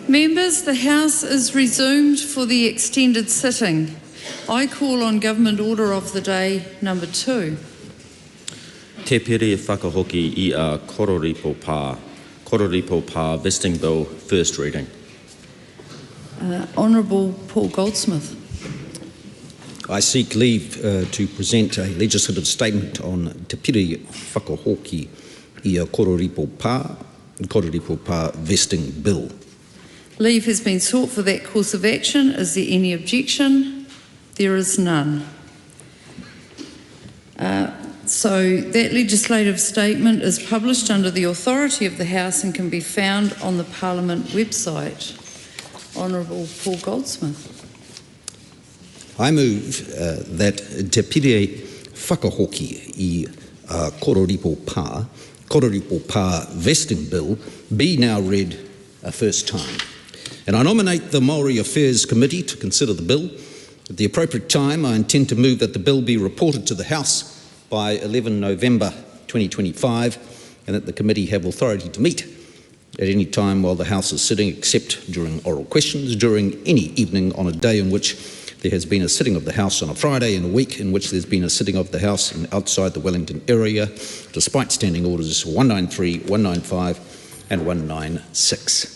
Members, the House is resumed for the extended sitting. I call on Government Order of the Day number 2. Te pere whakahoki I a Koripo Pa Vesting Bill, first reading. Honourable Paul Goldsmith. I seek leave to present a legislative statement on te pere whakahoki I a Koripo Pa Vesting Bill. Leave has been sought for that course of action. Is there any objection? There is none. So that legislative statement is published under the authority of the House and can be found on the Parliament website. Honourable Paul Goldsmith. I move that te pere whakahoki I Koripo Pa Vesting Bill be now read a first time. And I nominate the Maori Affairs Committee to consider the bill. At the appropriate time, I intend to move that the bill be reported to the House by 11 November 2025 and that the committee have authority to meet at any time while the House is sitting, except during oral questions, during any evening on a day in which there has been a sitting of the House on a Friday, in a week in which there's been a sitting of the House outside the Wellington area, despite Standing Orders 193, 195 and 196.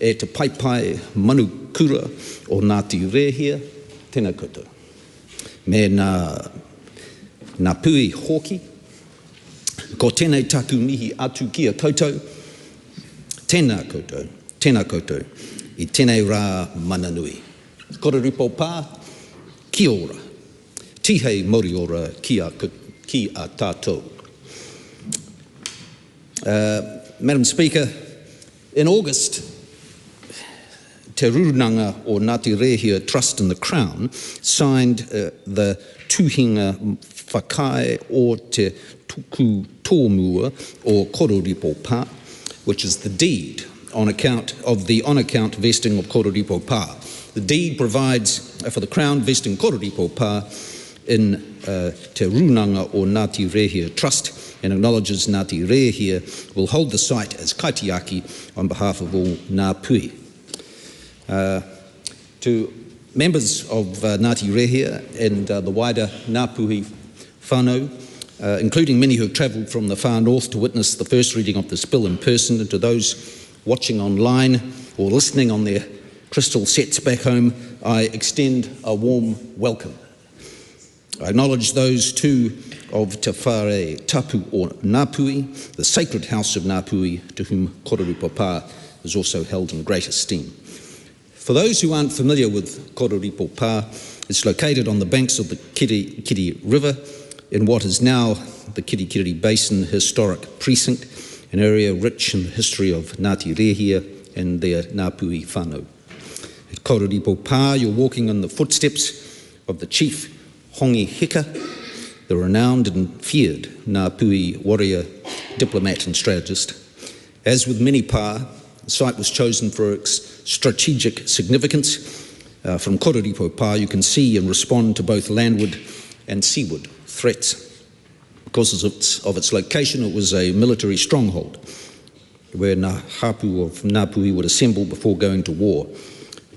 E te paipai manukura o Ngāti Rehia, tēnā koutou. Me nā pui hoki, ko tēnei taku mihi atu kia koutou, tēnā koutou, I tēnei rā mananui. Koripo Pa, kia ora, tihei mori ora ki a tātou. Madam Speaker, in August, Te Rurunanga o Ngāti Rehia Trust and the Crown signed the Tuhinga Whakai o Te Tuku Tōmua o Koripo Pa, which is the deed on account of the on-account vesting of Koripo Pa. The deed provides for the Crown vesting Koripo Pa in Te Rurunanga o Ngāti Rehia Trust and acknowledges Ngāti Rehia will hold the site as kaitiaki on behalf of all Ngā Pui. To members of Ngāti Rehia and the wider Ngā Puhi whānau, including many who have travelled from the far north to witness the first reading of this bill in person, and to those watching online or listening on their crystal sets back home, I extend a warm welcome. I acknowledge those too of Te Whare Tapu o Ngā Pui, the sacred house of Ngā Pui, to whom Koripo Pa is also held in great esteem. For those who aren't familiar with Koripo Pa, it's located on the banks of the Kiri River in what is now the Kiri Basin Historic Precinct, an area rich in the history of Ngāti Rehia and their Ngā Pui whānau. At Koripo Pa, you're walking in the footsteps of the chief Hongi Hika, the renowned and feared Ngā Pui warrior, diplomat and strategist. As with many Pa, the site was chosen for its strategic significance. From Koripo Pa, you can see and respond to both landward and seaward threats. Because of its location, it was a military stronghold where Ngā Hapu of Ngā Pui would assemble before going to war.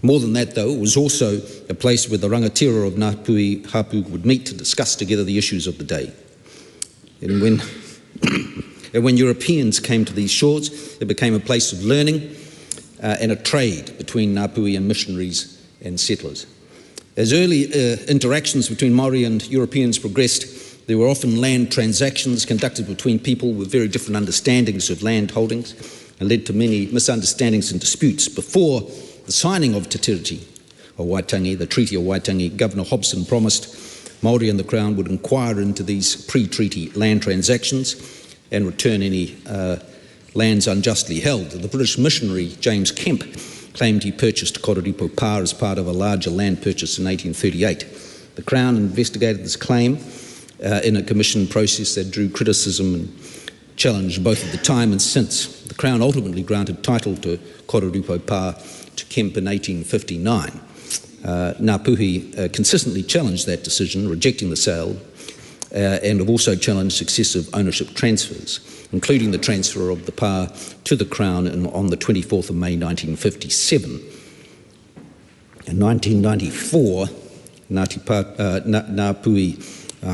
More than that, though, it was also a place where the rangatira of Ngā Pui Hapu would meet to discuss together the issues of the day. And when Europeans came to these shores, it became a place of learning and a trade between Ngā Pui and missionaries and settlers. As early interactions between Maori and Europeans progressed, there were often land transactions conducted between people with very different understandings of land holdings and led to many misunderstandings and disputes. Before the signing of Te Tiriti of Waitangi, the Treaty of Waitangi, Governor Hobson promised Maori and the Crown would inquire into these pre-treaty land transactions and return any lands unjustly held. The British missionary James Kemp claimed he purchased Koripo Pa as part of a larger land purchase in 1838. The Crown investigated this claim in a commission process that drew criticism and challenge both at the time and since. The Crown ultimately granted title to Koripo Pa to Kemp in 1859. Ngāpuhi consistently challenged that decision, rejecting the sale, and have also challenged successive ownership transfers, including the transfer of the Pa to the Crown on the 24th of May 1957. In 1994, Ngāpuhi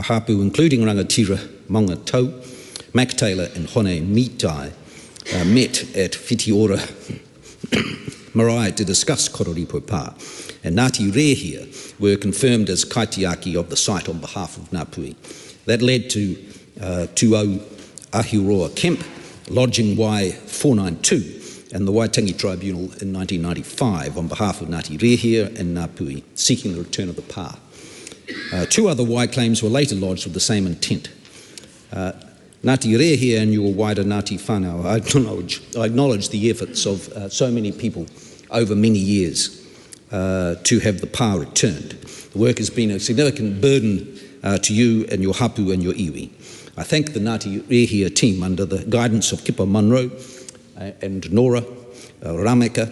Hapu, including Rangatira, Maunga Tau, Mac Taylor and Hone Mitai, met at Whitiora Marae to discuss Koripo Pa, and Ngāti Rehia were confirmed as kaitiaki of the site on behalf of Ngāpuhi. That led to Aotearoa Kemp lodging Y492 and the Waitangi Tribunal in 1995 on behalf of Ngāti Rehia and Ngāpuhi, seeking the return of the Pa. Two other Y claims were later lodged with the same intent. Ngāti Rehia and your wider Ngāti whānau, I acknowledge the efforts of so many people over many years to have the Pa returned. The work has been a significant burden to you and your hapu and your iwi. I thank the Ngāti Rehia team under the guidance of Kipa Munro and Nora Rameka,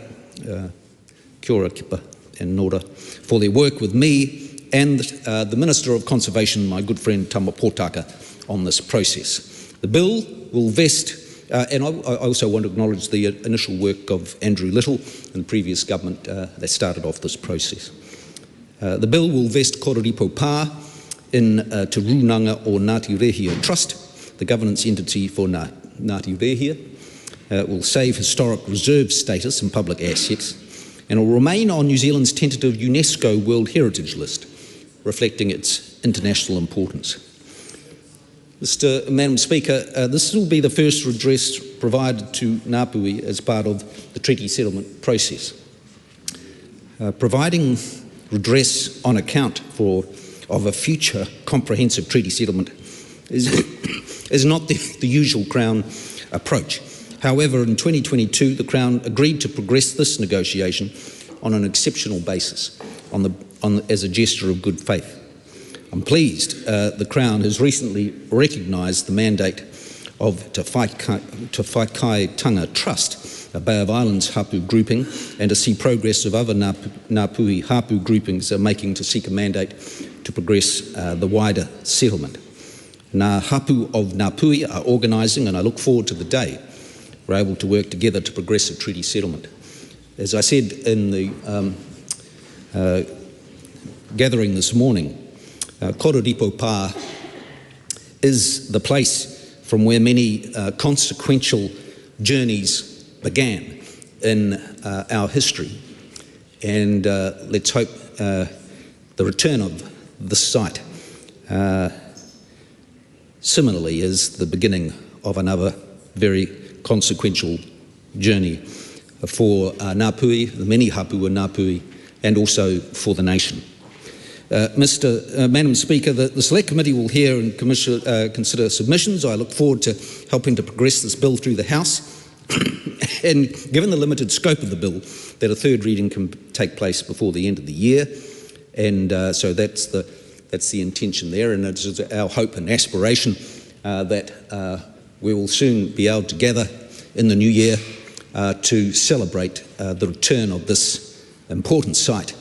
kia ora Kipa and Nora, for their work with me and the Minister of Conservation, my good friend Tama Potaka, on this process. The bill will vest, and I also want to acknowledge the initial work of Andrew Little and the previous government that started off this process. The bill will vest Koripo Pa in Te Runanga or Ngāti Rehia Trust, the governance entity for Ngāti Rehia. It will save historic reserve status and public assets, and will remain on New Zealand's tentative UNESCO World Heritage List, reflecting its international importance. Madam Speaker, this will be the first redress provided to Ngāpuhi as part of the treaty settlement process. Providing redress on account of a future comprehensive treaty settlement is not the usual Crown approach. However, in 2022, the Crown agreed to progress this negotiation on an exceptional basis as a gesture of good faith. I'm pleased the Crown has recently recognised the mandate of Te Whaikaitanga Trust, a Bay of Islands hapu grouping, and to see progress of other Ngāpuhi hapu groupings are making to seek a mandate to progress the wider settlement. Ngā hapu of Ngāpuhi are organising, and I look forward to the day we're able to work together to progress a treaty settlement. As I said in the gathering this morning, Koripo Pa is the place from where many consequential journeys began in our history, and let's hope the return of this site similarly is the beginning of another very consequential journey for Ngāpuhi, the many hapu in Ngāpuhi, and also for the nation. Madam Speaker, the Select Committee will hear and consider submissions. I look forward to helping to progress this bill through the House, and given the limited scope of the bill, that a third reading can take place before the end of the year, and so that's the intention there, and it's our hope and aspiration that we will soon be able to gather in the new year to celebrate the return of this important site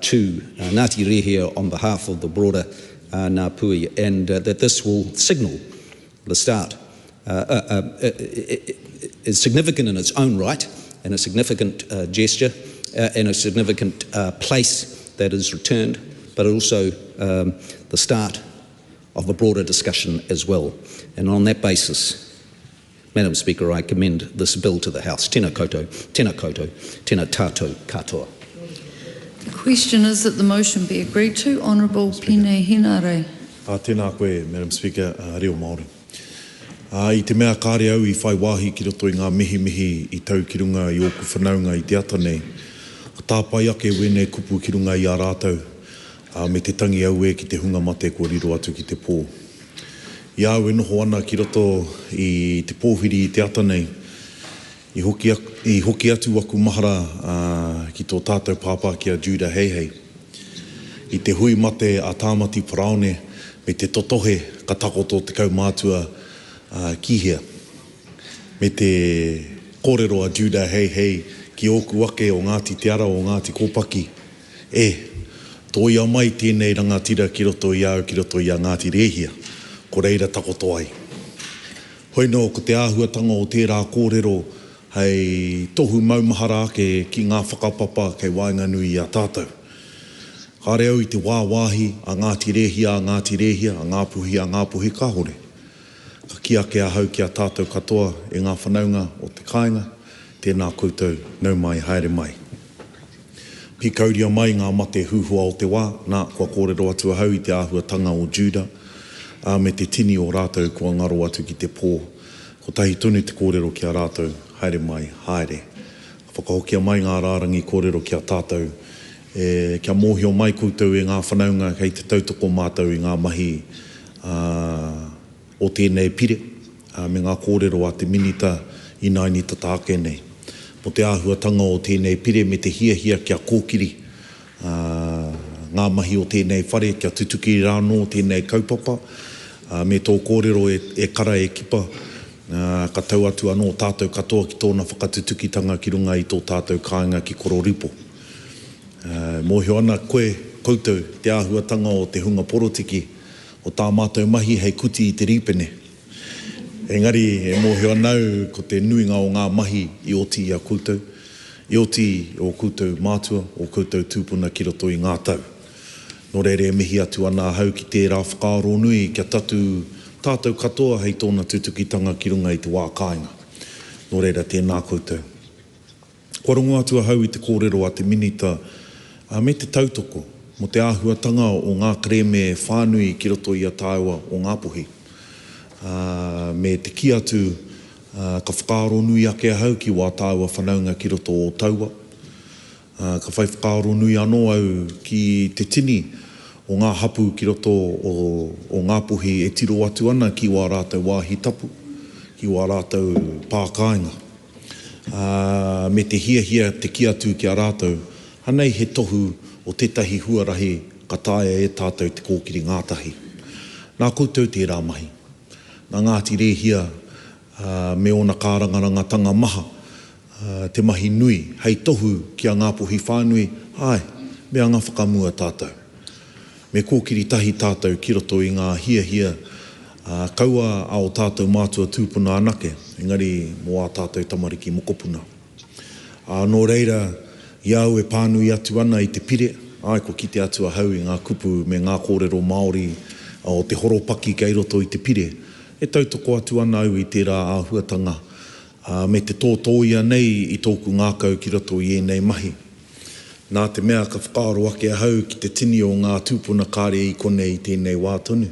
to Ngāti Rehia on behalf of the broader Ngāpuhi, and that this will signal the start. Is significant in its own right, and a significant gesture, and a significant place that is returned, but also the start of a broader discussion as well. And on that basis, Madam Speaker, I commend this bill to the House. Tēnā koutou, tēnā koutou, tēnā tātou katoa. The question is that the motion be agreed to. Honourable Pene Henare. Tēnā koe, Madam Speaker, reo Māori. I te mea kāre au I whai wāhi ki roto I ngā mihi I tau ki runga I oku whanaunga I te ata nei. Ka tāpai ake wene kupu ki runga I a rātau. Me te tangi au ki te hunga mate ko riro atu ki te pō. I au noho ana ki roto I te pōhiri I te ata nei. I hoki atu aku mahara ki tō tātou pāpā ki a Judah Hei. I te hui mate a tāmati paraone me te totohe ka takoto te kau mātua kihia. Me te kōrero a Judah Hei ki oku ake o Ngāti Te Ara o Ngāti Kōpaki. Tō ia mai tēnei rangatira ki roto I au ki roto I a Ngāti Rehia. Ko reira takoto ai. Hoi no, ko te āhuatanga o tērā kōrero hei tohu maumahara ake ki ngā whakapapa kei wainga nui I a tātou. Kāre au I te wāwāhi a Ngāti Rehia, a Ngāpuhi kāhore. Ka ki ake a hau ki a tātou katoa e ngā whanaunga o te kāinga, tēnā koutou nau mai haere mai. Pi kauria mai ngā mate huhua o te wā, nā kua kōrero atu a hau I te āhuatanga o Judah, me te tini o rātou kua ngaro atu ki te pō. Ko tahi tunu te kōrero ki a rātou, haere mai, haere. Whakahokia mai ngā rārangi kōrero ki a tātou, kia mōhio mai koutou e ngā whanaunga kei te tautoko mātou I ngā mahi o tēnei pire, me ngā kōrero a te minita I nainita tāke nei. Mo te āhuatanga o tēnei pire me te hiahia kia kōkiri, ngā mahi o tēnei whare kia tutuki rāno tēnei kaupapa, me tō kōrero e kara e kipa, ka tau atu anō tātou katoa ki tōna whakatutukitanga ki runga I tō tātou kāinga ki Kororipo. Mōhio ana koe koutou te āhuatanga o te hunga porotiki o tā mātou mahi hei kuti I te rīpene. Engari, e mōhio anau ko te nuinga o ngā mahi I oti I a koutou. I oti o koutou mātua, o koutou tūpuna ki roto I ngā tau. Nō reire e mihi atu ana hau ki tērā whakaaro nui kia tātou katoa hei tōna tutukitanga ki runga I te wā kāinga. Nō reira tēnā koutou. Kua rongo atu a hau I te kōrero a te minita, me te tautoko, mo te āhuatanga o ngā kreme whānui ki roto I a tāua o Ngāpuhi. Me te ki atu ka whakaaro nui ake a hau ki wā tāua whanaunga ki roto o taua. Ka whai whakaaro nui anō au ki te tini o ngā hapu ki roto o Ngāpuhi e tiro atu ana ki wā rātou wāhi tapu, ki wā rātou pākainga. Me te hiahia te ki atu ki a rātou, hanei he tohu o tētahi huarahi ka tāia e tātou te kōkiri ngātahi. Nā koutou tērā mahi. Nā Ngāti Rehia me ona kārangarangatanga maha, te mahi nui, hei tohu ki a Ngāpuhi whānui, me anga whakamua tātou. Me kōkiri tahi tātou ki roto I ngā hiahia, kaua ao tātou mātua tūpuna anake, engari mo a tātou tamariki mokopuna. Nō reira, iau e pānui atu ana I te pire, ko kite atu a hau I ngā kupu me ngā kōrero Maori o te horopaki kei roto I te pire, e tautoko atu ana au I tērā āhuatanga, me te tōtoia nei I tōku ngākau ki roto I enei mahi. Nā te mea ka whakaaro ake a hau ki te tini o ngā tūpuna kāre I kone I tēnei wā tonu.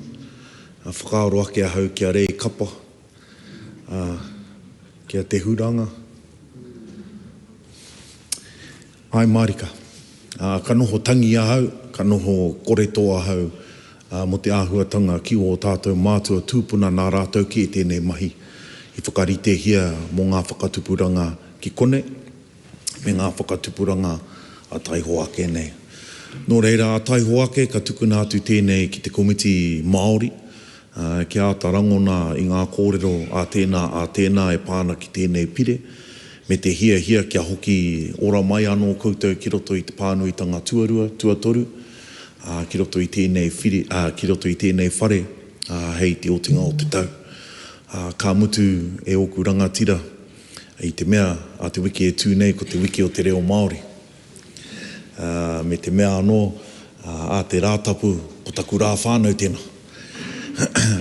Whakaaro ake a hau ki a rei kapa, ki a te huranga. Ai marika, ka noho tangi a hau, ka noho koreto a hau, mo te āhuatanga ki o tātou mātua tūpuna nā rātou ki tēnei mahi. I whakarite hia mō ngā whakatupuranga ki kone, me ngā whakatupuranga a taiho ake nei. Nō reira a taiho ake ka tukuna atu tēnei ki te komiti Maori, ki a tarangona I ngā kōrero a tēnā e pāna ki tēnei pire, me te hia kia hoki ora mai anō koutou ki roto I te pānuitanga tuatoru, ki roto I tēnei whare, hei te otinga o te tau. Ka mutu e oku rangatira I te mea a te wiki e tūnei ko te wiki o te reo Māori. Me te mea anō a te rātapu ko taku rā whānau tēnā.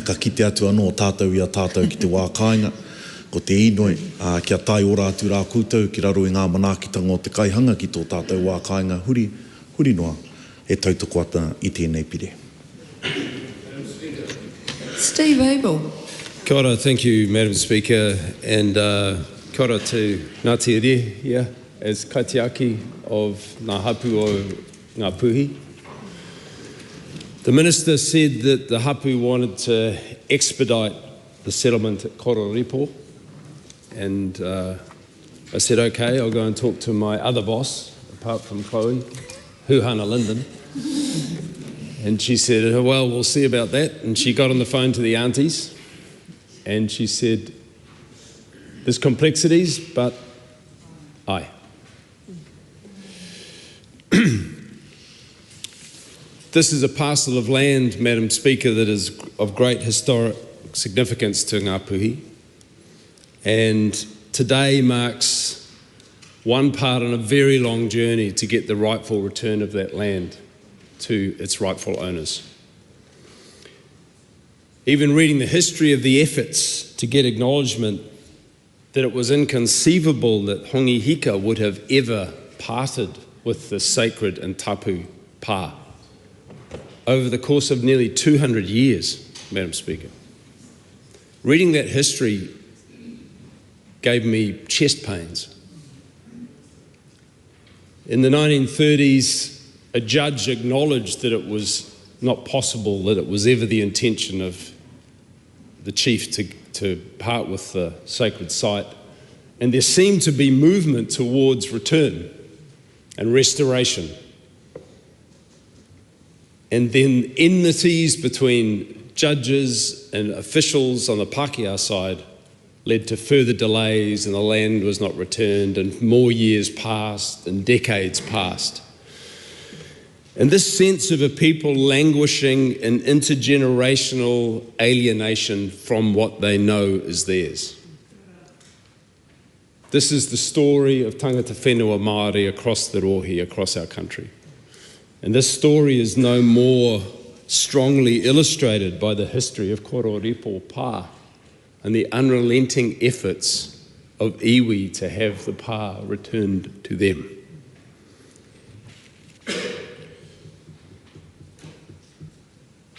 Ka kite atu anō tātou I a tātou ki te wā kāinga, ko te inoi, kia tai ora atu rā koutou ki raro I ngā manaakitanga o te kaihanga ki tō tātou wā kāinga huri huri noa e tautoko ata I tēnei pire. Steve Abel. Kia ora, thank you, Madam Speaker, and kia ora to Ngāti Re here as kaitiaki of ngā hapu o ngā puhi. The Minister said that the hapu wanted to expedite the settlement at Koripo, and I said, okay, I'll go and talk to my other boss, apart from Chloe, Huhana Linden. And she said, well, we'll see about that. And she got on the phone to the aunties, and she said, there's complexities, but aye. This is a parcel of land, Madam Speaker, that is of great historic significance to ngā puhi, and today marks one part in a very long journey to get the rightful return of that land to its rightful owners. Even reading the history of the efforts to get acknowledgement that it was inconceivable that Hongi Hika would have ever parted with the sacred and tapu pa over the course of nearly 200 years, Madam Speaker. Reading that history gave me chest pains. In the 1930s, a judge acknowledged that it was not possible that it was ever the intention of the chief to part with the sacred site, and there seemed to be movement towards return and restoration. And then enmities between judges and officials on the Pākehā side led to further delays, and the land was not returned, and more years passed and decades passed. And this sense of a people languishing in intergenerational alienation from what they know is theirs. This is the story of tangata whenua Māori across the rohi, across our country. And this story is no more strongly illustrated by the history of Koripo Pa and the unrelenting efforts of iwi to have the pa returned to them.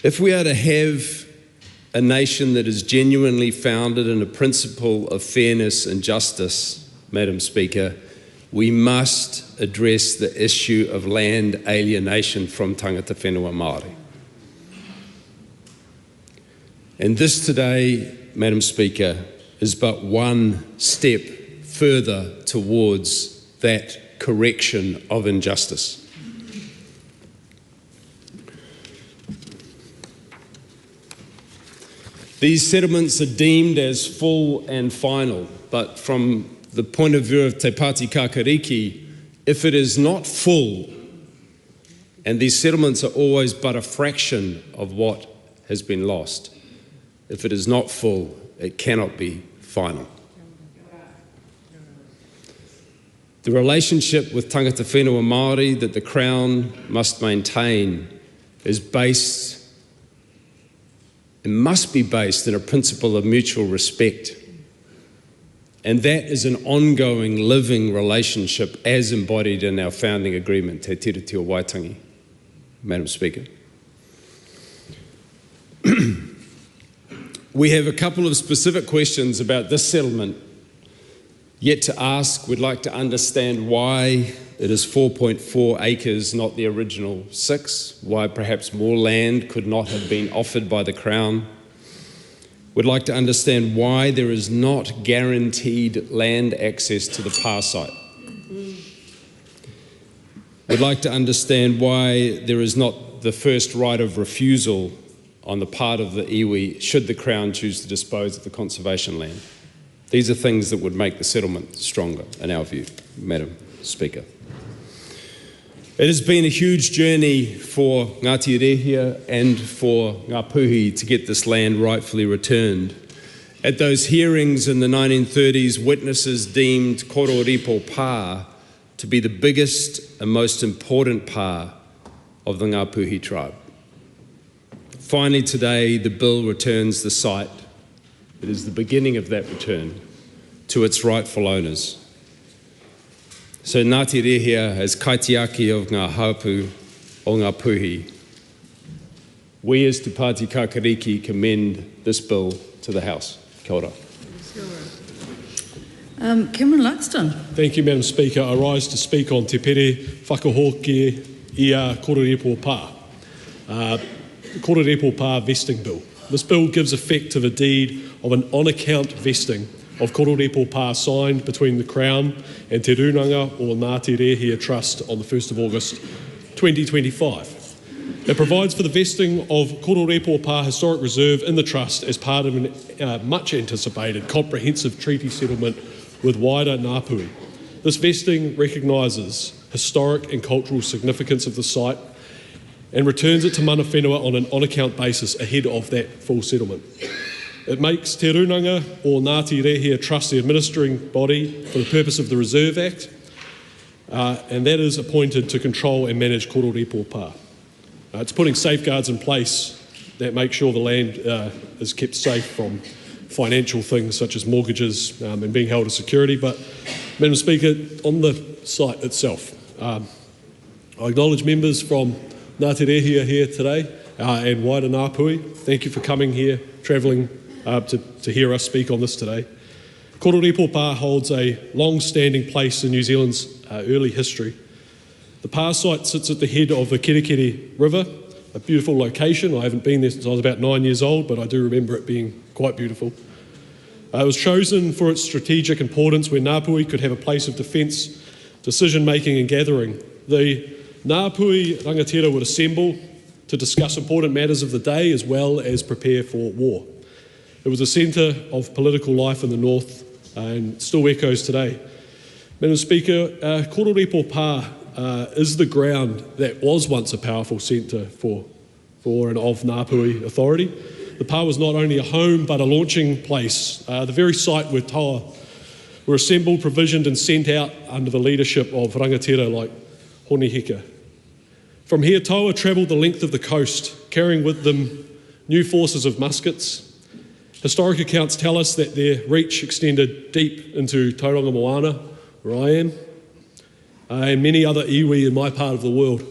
If we are to have a nation that is genuinely founded in a principle of fairness and justice, Madam Speaker, we must address the issue of land alienation from tangata whenua Māori. And this today, Madam Speaker, is but one step further towards that correction of injustice. These settlements are deemed as full and final, but from the point of view of Te Pāti Kākariki, if it is not full, and these settlements are always but a fraction of what has been lost, if it is not full, it cannot be final. The relationship with tangata whenua Māori that the Crown must maintain is based, it must be based in a principle of mutual respect. And that is an ongoing, living relationship as embodied in our founding agreement, Te Tiriti o Waitangi, Madam Speaker. We have a couple of specific questions about this settlement yet to ask. We'd like to understand why it is 4.4 acres, not the original 6, why perhaps more land could not have been offered by the Crown. We'd like to understand why there is not guaranteed land access to the Pa site. We'd like to understand why there is not the first right of refusal on the part of the iwi should the Crown choose to dispose of the conservation land. These are things that would make the settlement stronger, in our view, Madam Speaker. It has been a huge journey for Ngāti Rehia and for ngā puhi to get this land rightfully returned. At those hearings in the 1930s, witnesses deemed Koripo Pa to be the biggest and most important pa of the ngā puhi tribe. Finally today, the bill returns the site. It is the beginning of that return to its rightful owners. So Ngāti Rehia, as kaitiaki of ngā haupu o ngā puhi, we as Te Pāti Kākariki commend this bill to the House. Kia ora. Cameron Luxon. Thank you, Madam Speaker. I rise to speak on Te Pere Whakahoki I a Koripo Pa. Koripo Pa vesting bill. This bill gives effect to the deed of an on-account vesting of Koripo Pa signed between the Crown and Te Runanga or Ngāti Rehia Trust on the 1st of August 2025. It provides for the vesting of Koripo Pa Historic Reserve in the Trust as part of a much anticipated comprehensive treaty settlement with wider Ngāpuhi. This vesting recognises historic and cultural significance of the site and returns it to mana whenua on an on-account basis ahead of that full settlement. It makes Te Runanga or Ngāti Rehia Trust the administering body for the purpose of the Reserve Act, and that is appointed to control and manage Koripo Pa. It's putting safeguards in place that make sure the land is kept safe from financial things such as mortgages and being held as security. But, Madam Speaker, on the site itself, I acknowledge members from Ngāti Rehia here today and wider Ngāpuhi. Thank you for coming here, travelling to hear us speak on this today. Koripo Pa holds a long-standing place in New Zealand's early history. The Pa site sits at the head of the Kirikiri River, a beautiful location. I haven't been there since I was about 9 years old, but I do remember it being quite beautiful. It was chosen for its strategic importance where Ngāpuhi could have a place of defence, decision-making and gathering. The Ngāpuhi rangatira would assemble to discuss important matters of the day as well as prepare for war. It was a centre of political life in the north and still echoes today. Madam Speaker, Koripo Pa is the ground that was once a powerful centre for and of Ngāpuhi authority. The Pa was not only a home but a launching place, the very site where taua were assembled, provisioned and sent out under the leadership of rangatira like Honihika. From here, taua travelled the length of the coast, carrying with them new forces of muskets. Historic accounts tell us that their reach extended deep into Tauranga Moana, where I am, and many other iwi in my part of the world.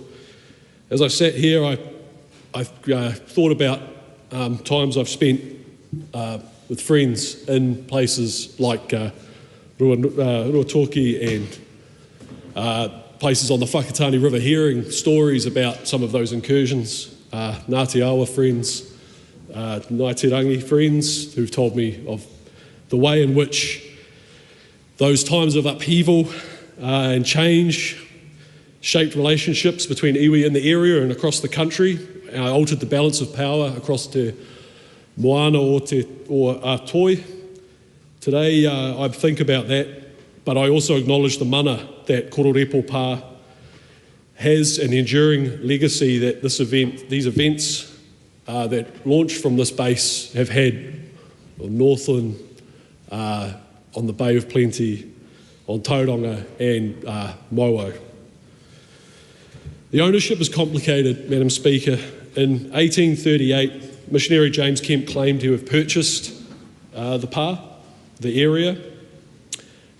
As I sat here, I thought about times I've spent with friends in places like Ruatoki and places on the Whakatane River, hearing stories about some of those incursions. Ngāti Awa friends, Ngaitirangi friends who've told me of the way in which those times of upheaval and change shaped relationships between iwi in the area and across the country, altered the balance of power across Te Moana or Toi. Today I think about that, but I also acknowledge the mana that Koripo Pa has, an enduring legacy that these events that launched from this base have had on Northland, on the Bay of Plenty, on Tauranga and Mowo. The ownership is complicated, Madam Speaker. In 1838, missionary James Kemp claimed to have purchased the Pa, the area.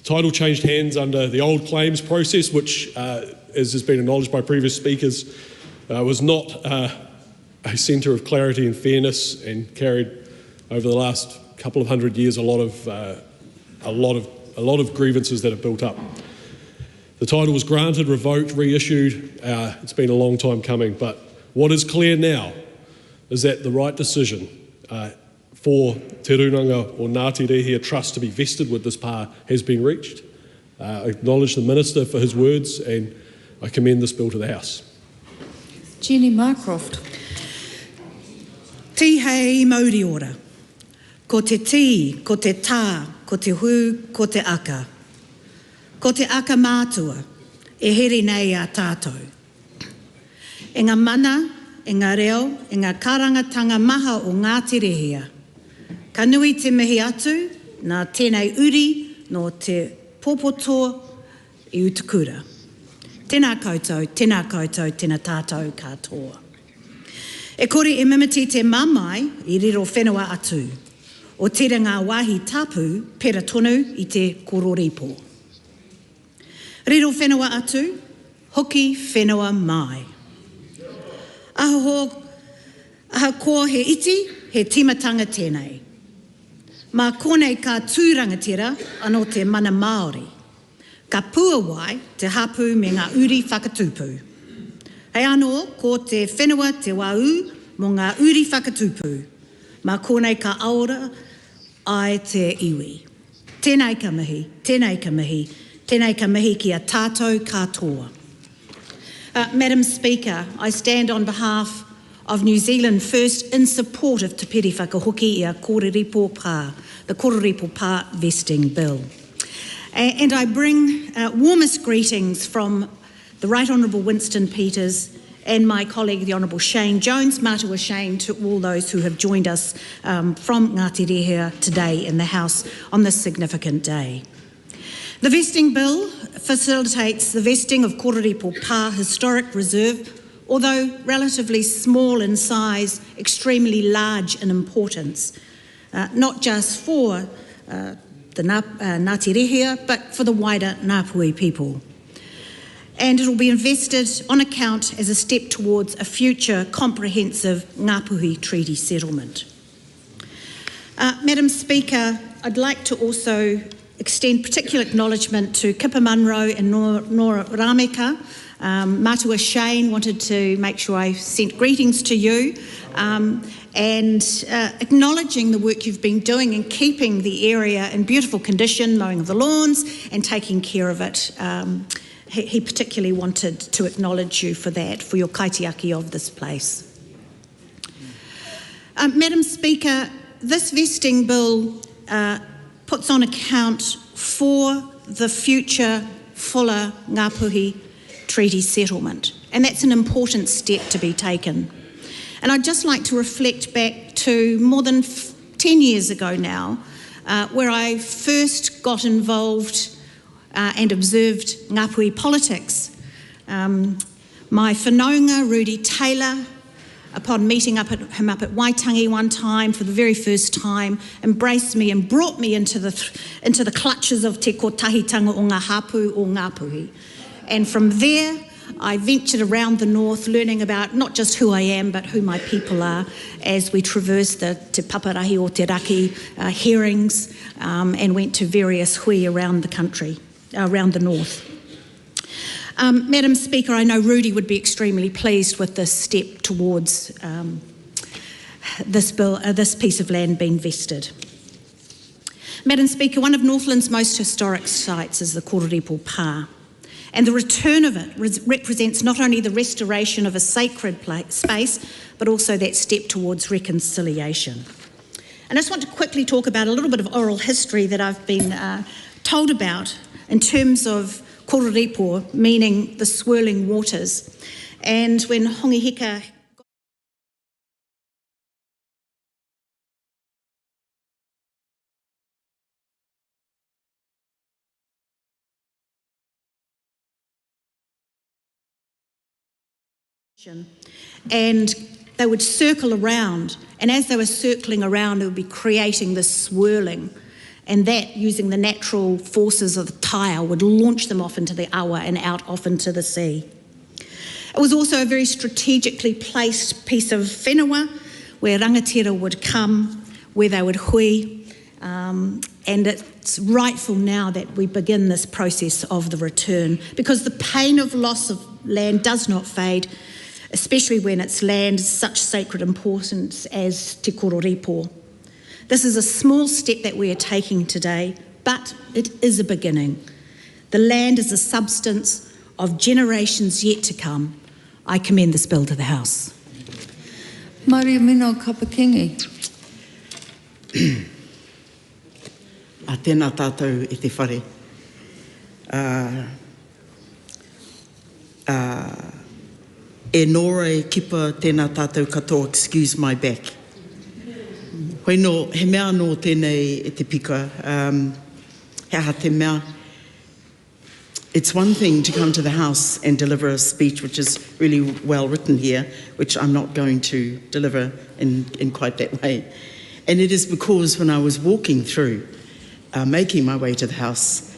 Title changed hands under the old claims process, which, as has been acknowledged by previous speakers, was not a centre of clarity and fairness, and carried over the last couple of hundred years a lot of grievances that have built up. The title was granted, revoked, reissued. It's been a long time coming, but what is clear now is that the right decision for Te Runanga or Ngāti Rehia Trust to be vested with this Pa has been reached. I acknowledge the Minister for his words, and I commend this bill to the House. Jenny Marcroft. Tihei Maori ora. Ko te ti, ko te tā, ko te hu, ko te aka. Ko te aka mātua, e here nei a tātou. E ngā mana, e ngā reo, e ngā karangatanga maha o Ngāti Rehia. Ka nui te mihi atu, nā tēnei uri no te pōpoto I utukura. Tēnā koutou, tēnā tātou katoa. E kore e mimiti te mamai I riro whenua atu. O tere ngā wāhi tapu, pera tonu I te Koripo. Riro whenua atu, hoki whenua mai. Aha ko he iti, he timatanga tēnei. Mā konei ka tūrangatira anō te mana Maori. Ka pua wai te hapu me ngā uri whakatūpu. Hei anō ko te whenua te wau mō ngā uri whakatūpu. Mā konei ka aora ai te iwi. Tēnei ka mihi, tēnei ka mihi, tēnei ka mihi ki a tātou katoa. Madam Speaker, I stand on behalf of New Zealand First in support of Te Piri Whakahoki i a Koripo Pa, the Koripo Pa vesting bill. And I bring warmest greetings from the Right Honourable Winston Peters and my colleague, the Honourable Shane Jones, Mātua Shane, to all those who have joined us from Ngāti Rehea today in the House on this significant day. The vesting bill facilitates the vesting of Koripo Pa Historic Reserve, although relatively small in size, extremely large in importance, not just for the Ngāti Rehea, but for the wider Ngāpuhi people. And it will be invested on account as a step towards a future comprehensive Ngāpuhi Treaty settlement. Madam Speaker, I'd like to also extend particular acknowledgement to Kippa Munro and Nora Rameka. Mātua Shane wanted to make sure I sent greetings to you and acknowledging the work you've been doing in keeping the area in beautiful condition, mowing of the lawns and taking care of it. He particularly wanted to acknowledge you for that, for your kaitiaki of this place. Madam Speaker, this vesting bill puts on account for the future fuller Ngāpuhi Treaty settlement, and that's an important step to be taken. And I'd just like to reflect back to more than 10 years ago now, where I first got involved and observed Ngāpuhi politics. My whanaunga, Rudy Taylor, upon meeting him up at Waitangi one time for the very first time, embraced me and brought me into the clutches of te kotahitanga o ngā hapu o Ngāpuhi. And from there, I ventured around the north, learning about not just who I am, but who my people are, as we traversed the Te Paparahi o Te Raki hearings and went to various hui around the country, around the north. Madam Speaker, I know Rudy would be extremely pleased with this step towards this piece of land being vested. Madam Speaker, one of Northland's most historic sites is the Koripo Pa, and the return of it represents not only the restoration of a sacred space, but also that step towards reconciliation. And I just want to quickly talk about a little bit of oral history that I've been told about in terms of Koripo, meaning the swirling waters. And when Hongi Hika and they would circle around, and as they were circling around, they would be creating this swirling, and that, using the natural forces of the tire, would launch them off into the awa and out off into the sea. It was also a very strategically placed piece of whenua where rangatira would come, where they would hui, and it's rightful now that we begin this process of the return, because the pain of loss of land does not fade, especially when it's land of such sacred importance as Te Koripo. This is a small step that we are taking today, but it is a beginning. The land is a substance of generations yet to come. I commend this bill to the House. Maria Mino Kapakingi. A tēnā tātou e te whare. E nora e kipa tēnā tātou katoa, excuse my back. Hoi no, he mea no tēnei e te pika, he aha te mea. It's one thing to come to the House and deliver a speech which is really well written here, which I'm not going to deliver in quite that way. And it is because when I was walking through, making my way to the House,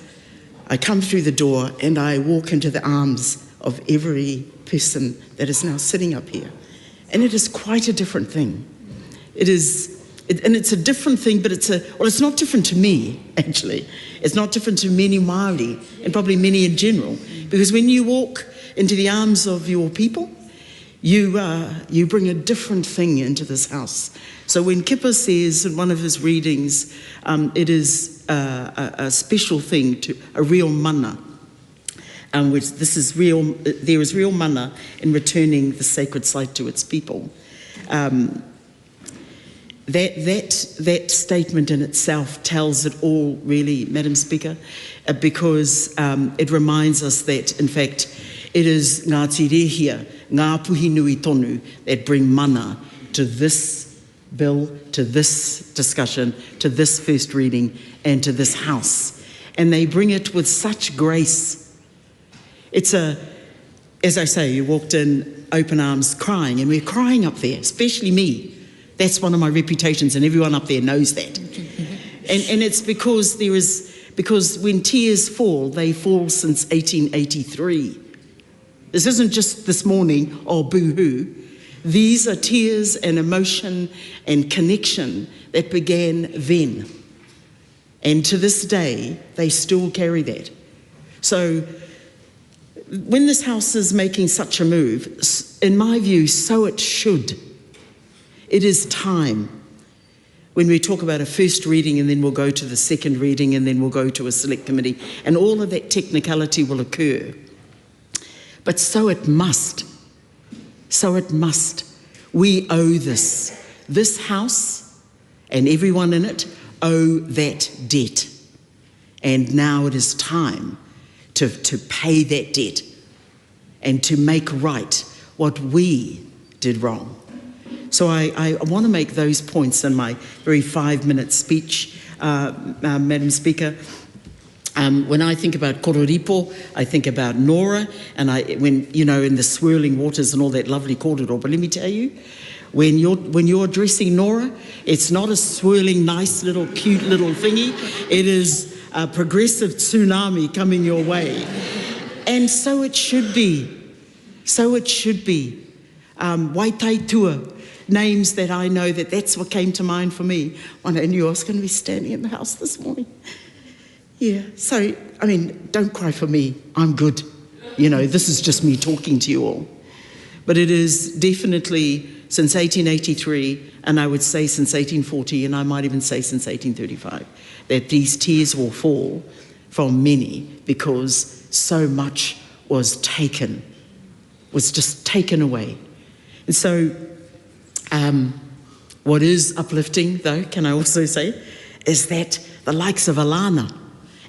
I come through the door and I walk into the arms of every person that is now sitting up here. And it is quite a different thing. And it's a different thing, but it's not different to me, actually. It's not different to many Maori, and probably many in general. Because when you walk into the arms of your people, you bring a different thing into this house. So when Kippa says in one of his readings, it is a special thing, a real mana, which this is real. There is real mana in returning the sacred site to its people. That statement in itself tells it all, really, Madam Speaker, because it reminds us that, in fact, it is Ngāti Rehia, ngā puhi nui tonu, that bring mana to this bill, to this discussion, to this first reading, and to this house. And they bring it with such grace. It's as I say, you walked in open arms crying, and we're crying up there, especially me. That's one of my reputations, and everyone up there knows that. And it's because when tears fall, they fall since 1883. This isn't just this morning, oh boo-hoo. These are tears and emotion and connection that began then. And to this day, they still carry that. So when this house is making such a move, in my view, so it should. It is time. When we talk about a first reading, and then we'll go to the second reading, and then we'll go to a select committee, and all of that technicality will occur. But so it must. So it must. We owe this. This house and everyone in it owe that debt. And now it is time to pay that debt and to make right what we did wrong. So I want to make those points in my very 5-minute speech, Madam Speaker. When I think about Koripo, I think about Nora, and when in the swirling waters and all that lovely kororo. But let me tell you, when you're addressing Nora, it's not a swirling, nice little, cute little thingy. It is a progressive tsunami coming your way, and so it should be. So it should be. Waitaitua. Names that I know that's what came to mind for me when I knew I was going to be standing in the house this morning. Yeah, so, I mean, don't cry for me. I'm good. This is just me talking to you all. But it is definitely since 1883, and I would say since 1840, and I might even say since 1835, that these tears will fall from many because so much was just taken away. And so, what is uplifting, though, can I also say, is that the likes of Alana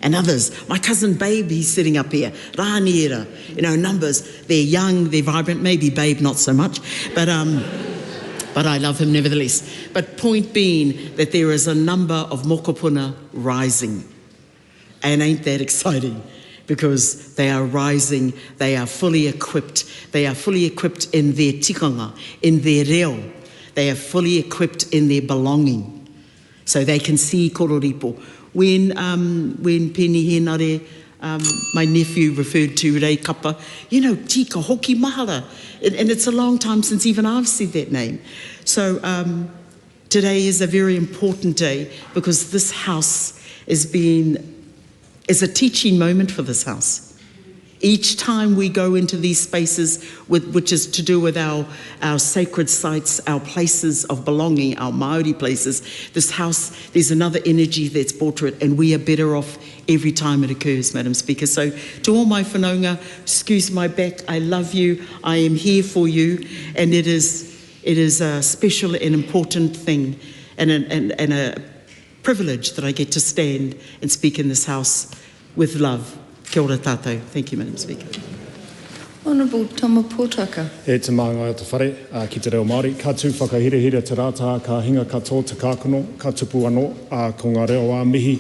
and others, my cousin Babe, he's sitting up here, Rāniera, numbers, they're young, they're vibrant, maybe Babe not so much, but I love him nevertheless. But point being that there is a number of mokopuna rising, and ain't that exciting? Because they are rising, they are fully equipped in their tikanga, in their reo. They are fully equipped in their belonging, so they can see kororipo. When Penny Henare, my nephew, referred to Rei Kapa, tika hoki mahara, and it's a long time since even I've said that name. So today is a very important day because this house is a teaching moment for this house. Each time we go into these spaces, which is to do with our sacred sites, our places of belonging, our Maori places, this house, there's another energy that's brought to it, and we are better off every time it occurs, Madam Speaker. So to all my whanaunga, excuse my back, I love you, I am here for you, and it is a special and important thing and a privilege that I get to stand and speak in this house with love. Kia ora tātou. Thank you, Madam Speaker. Honourable Tamapōtaka. E te māngai o te whare, ki te reo Māori. Ka tū whakahirehira te rātaha, ka hinga katoa te kākano, ka tupu anō, ko ngā reo ā mihi,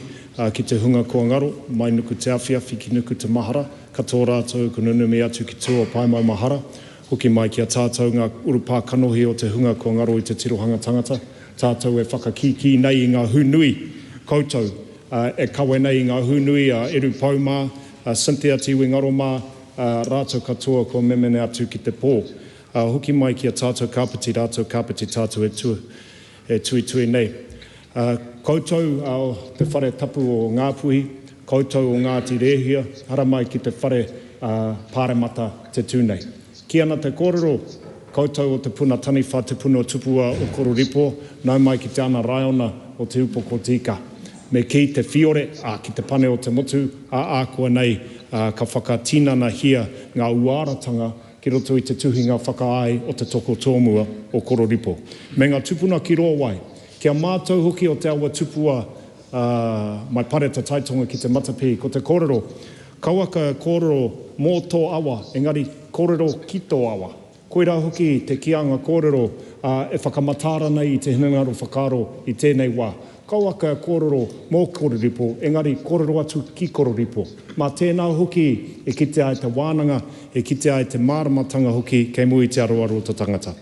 ki te hunga kua ngaro, mai nuku te awhiawhi ki nuku te mahara, katoa rātou ka nunu me atu ki tū o paimai mahara, hoki mai ki a tātou ngā urupā kanohi o te hunga kua ngaro i te tirohanga tangata, tātou e whakakiki nei i ngā hūnui koutou, e kawe nei i ngā hūnui a eru paumā, Cynthia Tiwi Ngaroma, rātou katoa ko memene atu ki te pō. Hoki mai ki a tātou kāpiti, rātou kāpiti tātou e tui nei. Koutou te whare tapu o Ngāpuhi, koutou o Ngāti Rehia, hara mai ki te whare pāremata te tūnei. Ki ana te kōrero, koutou o te puna taniwha, te puna o tupua o Kororipo, nau mai ki te ana raiona o te upo ko tika. Me ki te whiore, ki te pane o te motu, kua nei, ka whakatinana hia ngā uaratanga ki roto i te tuhinga whakaai o te toko tōmua o Kororipo. Me ngā tupuna ki roa wai, kia mātou hoki o te awa tupua mai pare te taitonga ki te matapi, ko te kōrero, kauaka kōrero mō tō awa, engari kōrero ki tō awa. Koira hoki te kianga kōrero e whakamatara nei i te hinangaro whakaro i tēnei wā. Kauaka kōrero mō Kororipo, engari kōrero atu ki Kororipo. Mā tēnā hoki e kite ai te wānanga, e kite ai te māramatanga hoki kei mui te aroaro o te tangata.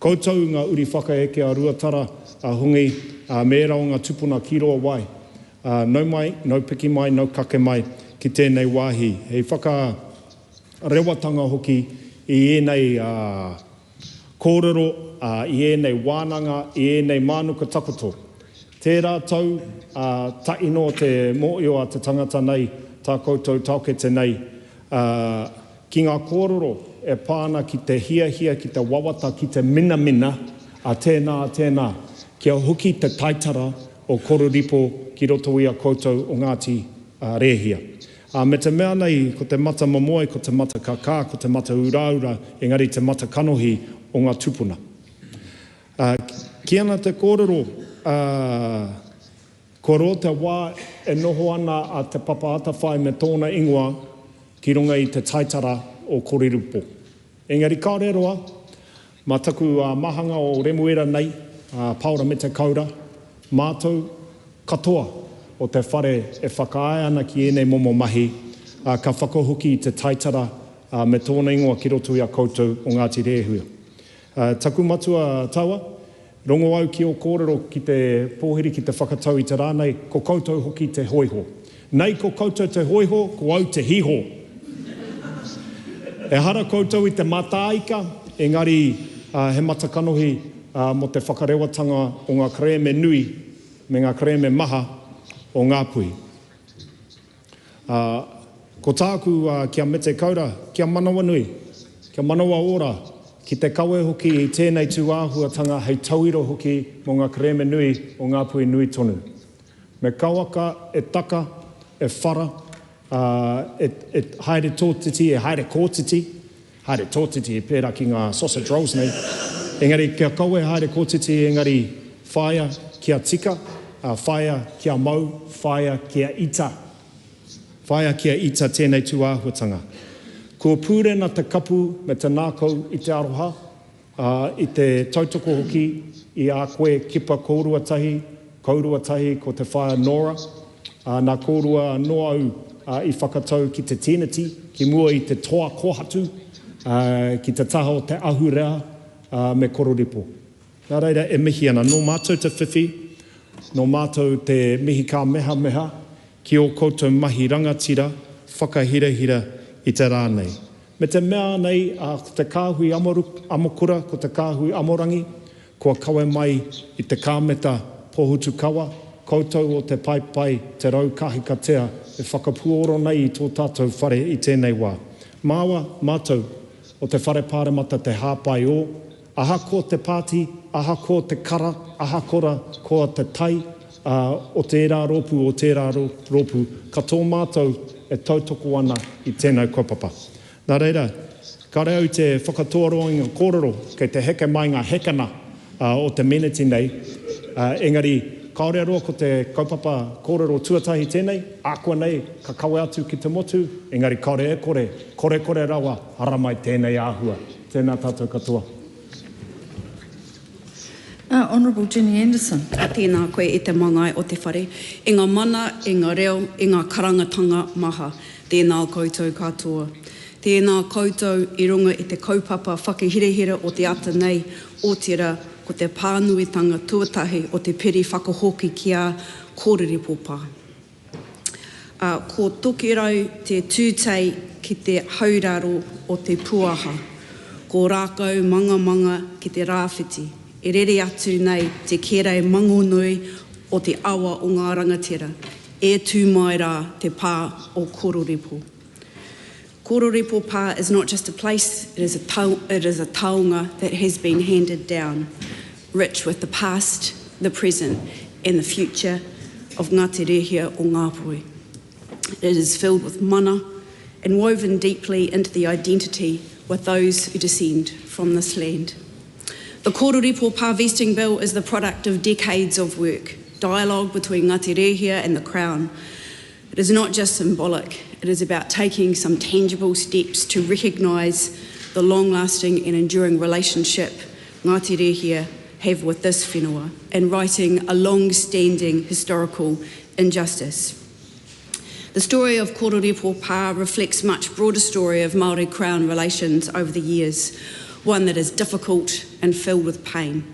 Koutou ngā uri whakaeke a ruatara hongi mērā o ngā tupuna ki roa wai. Nau mai, nau piki mai, nau kake mai ki tēnei wāhi. Hei whaka rewatanga hoki i ēnei kōrero, i ēnei wānanga, i ēnei mānuka takoto. Tērā tau, taino te mōio a te tangata nei, tā koutou taukete nei, ki ngā kōrero e pāna ki te hia, ki te wawata, ki te mina, tēnā, kia hoki te taitara o Kororipo ki roto i a koutou o Ngāti Rehia. Me te mea nei, ko te mata mamoe, ko te mata kakā, ko te mata uraura, engari te mata kanohi o ngā tupuna. Ki ana te kōrero, ko ro te wā e noho ana a te papaata whai me tōna ingoa ki runga i te taitara o Kororipo. Engari kāreroa, mā taku mahanga o remuera nei, paura me te kaura, mātou katoa o te whare e whakaai ana ki ēnei momo mahi, ka whakahoki i te taitara me tōna ingoa ki roto i a koutou o Ngāti Rehia. Taku matua taua, rongo au ki o kōrero ki te pōhiri ki te whakatau i te rānei, ko koutou hoki te hoiho. Nei ko koutou te hoiho, ko au te hiho. E hara koutou i te mātāika, engari he matakanohi mo te whakarewatanga o ngā kreme nui me ngā kreme maha o Ngāpuhi. Ko tāku kia mete kaura, kia manawa nui, kia manawa ora, ki te kawe hoki i tēnei tū āhuatanga hei tauiro hoki mo ngā kreme nui o Ngāpuhi nui tonu. Me kauaka e taka, e whara, e haere tōtiti, e haere kōtiti, haere tōtiti e pērā ki ngā sausage rolls nei. Engari kia kawe haere kōtiti, engari whaia kia tika, whaia kia mau, whaia kia ita. Whaia kia ita tēnei tū āhuatanga. Kua pūrena te kapu me te nākau i te aroha, i te tautoko hoki i a koe kipa kōruatahi ko te whaia Nora, nā kōrua noa au i whakatau ki te tēneti, ki mua i te toa kohatu, ki te taha o te ahurea me Kororipo. Nā reira e mihi ana, no mātou te whiwhi, no mātou te mihi kā meha, ki o koutou mahi rangatira, whakahirahira i te rānei. Me te mea nei, te kāhui amokura, ko te kāhui amorangi, kua kawe mai i te kāmeta pohutu kawa, koutou o te pai, te rau kahikatea, e whakapuoro nei i tō tātou whare i tēnei wā. Māua, mātou, o te whare pāremata te hāpai o, aha ko te pāti, aha ko te kara, aha kora ko te tai, o tērā ropu, ka tō mātou e tautoko ana i tēnei kaupapa. Nā reira, ka reo te whakatōroinga kōrero kei te heke mai ngā hekana o te meneti nei. Engari, Aotearoa ko te kaupapa kōrero tuatahi tēnei, ākua nei ka kawe atu ki te motu, engari kaore e kore rawa, hara mai tēnei āhua. Tēnā tātou katoa. Honourable Jenny Anderson. Tēnā koe i te mangai o te whare. I ngā mana, i ngā reo, i ngā karangatanga maha. Tēnā koutou katoa. Tēnā koutou i runga i te kaupapa whakahirehira o te ata nei, Aotearoa, ko te pānuitanga tuatahi o te piri whakahoki ki a Koripo Pa. Ko tokerau te tūtei ki te hauraro o te puaha. Ko rākau manga ki te rāwhiti. E rere atu nei te kerei mangonui o te awa o ngā rangatira. E tū mai rā te pā o Koripo. Koripo Pa is not just a place, it is a taonga that has been handed down, rich with the past, the present and the future of Ngāti Rehia o Ngāpuhi. It is filled with mana and woven deeply into the identity with those who descend from this land. The Koripo Pa vesting bill is the product of decades of work, dialogue between Ngāti Rehia and the Crown. It is not just symbolic, it is about taking some tangible steps to recognise the long-lasting and enduring relationship Ngāti Rehia have with this whenua and righting a long-standing historical injustice. The story of Koripo Pa reflects much broader story of Māori Crown relations over the years, one that is difficult and filled with pain.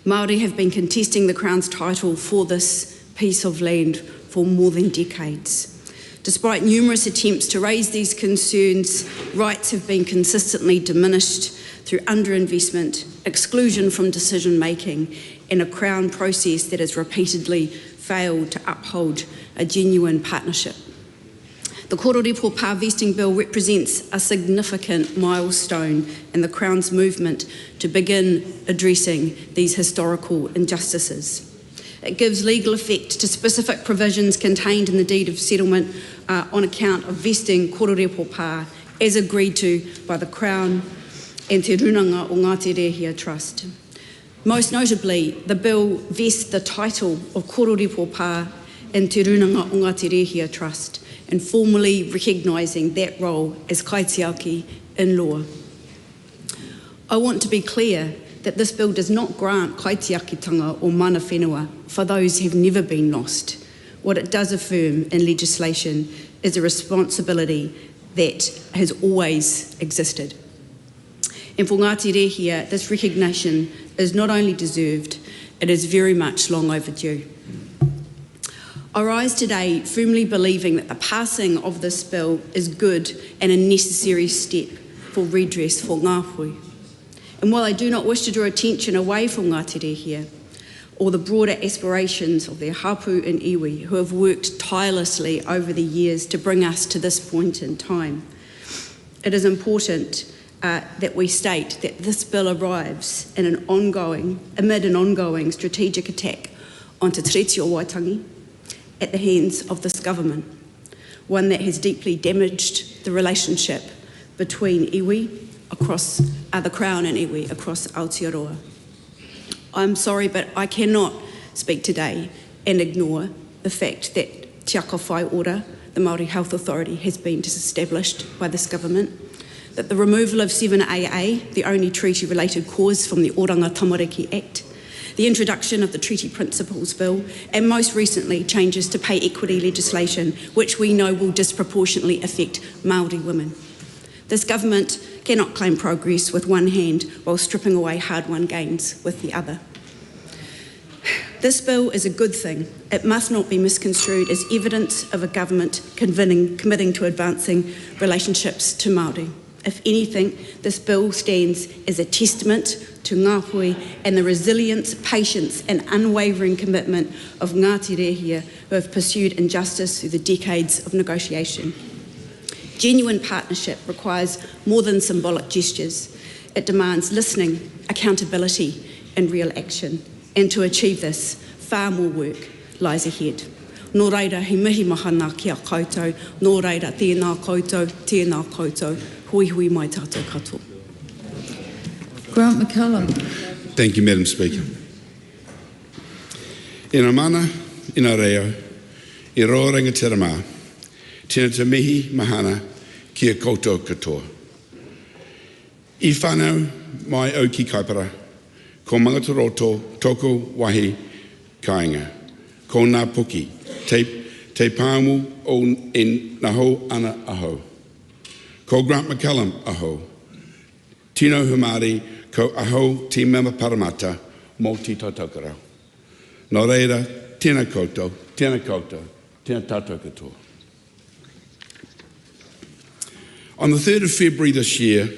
Māori have been contesting the Crown's title for this piece of land for more than decades. Despite numerous attempts to raise these concerns, rights have been consistently diminished through underinvestment, exclusion from decision-making, and a Crown process that has repeatedly failed to uphold a genuine partnership. The Koripo Pa vesting bill represents a significant milestone in the Crown's movement to begin addressing these historical injustices. It gives legal effect to specific provisions contained in the deed of settlement on account of vesting Koripo Pa as agreed to by the Crown and Te Runanga o Ngāti Rehia Trust. Most notably, the bill vests the title of Koripo Pa and Te Runanga o Ngāti Rehia Trust and formally recognising that role as kaitiaki in law. I want to be clear that this bill does not grant kaitiakitanga or mana whenua for those who have never been lost. What it does affirm in legislation is a responsibility that has always existed. And for Ngāti Rehia, this recognition is not only deserved, it is very much long overdue. I rise today firmly believing that the passing of this bill is good and a necessary step for redress for Ngāpuhi. And while I do not wish to draw attention away from Ngāti Rehia or the broader aspirations of their hapu and iwi who have worked tirelessly over the years to bring us to this point in time, it is important that we state that this bill arrives in amid an ongoing strategic attack onto Te Reti o Waitangi at the hands of this government, one that has deeply damaged the relationship between iwi across the Crown and iwi across Aotearoa. I'm sorry, but I cannot speak today and ignore the fact that Te Ako Whai Ora, the Māori Health Authority, has been disestablished by this government, that the removal of 7AA, the only treaty-related cause from the Oranga Tamariki Act, the introduction of the Treaty Principles Bill, and most recently changes to pay equity legislation, which we know will disproportionately affect Māori women. This government cannot claim progress with one hand while stripping away hard-won gains with the other. This bill is a good thing. It must not be misconstrued as evidence of a government committing to advancing relationships to Māori. If anything, this bill stands as a testament to Ngāpuhi and the resilience, patience and unwavering commitment of Ngāti Rehia who have pursued injustice through the decades of negotiation. Genuine partnership requires more than symbolic gestures. It demands listening, accountability and real action. And to achieve this, far more work lies ahead. Nō reira, he mihi mahana ki a koutou, nō reira, tēnā koutou, hui hui mai tātou katoa. Grant McCallum. Thank you, Madam Speaker. Ina mana, ina reo, I roa rangatira mā, tēnā te mihi mahana ki a koutou katoa. I whanau mai au ki kaipara, ko Mangatoroto toko wahi kāinga, ko ngā puki, te pāmu o en naho ana aho. Ko Grant McCallum aho. Tino Humari ko aho te mema paramata mō te tautakarau. Nō reira, tēnā koutou, tēnā tātou katoa. On the 3rd of February this year,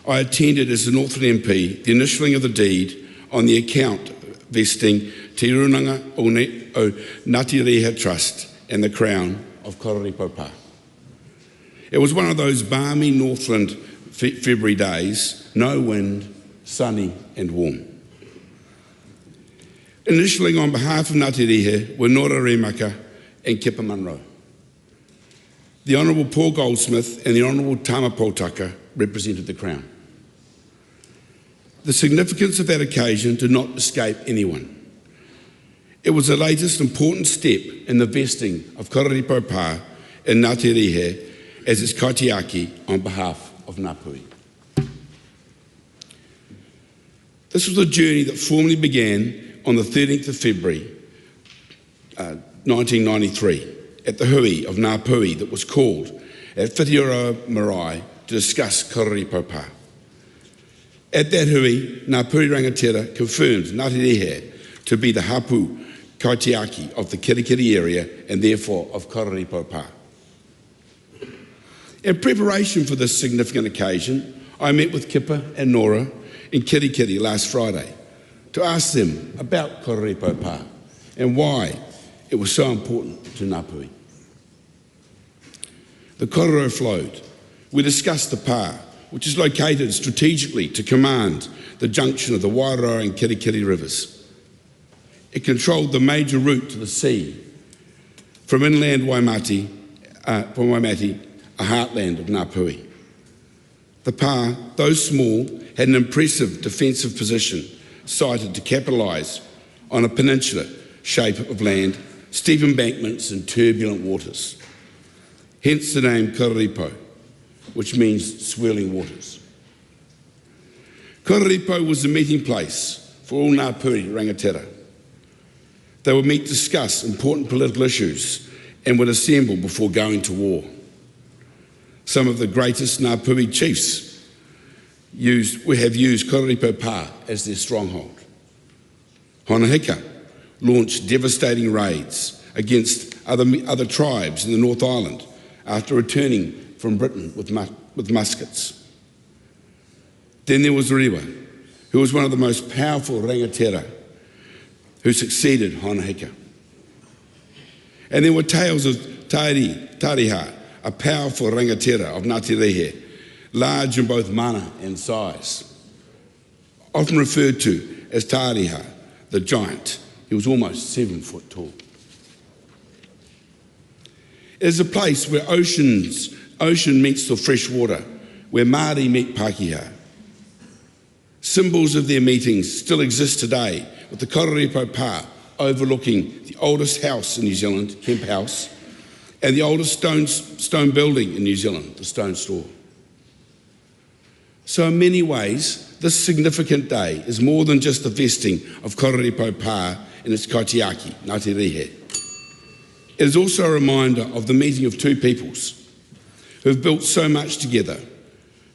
I attended as the Northland MP the initialing of the deed on the account vesting Te Runanga o Ngāti Reha Trust and the Crown of Koripo Pa. It was one of those balmy Northland February days, no wind, sunny and warm. Initialing on behalf of Ngāti Reha were Nora Remaka and Kipa Munro. The Honourable Paul Goldsmith and the Honourable Tama Poltaka represented the Crown. The significance of that occasion did not escape anyone. It was the latest important step in the vesting of Koripo Pa in Ngāti Reha as its kaitiaki on behalf of Ngāpui. This was a journey that formally began on the 13th of February 1993 at the hui of Ngāpui that was called at Aotearoa Marae to discuss Koripo Pa. At that hui, Ngāpui rangatira confirmed Ngāti Reha to be the hapu kaitiaki of the Kirikiri area and therefore of Koripo Pa. In preparation for this significant occasion, I met with Kipa and Nora in Kirikiri last Friday to ask them about Koripo Pa and why it was so important to Ngāpui. The korero flowed. We discussed the Pa, which is located strategically to command the junction of the Wairoa and Kirikiri rivers. It controlled the major route to the sea from inland Waimate, a heartland of Ngāpui. The Pa, though small, had an impressive defensive position sited to capitalise on a peninsula shape of land, steep embankments and turbulent waters. Hence the name Koripo, which means swirling waters. Koripo was the meeting place for all Ngāpuri rangatira. They would meet to discuss important political issues and would assemble before going to war. Some of the greatest Ngāpuri chiefs have used Koripo Pa as their stronghold. Honahika launched devastating raids against other tribes in the North Island after returning from Britain with muskets. Then there was Rewa, who was one of the most powerful rangatira who succeeded Honahika. And there were tales of Tariha, a powerful rangatira of Ngāti Reha, large in both mana and size. Often referred to as Tariha, the giant. He was almost 7 foot tall. It is a place where ocean meets the fresh water, where Māori meet Pākehā. Symbols of their meetings still exist today, with the Koripo Pa overlooking the oldest house in New Zealand, Kemp House, and the oldest stone building in New Zealand, the Stone Store. So in many ways, this significant day is more than just the vesting of Koripo Pa in its kaitiaki, Ngāti Reha. It is also a reminder of the meeting of two peoples who have built so much together,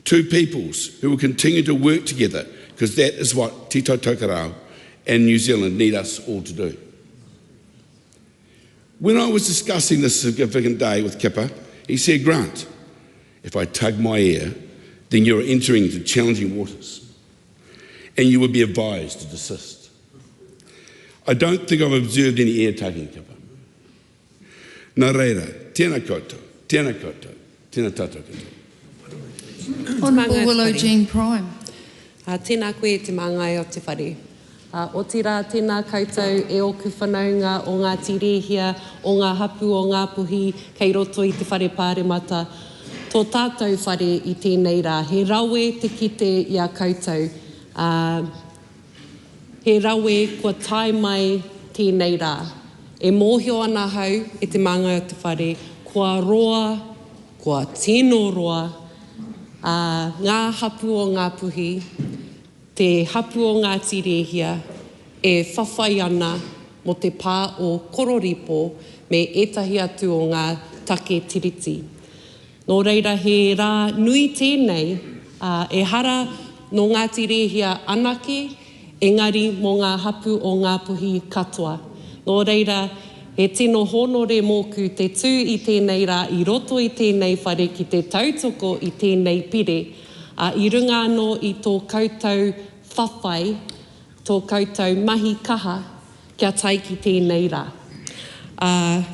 two peoples who will continue to work together because that is what Tito Tokarau and New Zealand need us all to do. When I was discussing this significant day with Kipa, he said, "Grant, if I tug my ear, then you're entering into challenging waters and you would be advised to desist." I don't think I've observed any ear tugging, Kipa. Nā reira, tēnā koutou, tēnā koutou, tēnā tātou koutou. Honourable Willow Jean Prime. Tēnā koe te māngai o te whare. O tira tēnā koutou e oku whanaunga o ngā tirehia, o ngā hapu o ngā puhi, kei roto i te whare pāremata. Tō tātou whare i tēnei rā. He rawe te kite i a koutou. He rawe kua tai mai tēnei rā. E mōhio ana hau e te māngai o te whare, kua roa, kua tino roa, ngā hapu o ngā puhi, te hapu o ngā tirehia, e whawhai ana mo te pā o Koripo me etahi atu o ngā take tiriti. Nō reira he rā nui tēnei, e hara no ngā tirehia anake, engari mo ngā hapu o ngā puhi katoa. Nō reira, He tino honore mōku te tū I tēnei rā, I roto I tēnei whare ki te tautoko I tēnei pire, I runga anō I tō koutou whawhai, tō koutou mahi kaha, kia tai ki tēnei rā.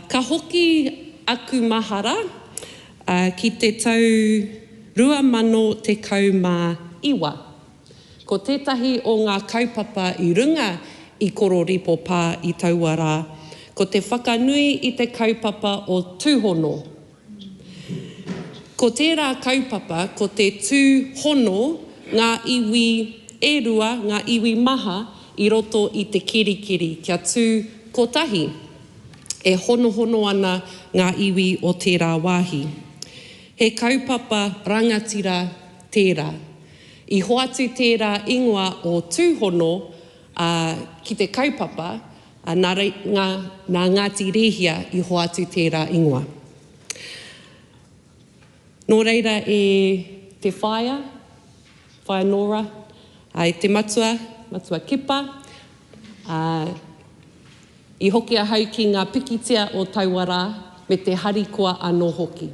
Ka hoki aku mahara ki te tau 2021. Ko tētahi o ngā kaupapa I runga I Koripo Pa I taua rā. Ko te whakanui I te kaupapa o tūhono. Ko tērā kaupapa, ko te tūhono, ngā iwi e rua, ngā iwi maha, I roto I te kirikiri, kia tū kotahi. E hono ana ngā iwi o tērā wāhi. He kaupapa rangatira tērā. I hoatu tērā ingoa o tūhono ki te kaupapa, nā Ngāti Rehia I hoatu tērā ingoa. Nō reira te whaia nora, te matua kipa, I hoki a hau ki ngā pikitia o tauara me te harikoa anō hoki.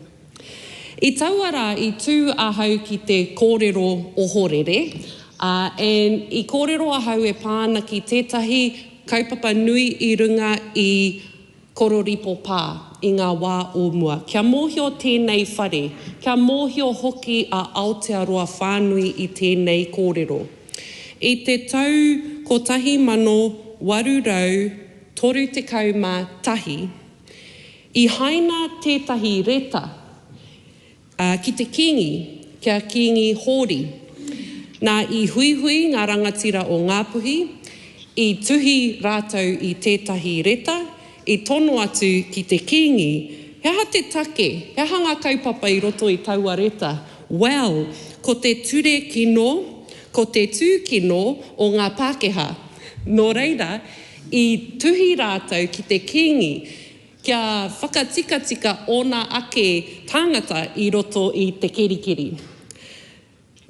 I tauara I tū a hau ki te kōrero o horere, I kōrero a hau e pāna ki tētahi kaupapa nui I runga I Koripo Pa I ngā wā o mua. Kia mōhio tēnei whare, kia mōhio hoki a Aotearoa whānui I tēnei kōrero. I te tau ko 1831, I haina tētahi reta, ki te kingi, kia kingi hori. Nā I huihui ngā rangatira o Ngāpuhi, I tuhi rātou I tētahi reta, I tono atu ki te kingi, hea te take, hea ngā kaupapa I roto I taua reta. Well, ko te ture kino, ko te tū kino o ngā Pākehā. Nō reira, I tuhi rātou ki te kingi, kia whakatika ona ake tāngata I roto I te kirikiri.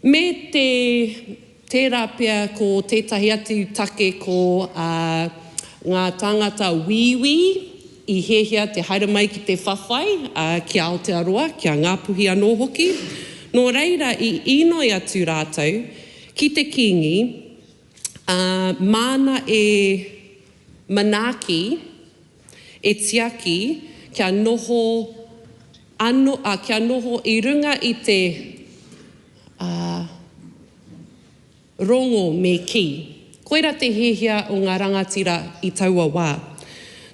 Me tērā pia ko tētahi atu take ko ngā tāngata wiwi I hehia te haere mai ki te whawhai ki Aotearoa, kia Ngāpuhi anō hoki. Nō reira I inoi atu rātou ki te kingi, mana manaki, e tiaki, kia noho I runga I te rongo me ki. Koira te hehia o ngā rangatira I taua wā.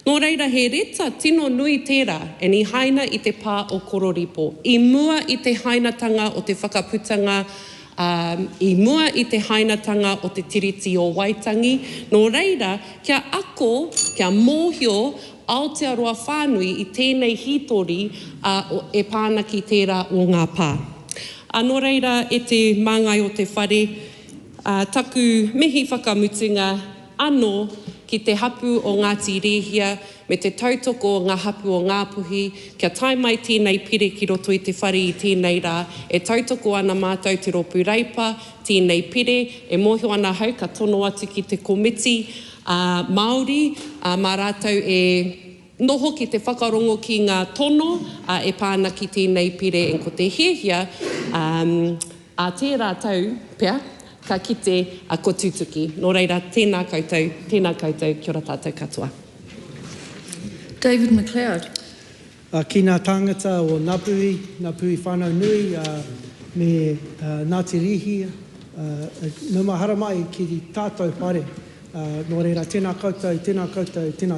Nō reira he reta tino nui tērā, e ni haina I te pā o Koripo. I mua I te hainatanga o te whakaputanga, I mua I te hainatanga o te tiriti o Waitangi. Nō reira, kia ako, kia mōhio, Aotearoa whānui I tēnei hitori e pāna ki tērā o ngā pā. Nō reira, e te māngai o te whare, taku mihi whakamutunga anō ki te hapu o Ngāti Rehia, me te tautoko o ngā hapu o Ngāpuhi, kia tai mai tēnei pire ki roto I te whare I tēnei rā, e tautoko ana mātou te ropu reipa, tēnei pire, e mōhio ana hau ka tono atu ki te komiti, Maori, mā rātou e noho ki te whakarongo ki ngā tono, e pāna ki tēnei pire, en ko te hehia, a tērā tau, pia, ka kite a ko tutuki. Nō reira, tēnā koutou, kia ora tātou katoa. David McLeod. Ki ngā tāngata o Ngāpuhi whānau nui, me Ngāti Rehia, me mahara mai ki tātou pare. Nō reira, tēnā koutou, tēnā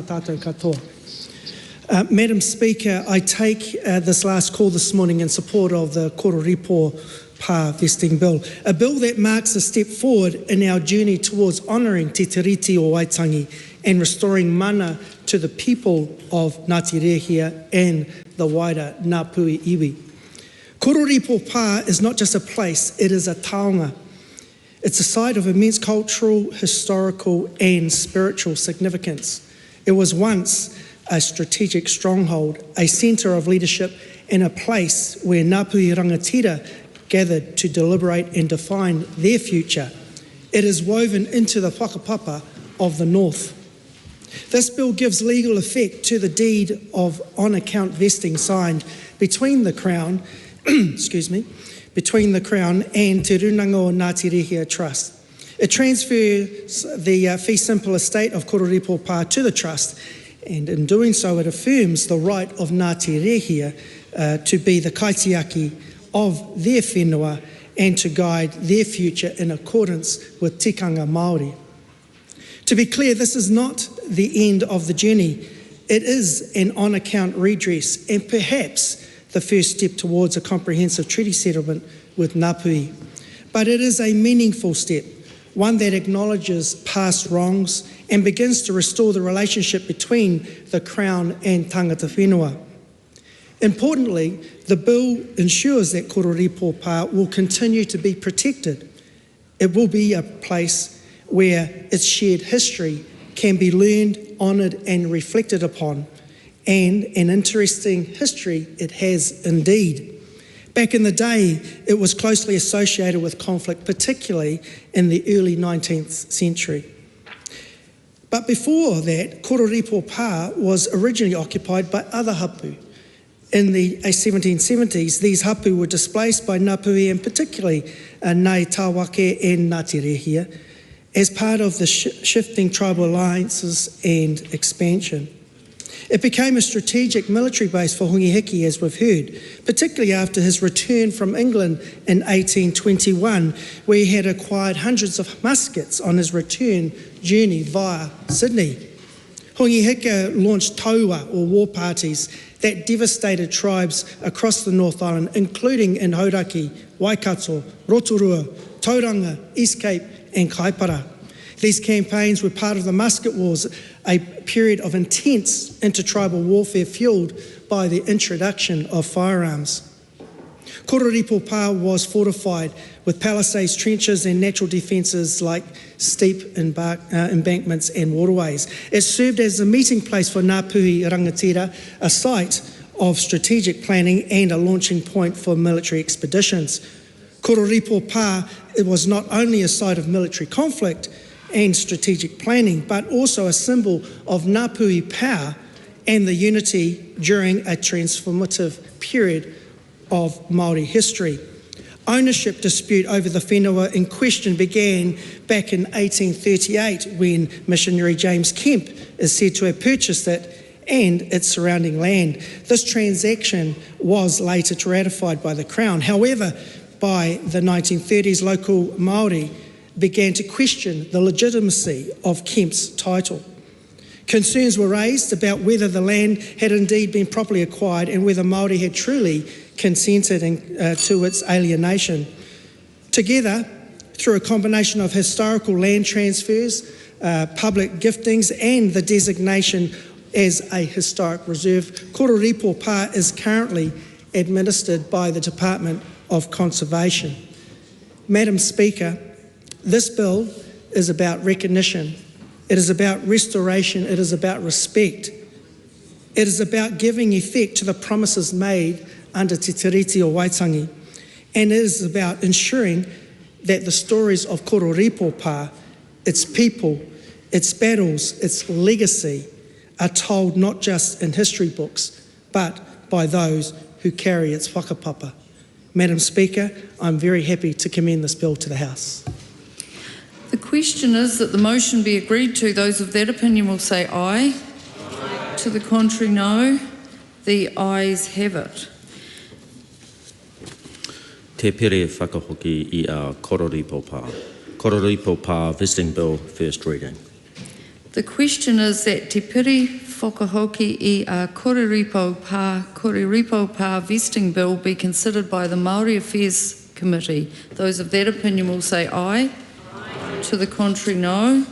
tātou katoa. Madam Speaker, I take this last call this morning in support of the Koripo Pa vesting bill, a bill that marks a step forward in our journey towards honouring te tiriti o Waitangi and restoring mana to the people of Ngāti Rehia and the wider Ngāpuhi iwi. Koripo Pa is not just a place, it is a taonga. It's a site of immense cultural, historical and spiritual significance. It was once a strategic stronghold, a centre of leadership and a place where Ngāpuhi rangatira gathered to deliberate and define their future. It is woven into the whakapapa of the North. This bill gives legal effect to the deed of on-account vesting signed between the Crown, between the Crown and Te Runanga o Ngāti Rehia Trust. It transfers the fee simple estate of Koripo Pa to the Trust, and in doing so it affirms the right of Ngāti Rehia to be the kaitiaki of their whenua and to guide their future in accordance with tikanga Maori. To be clear, this is not the end of the journey. It is an on-account redress and perhaps the first step towards a comprehensive treaty settlement with Ngāpuhi. But it is a meaningful step, one that acknowledges past wrongs and begins to restore the relationship between the Crown and tangata whenua. Importantly, the bill ensures that Koripo Pa will continue to be protected. It will be a place where its shared history can be learned, honoured and reflected upon, and an interesting history it has indeed. Back in the day, it was closely associated with conflict, particularly in the early 19th century. But before that, Koripo Pa was originally occupied by other hapu. In the 1770s, these hapu were displaced by Ngāpuhi, and particularly Ngāi Tāwake and Ngāti Rehia, as part of the shifting tribal alliances and expansion. It became a strategic military base for Hongi Hiki, as we've heard, particularly after his return from England in 1821, where he had acquired hundreds of muskets on his return journey via Sydney. Hongi Hika launched taua, or war parties, that devastated tribes across the North Island, including in Hauraki, Waikato, Rotorua, Tauranga, East Cape and Kaipara. These campaigns were part of the Musket Wars, a period of intense intertribal warfare fuelled by the introduction of firearms. Koripo Pa was fortified with palisades, trenches and natural defences like steep embankments and waterways. It served as a meeting place for Ngāpuhi rangatira, a site of strategic planning and a launching point for military expeditions. Koripo Pa was not only a site of military conflict and strategic planning, but also a symbol of Ngāpuhi power and the unity during a transformative period of Maori history. Ownership dispute over the whenua in question began back in 1838 when missionary James Kemp is said to have purchased it and its surrounding land. This transaction was later ratified by the Crown. However, by the 1930s, local Maori began to question the legitimacy of Kemp's title. Concerns were raised about whether the land had indeed been properly acquired and whether Maori had truly consented to its alienation. Together, through a combination of historical land transfers, public giftings and the designation as a historic reserve, Koripo Pa is currently administered by the Department of Conservation. Madam Speaker, this bill is about recognition. It is about restoration. It is about respect. It is about giving effect to the promises made under Te Tiriti o Waitangi. And it is about ensuring that the stories of Koripo Pa, its people, its battles, its legacy, are told not just in history books, but by those who carry its whakapapa. Madam Speaker, I'm very happy to commend this bill to the House. The question is that the motion be agreed to. Those of that opinion will say aye. Aye. To the contrary, no. The ayes have it. Te pere whakahoki I a Koripo Pa. Koripo Pa Visiting Bill, first reading. The question is that te piri whakahoki I a Koripo Pa Visiting Bill be considered by the Maori Affairs Committee. Those of that opinion will say aye. Aye. To the contrary, no.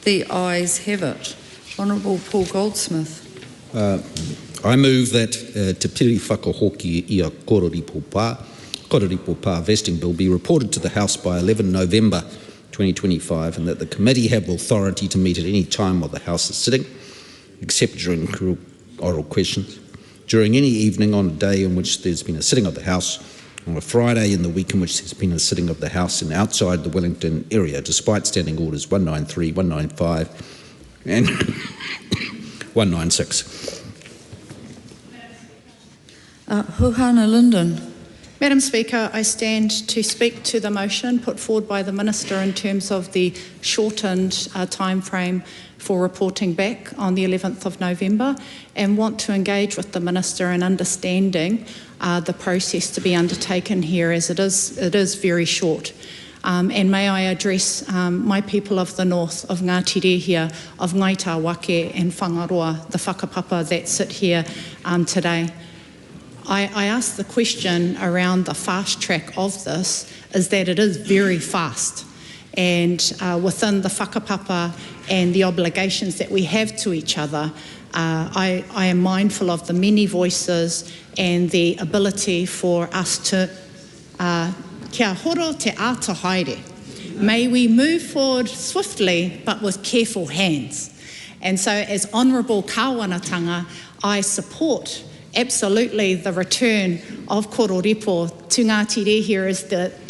The ayes have it. Honourable Paul Goldsmith. I move that te piri whakahoki I a Koripo Pa Vesting Bill be reported to the House by 11 November 2025 and that the committee have authority to meet at any time while the House is sitting, except during oral questions, during any evening on a day in which there's been a sitting of the House, on a Friday in the week in which there's been a sitting of the House and outside the Wellington area, despite Standing Orders 193, 195 And 196. Huhana Linden. Madam Speaker, I stand to speak to the motion put forward by the Minister in terms of the shortened time frame for reporting back on the 11th of November, and want to engage with the Minister in understanding the process to be undertaken here, as it is very short. And may I address my people of the north, of Ngāti Rehia, of Ngaita Wake and Whangaroa, the whakapapa that sit here today. I asked the question around the fast track of this, is that it is very fast. And within the whakapapa and the obligations that we have to each other, I am mindful of the many voices and the ability for us to kia horo te ata haere. May we move forward swiftly but with careful hands. And so as Honourable Kāwanatanga, I support absolutely the return of Koripo to Ngāti Rehia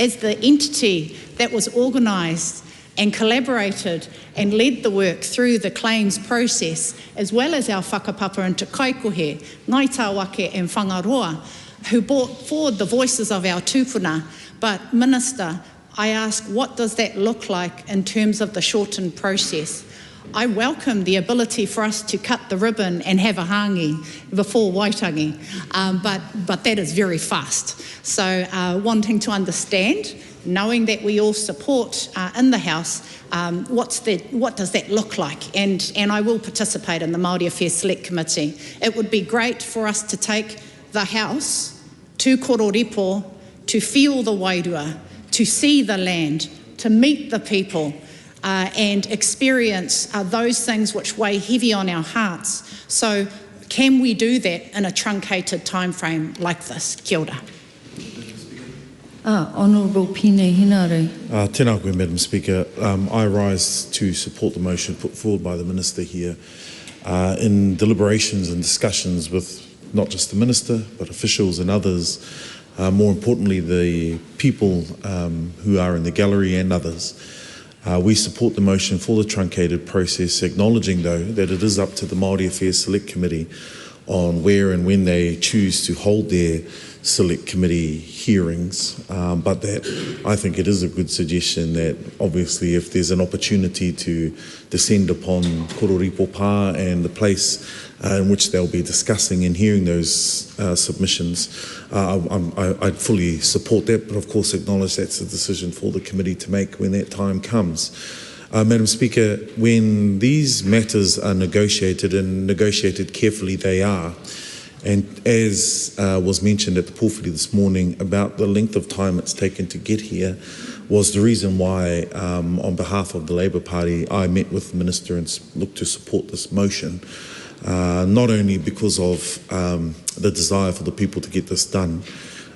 as the entity that was organised and collaborated and led the work through the claims process, as well as our whakapapa and te kaikohe, Ngaita Wake and Whangaroa, who brought forward the voices of our tūpuna. But Minister, I ask, what does that look like in terms of the shortened process? I welcome the ability for us to cut the ribbon and have a hangi before Waitangi, but that is very fast. So wanting to understand, knowing that we all support in the House, what does that look like? And I will participate in the Māori Affairs Select Committee. It would be great for us to take the House to Koripo, to feel the wairua, to see the land, to meet the people, and experience those things which weigh heavy on our hearts. So can we do that in a truncated time frame like this? Kia ora. Honourable Pine Hinare. Tēnā koe, Madam Speaker. I rise to support the motion put forward by the Minister here in deliberations and discussions with not just the Minister, but officials and others, more importantly the people who are in the gallery and others. We support the motion for the truncated process, acknowledging though that it is up to the Māori Affairs Select Committee on where and when they choose to hold their Select Committee hearings, but that I think it is a good suggestion that obviously if there's an opportunity to descend upon Koripo Pa and the place in which they'll be discussing and hearing those submissions, I'd fully support that, but of course acknowledge that's a decision for the committee to make when that time comes. Madam Speaker, when these matters are negotiated, and negotiated carefully they are, and as was mentioned at the pōwhiri this morning about the length of time it's taken to get here, was the reason why on behalf of the Labour Party I met with the Minister and looked to support this motion. Not only because of the desire for the people to get this done,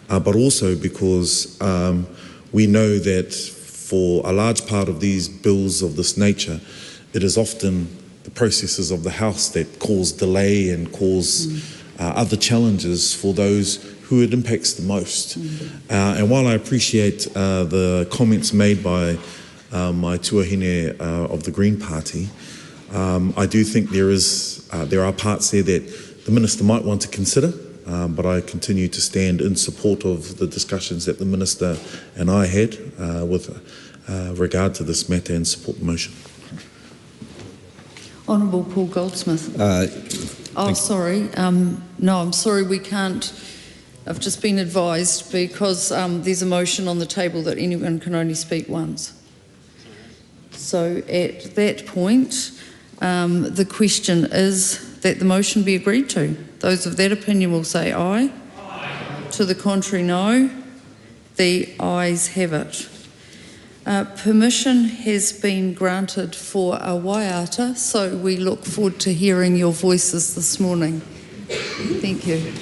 but also because we know that for a large part of these bills of this nature, it is often the processes of the House that cause delay and cause other challenges for those who it impacts the most. And while I appreciate the comments made by my tuahine of the Green Party, I do think there are parts there that the Minister might want to consider, but I continue to stand in support of the discussions that the Minister and I had with regard to this matter and support the motion. Honourable Paul Goldsmith. Sorry. No, I'm sorry, we can't. I've just been advised because there's a motion on the table that anyone can only speak once. So at that point, the question is that the motion be agreed to. Those of that opinion will say aye. Aye. To the contrary, no. The ayes have it. Permission has been granted for a waiata, so we look forward to hearing your voices this morning. Thank you.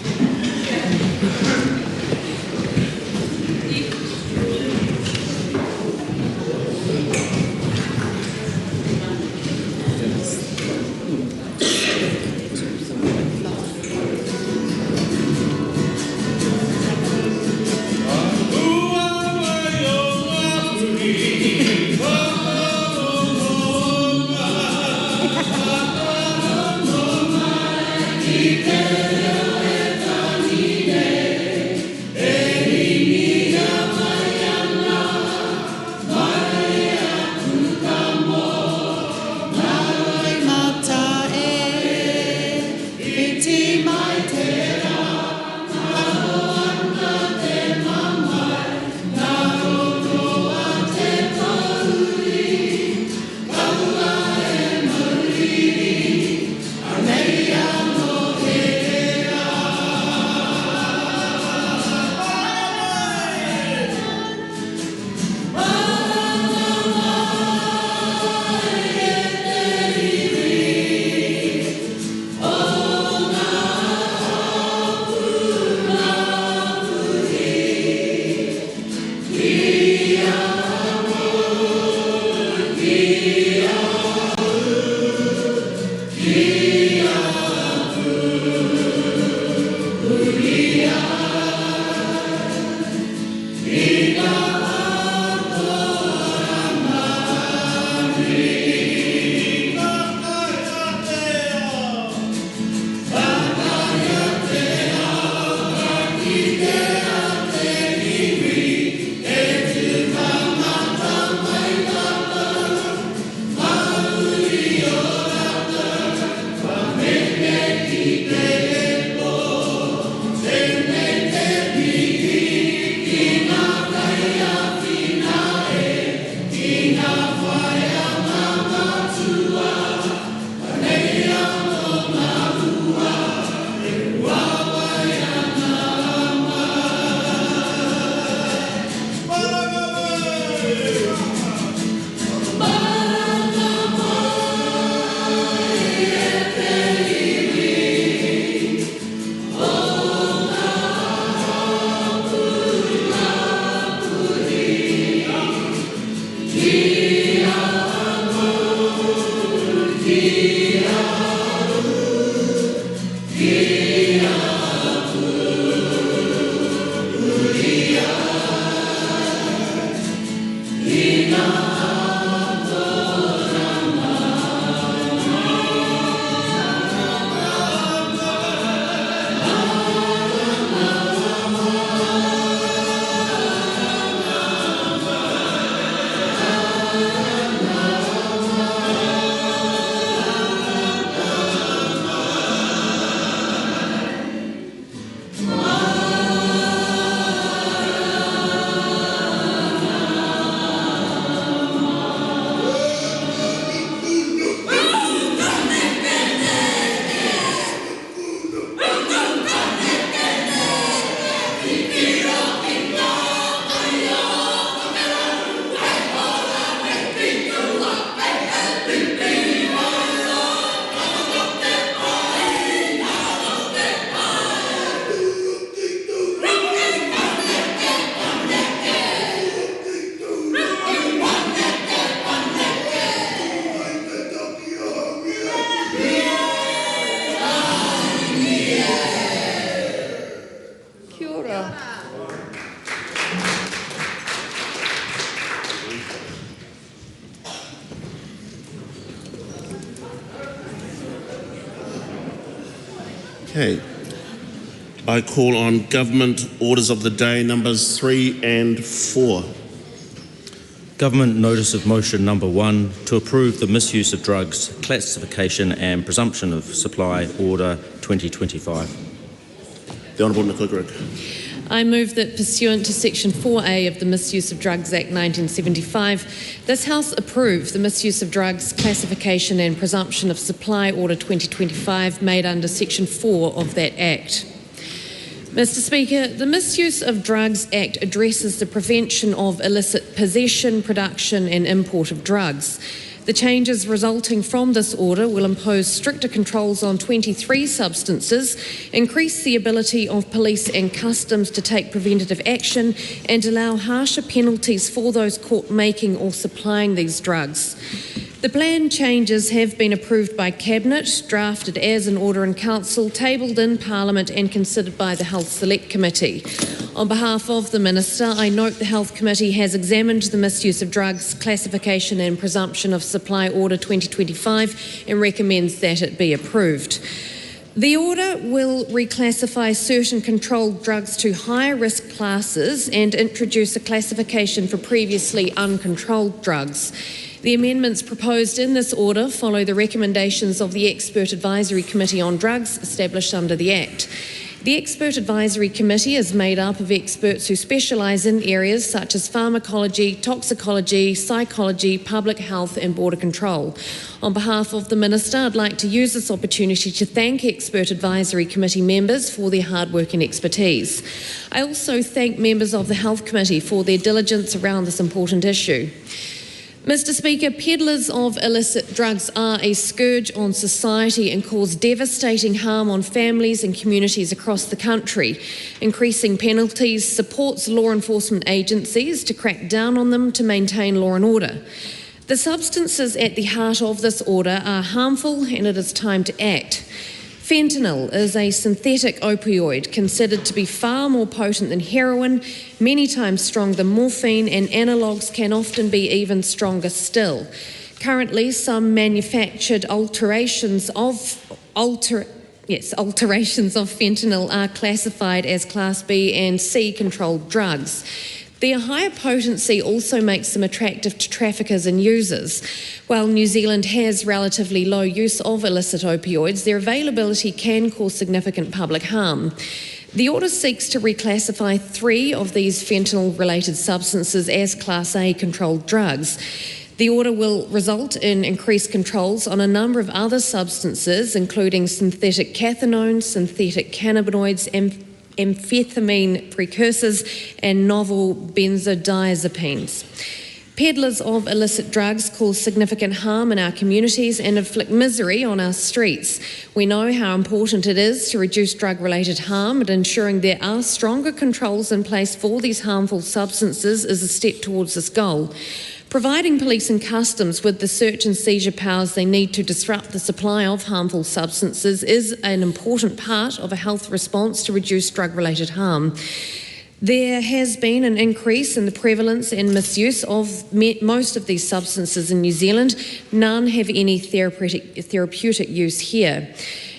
Okay. I call on Government Orders of the Day numbers 3 and 4. Government Notice of Motion number 1 to approve the Misuse of Drugs Classification and Presumption of Supply Order 2025. The Honourable Nicola Grigg. I move that pursuant to Section 4A of the Misuse of Drugs Act 1975, this House approve the Misuse of Drugs Classification and Presumption of Supply Order 2025 made under Section 4 of that Act. Mr Speaker, the Misuse of Drugs Act addresses the prevention of illicit possession, production and import of drugs. The changes resulting from this order will impose stricter controls on 23 substances, increase the ability of police and customs to take preventative action, and allow harsher penalties for those caught making or supplying these drugs. The planned changes have been approved by Cabinet, drafted as an order in Council, tabled in Parliament and considered by the Health Select Committee. On behalf of the Minister, I note the Health Committee has examined the Misuse of Drugs Classification and Presumption of Supply Order 2025 and recommends that it be approved. The order will reclassify certain controlled drugs to higher risk classes and introduce a classification for previously uncontrolled drugs. The amendments proposed in this order follow the recommendations of the Expert Advisory Committee on Drugs established under the Act. The Expert Advisory Committee is made up of experts who specialise in areas such as pharmacology, toxicology, psychology, public health and border control. On behalf of the Minister, I'd like to use this opportunity to thank Expert Advisory Committee members for their hard work and expertise. I also thank members of the Health Committee for their diligence around this important issue. Mr Speaker, peddlers of illicit drugs are a scourge on society and cause devastating harm on families and communities across the country. Increasing penalties supports law enforcement agencies to crack down on them to maintain law and order. The substances at the heart of this order are harmful and it is time to act. Fentanyl is a synthetic opioid considered to be far more potent than heroin, many times stronger than morphine, and analogues can often be even stronger still. Currently, some manufactured alterations of fentanyl are classified as Class B and C controlled drugs. Their higher potency also makes them attractive to traffickers and users. While New Zealand has relatively low use of illicit opioids, their availability can cause significant public harm. The order seeks to reclassify 3 of these fentanyl-related substances as Class A controlled drugs. The order will result in increased controls on a number of other substances, including synthetic cathinones, synthetic cannabinoids, amphetamine precursors and novel benzodiazepines. Peddlers of illicit drugs cause significant harm in our communities and inflict misery on our streets. We know how important it is to reduce drug-related harm, and ensuring there are stronger controls in place for these harmful substances is a step towards this goal. Providing police and customs with the search and seizure powers they need to disrupt the supply of harmful substances is an important part of a health response to reduce drug-related harm. There has been an increase in the prevalence and misuse of most of these substances in New Zealand. None have any therapeutic use here.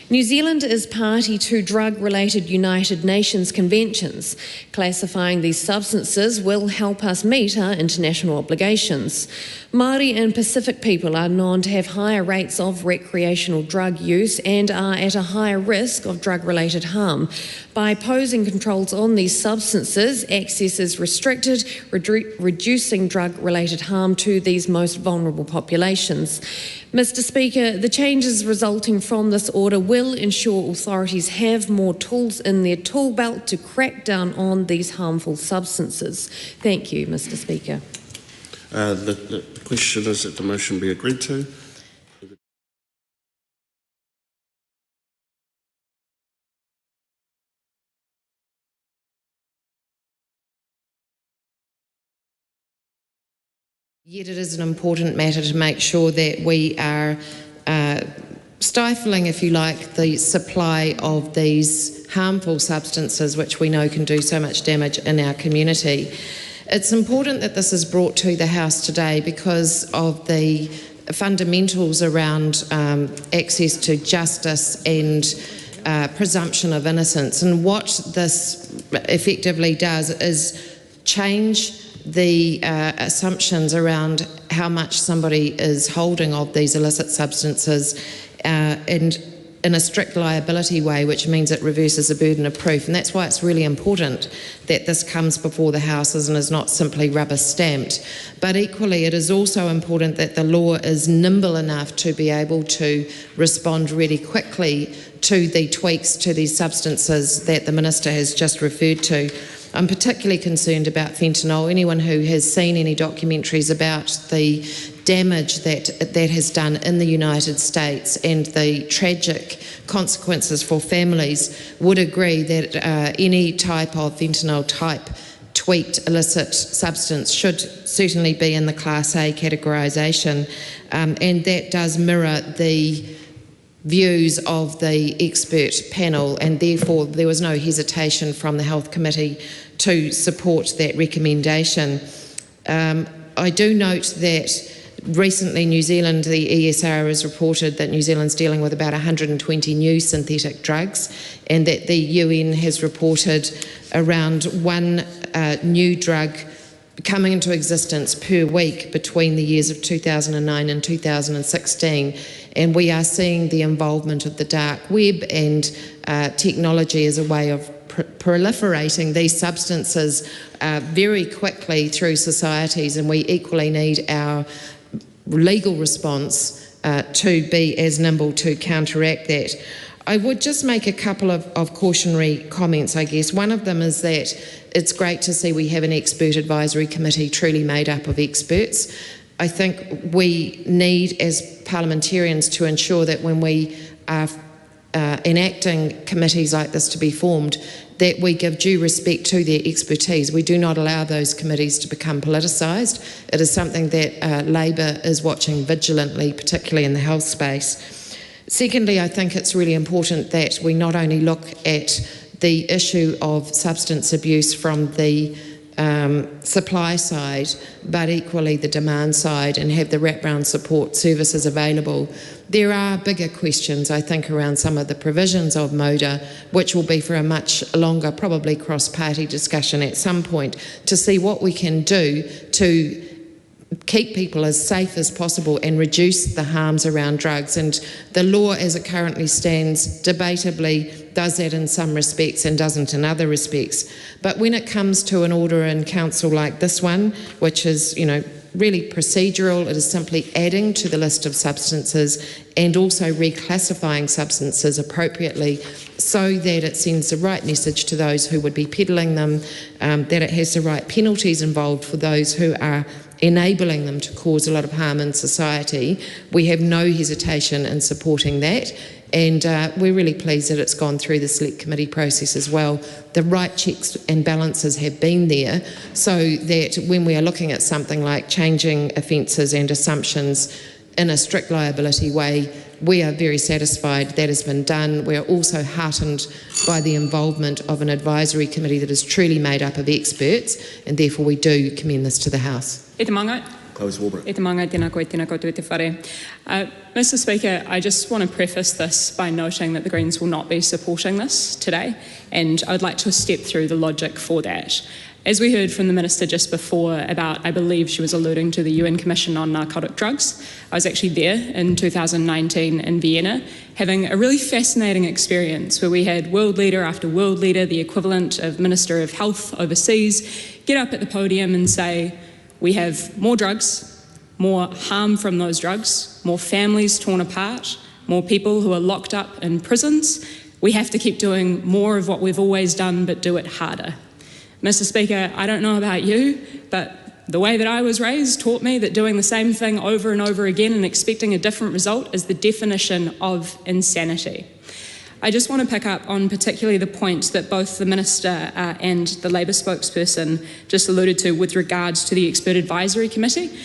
New Zealand is party to drug-related United Nations conventions. Classifying these substances will help us meet our international obligations. Maori and Pacific people are known to have higher rates of recreational drug use and are at a higher risk of drug-related harm. By posing controls on these substances, access is restricted, reducing drug-related harm to these most vulnerable populations. Mr. Speaker, the changes resulting from this order will ensure authorities have more tools in their tool belt to crack down on these harmful substances. Thank you, Mr. Speaker. The question is that the motion be agreed to. Yet it is an important matter to make sure that we are stifling, if you like, the supply of these harmful substances which we know can do so much damage in our community. It's important that this is brought to the House today because of the fundamentals around access to justice and presumption of innocence. And what this effectively does is change the assumptions around how much somebody is holding of these illicit substances and in a strict liability way, which means it reverses the burden of proof. And that's why it's really important that this comes before the Houses and is not simply rubber stamped. But equally, it is also important that the law is nimble enough to be able to respond really quickly to the tweaks to these substances that the Minister has just referred to. I'm particularly concerned about fentanyl. Anyone who has seen any documentaries about the damage that has done in the United States and the tragic consequences for families would agree that any type of fentanyl type tweaked illicit substance should certainly be in the Class A categorisation, and that does mirror the views of the expert panel, and therefore there was no hesitation from the Health Committee to support that recommendation. I do note that recently New Zealand, the ESR has reported that New Zealand's dealing with about 120 new synthetic drugs, and that the UN has reported around one new drug coming into existence per week between the years of 2009 and 2016. And we are seeing the involvement of the dark web and technology as a way of proliferating these substances very quickly through societies, and we equally need our legal response to be as nimble to counteract that. I would just make a couple of cautionary comments, I guess. One of them is that it's great to see we have an expert advisory committee truly made up of experts. I think we need, as parliamentarians, to ensure that when we are enacting committees like this to be formed, that we give due respect to their expertise. We do not allow those committees to become politicised. It is something that Labour is watching vigilantly, particularly in the health space. Secondly, I think it's really important that we not only look at the issue of substance abuse from the supply side, but equally the demand side, and have the wraparound support services available. There are bigger questions, I think, around some of the provisions of MODA, which will be for a much longer, probably cross-party discussion at some point, to see what we can do to keep people as safe as possible and reduce the harms around drugs. And the law as it currently stands debatably does that in some respects and doesn't in other respects. But when it comes to an order in council like this one, which is, really procedural, it is simply adding to the list of substances and also reclassifying substances appropriately so that it sends the right message to those who would be peddling them, that it has the right penalties involved for those who are enabling them to cause a lot of harm in society, we have no hesitation in supporting that. And we're really pleased that it's gone through the select committee process as well. The right checks and balances have been there so that when we are looking at something like changing offences and assumptions in a strict liability way, we are very satisfied that has been done. We are also heartened by the involvement of an advisory committee that is truly made up of experts, and therefore we do commend this to the House. Mr. Speaker, I just want to preface this by noting that the Greens will not be supporting this today, and I'd like to step through the logic for that. As we heard from the Minister just before about, I believe she was alluding to the UN Commission on Narcotic Drugs, I was actually there in 2019 in Vienna, having a really fascinating experience where we had world leader after world leader, the equivalent of Minister of Health overseas, get up at the podium and say, we have more drugs, more harm from those drugs, more families torn apart, more people who are locked up in prisons. We have to keep doing more of what we've always done, but do it harder. Mr. Speaker, I don't know about you, but the way that I was raised taught me that doing the same thing over and over again and expecting a different result is the definition of insanity. I just want to pick up on particularly the point that both the Minister and the Labour spokesperson just alluded to with regards to the Expert Advisory Committee.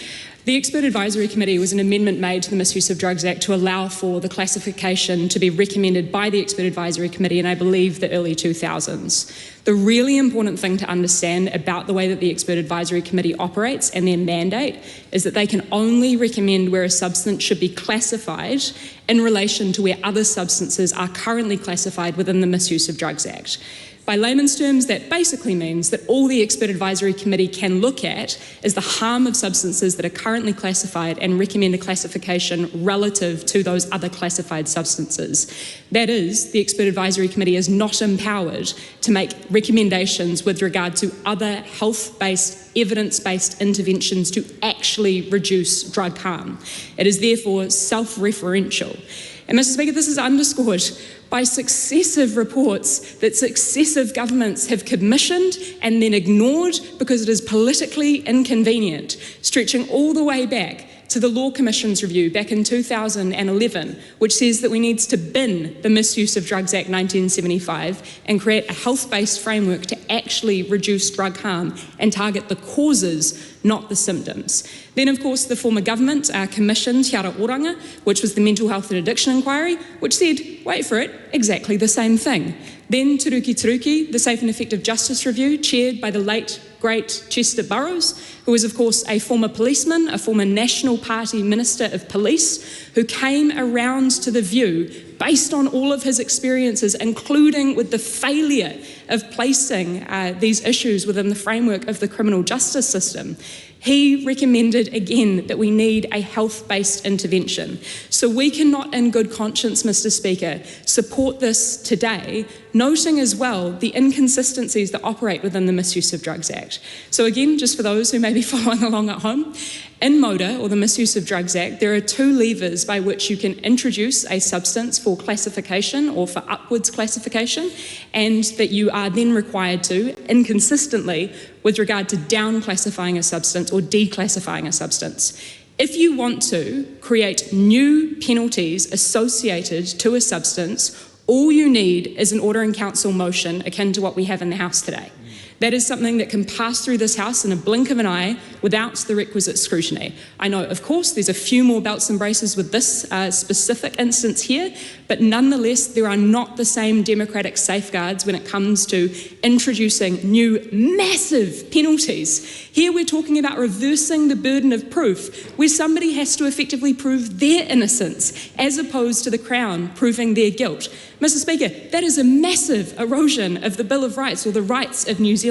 The Expert Advisory Committee was an amendment made to the Misuse of Drugs Act to allow for the classification to be recommended by the Expert Advisory Committee in, I believe, the early 2000s. The really important thing to understand about the way that the Expert Advisory Committee operates and their mandate is that they can only recommend where a substance should be classified in relation to where other substances are currently classified within the Misuse of Drugs Act. By layman's terms, that basically means that all the Expert Advisory Committee can look at is the harm of substances that are currently classified and recommend a classification relative to those other classified substances. That is, the Expert Advisory Committee is not empowered to make recommendations with regard to other health-based, evidence-based interventions to actually reduce drug harm. It is therefore self-referential. And Mr. Speaker, this is underscored by successive reports that successive governments have commissioned and then ignored because it is politically inconvenient, stretching all the way back to the Law Commission's review back in 2011, which says that we need to bin the Misuse of Drugs Act 1975 and create a health-based framework to actually reduce drug harm and target the causes, not the symptoms. Then, of course, the former government commissioned Te Ara Oranga, which was the Mental Health and Addiction Inquiry, which said, wait for it, exactly the same thing. Then Turuki, the Safe and Effective Justice Review, chaired by the late, great Chester Burrows, who was, of course, a former policeman, a former National Party Minister of Police, who came around to the view, based on all of his experiences, including with the failure of placing these issues within the framework of the criminal justice system. He recommended again that we need a health-based intervention. So we cannot in good conscience, Mr. Speaker, support this today, noting as well the inconsistencies that operate within the Misuse of Drugs Act. So again, just for those who may be following along at home, in MODA, or the Misuse of Drugs Act, there are two levers by which you can introduce a substance for classification or for upwards classification, and that you are then required to, inconsistently, with regard to down classifying a substance or declassifying a substance. If you want to create new penalties associated to a substance, all you need is an Order in Council motion akin to what we have in the House today. That is something that can pass through this House in a blink of an eye without the requisite scrutiny. I know, of course, there's a few more belts and braces with this specific instance here, but nonetheless, there are not the same democratic safeguards when it comes to introducing new massive penalties. Here we're talking about reversing the burden of proof, where somebody has to effectively prove their innocence, as opposed to the Crown proving their guilt. Mr. Speaker, that is a massive erosion of the Bill of Rights or the rights of New Zealanders.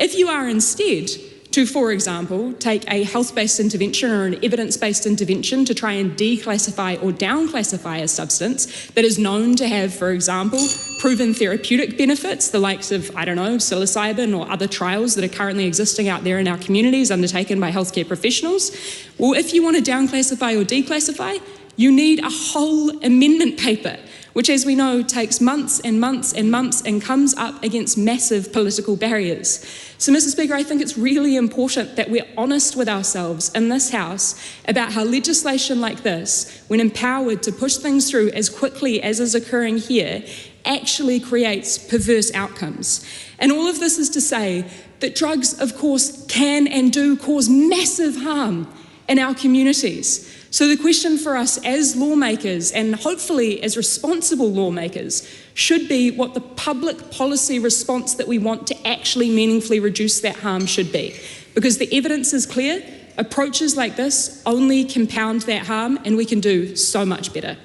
If you are instead to, for example, take a health-based intervention or an evidence-based intervention to try and declassify or downclassify a substance that is known to have, for example, proven therapeutic benefits, the likes of, I don't know, psilocybin or other trials that are currently existing out there in our communities undertaken by healthcare professionals, well, if you want to downclassify or declassify, you need a whole amendment paper which, as we know, takes months and months and months and comes up against massive political barriers. So, Mr. Speaker, I think it's really important that we're honest with ourselves in this House about how legislation like this, when empowered to push things through as quickly as is occurring here, actually creates perverse outcomes. And all of this is to say that drugs, of course, can and do cause massive harm in our communities. So the question for us as lawmakers, and hopefully as responsible lawmakers, should be what the public policy response that we want to actually meaningfully reduce that harm should be. Because the evidence is clear, approaches like this only compound that harm, and we can do so much better.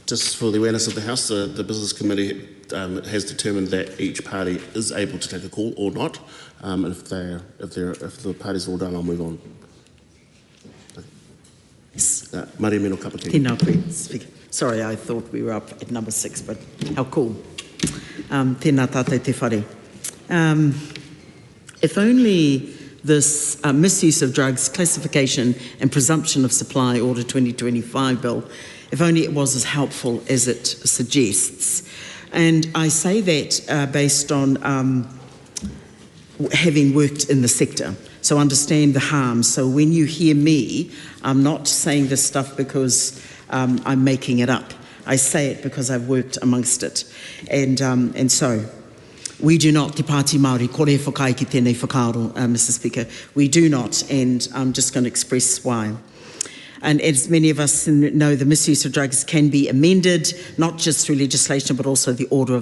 Just for the awareness of the House, the Business Committee has determined that each party is able to take a call or not. And if the parties are all done, I'll move on. Maria Mino Kapati. Tēnā koe, Speaker. Sorry, I thought we were up at number 6, but how cool. Tēnā tātou te whare. If only this misuse of drugs, classification and presumption of supply Order 2025 bill, if only it was as helpful as it suggests. And I say that based on having worked in the sector, so understand the harm. So when you hear me, I'm not saying this stuff because I'm making it up. I say it because I've worked amongst it. And so we do not, Te Pāti Māori, kore whakai ki tēnei whakaaro, Mr. Speaker. We do not, and I'm just going to express why. And as many of us know, the misuse of drugs can be amended, not just through legislation, but also the order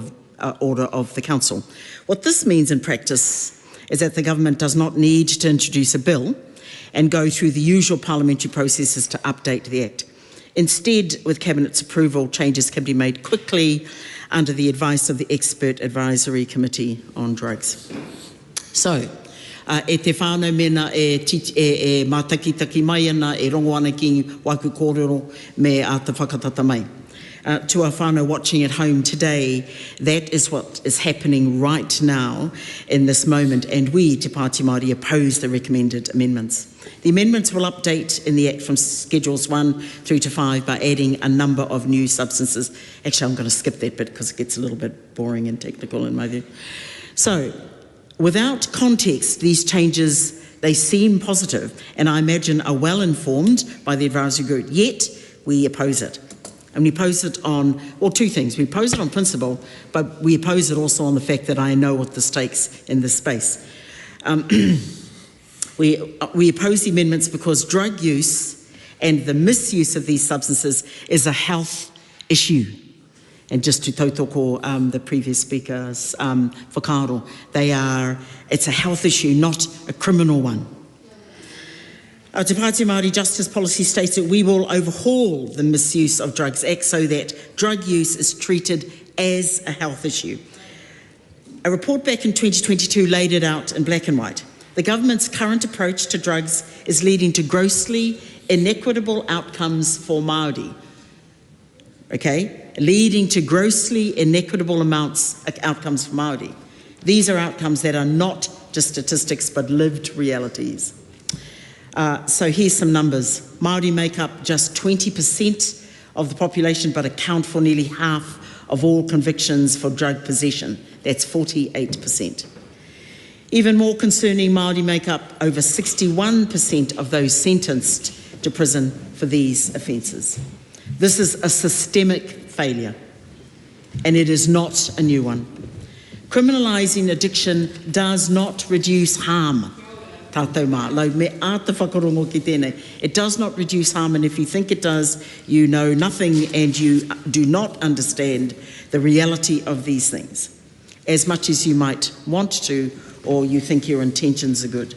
of the Council. What this means in practice is that the government does not need to introduce a bill and go through the usual parliamentary processes to update the Act. Instead, with Cabinet's approval, changes can be made quickly under the advice of the Expert Advisory Committee on Drugs. So, e te whānau mena e mātakitaki mai ana, e rongo ana ki waku kōrero me a te whakatata mai. To our whānau watching at home today, that is what is happening right now in this moment, and we, Te Pāti Māori, oppose the recommended amendments. The amendments will update in the Act from Schedules 1 through to 5 by adding a number of new substances. Actually, I'm going to skip that bit because it gets a little bit boring and technical in my view. So, without context, these changes, they seem positive, and I imagine are well informed by the advisory group, yet we oppose it. And we oppose it on, well, two things. We oppose it on principle, but we oppose it also on the fact that I know what the stakes in this space. We oppose the amendments because drug use and the misuse of these substances is a health issue. And just to tautoko the previous speaker's whakaaro, it's a health issue, not a criminal one. Te Pāti Māori Justice Policy states that we will overhaul the Misuse of Drugs Act so that drug use is treated as a health issue. A report back in 2022 laid it out in black and white. The government's current approach to drugs is leading to grossly inequitable outcomes for Māori. Okay? Leading to grossly inequitable outcomes for Māori. These are outcomes that are not just statistics but lived realities. So here's some numbers. Māori make up just 20% of the population but account for nearly half of all convictions for drug possession. That's 48%. Even more concerning, Māori make up over 61% of those sentenced to prison for these offences. This is a systemic failure, and it is not a new one. Criminalising addiction does not reduce harm. It does not reduce harm, and if you think it does, you know nothing and you do not understand the reality of these things, as much as you might want to, or you think your intentions are good.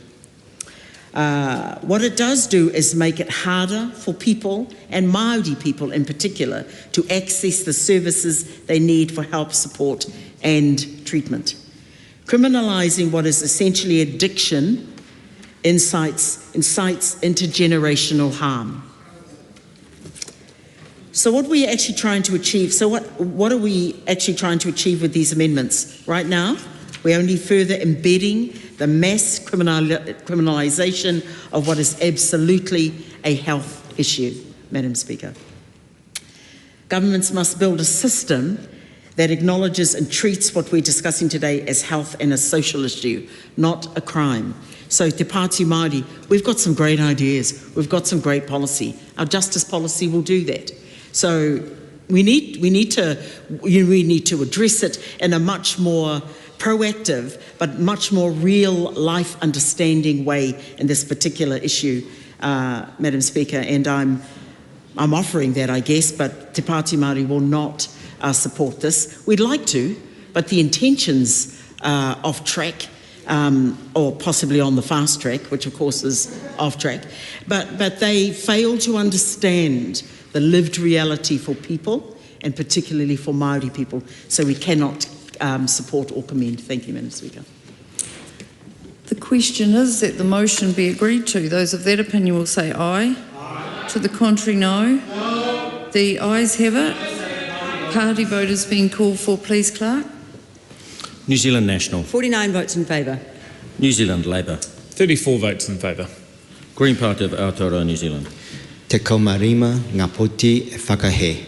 What it does do is make it harder for people, and Māori people in particular, to access the services they need for help, support and treatment. Criminalising what is essentially addiction incites intergenerational harm. So what are we actually trying to achieve? So what are we actually trying to achieve with these amendments? Right now, we're only further embedding the mass criminalisation of what is absolutely a health issue, Madam Speaker. Governments must build a system that acknowledges and treats what we're discussing today as health and a social issue, not a crime. So Te Pāti Māori, we've got some great ideas, we've got some great policy. Our justice policy will do that. So we need to address it in a much more proactive but much more real life understanding way in this particular issue, Madam Speaker, and I'm offering that, I guess, but Te Pāti Māori will not support this. We'd like to, but the intentions off track, or possibly on the fast track, which of course is off track, but they fail to understand the lived reality for people, and particularly for Māori people, so we cannot support or commend. Thank you, Madam Speaker. The question is that the motion be agreed to. Those of that opinion will say aye. Aye. To the contrary, no. No. The ayes have it. Party vote is being called for. Please, Clerk. New Zealand National. 49 votes in favour. New Zealand Labour. 34 votes in favour. Green Party of Aotearoa, New Zealand. Te kaumarima ngā poti e whakahe.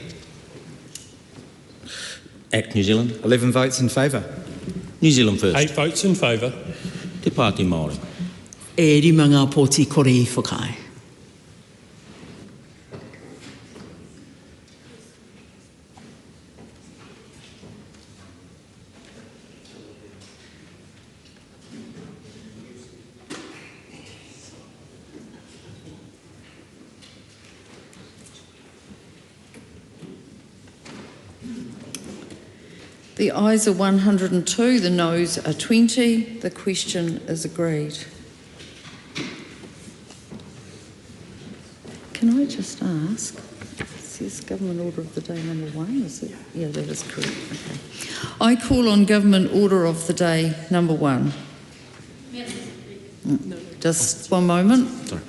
ACT New Zealand. 11 votes in favour. New Zealand First. 8 votes in favour. Te Pāti Māori. E rima ngā poti kore I whakai. The ayes are 102, the noes are 20. The question is agreed. Can I just ask, it says Government Order of the Day number 1, is it? Yeah, that is correct. Okay. I call on Government Order of the Day number 1. Just one moment. Sorry.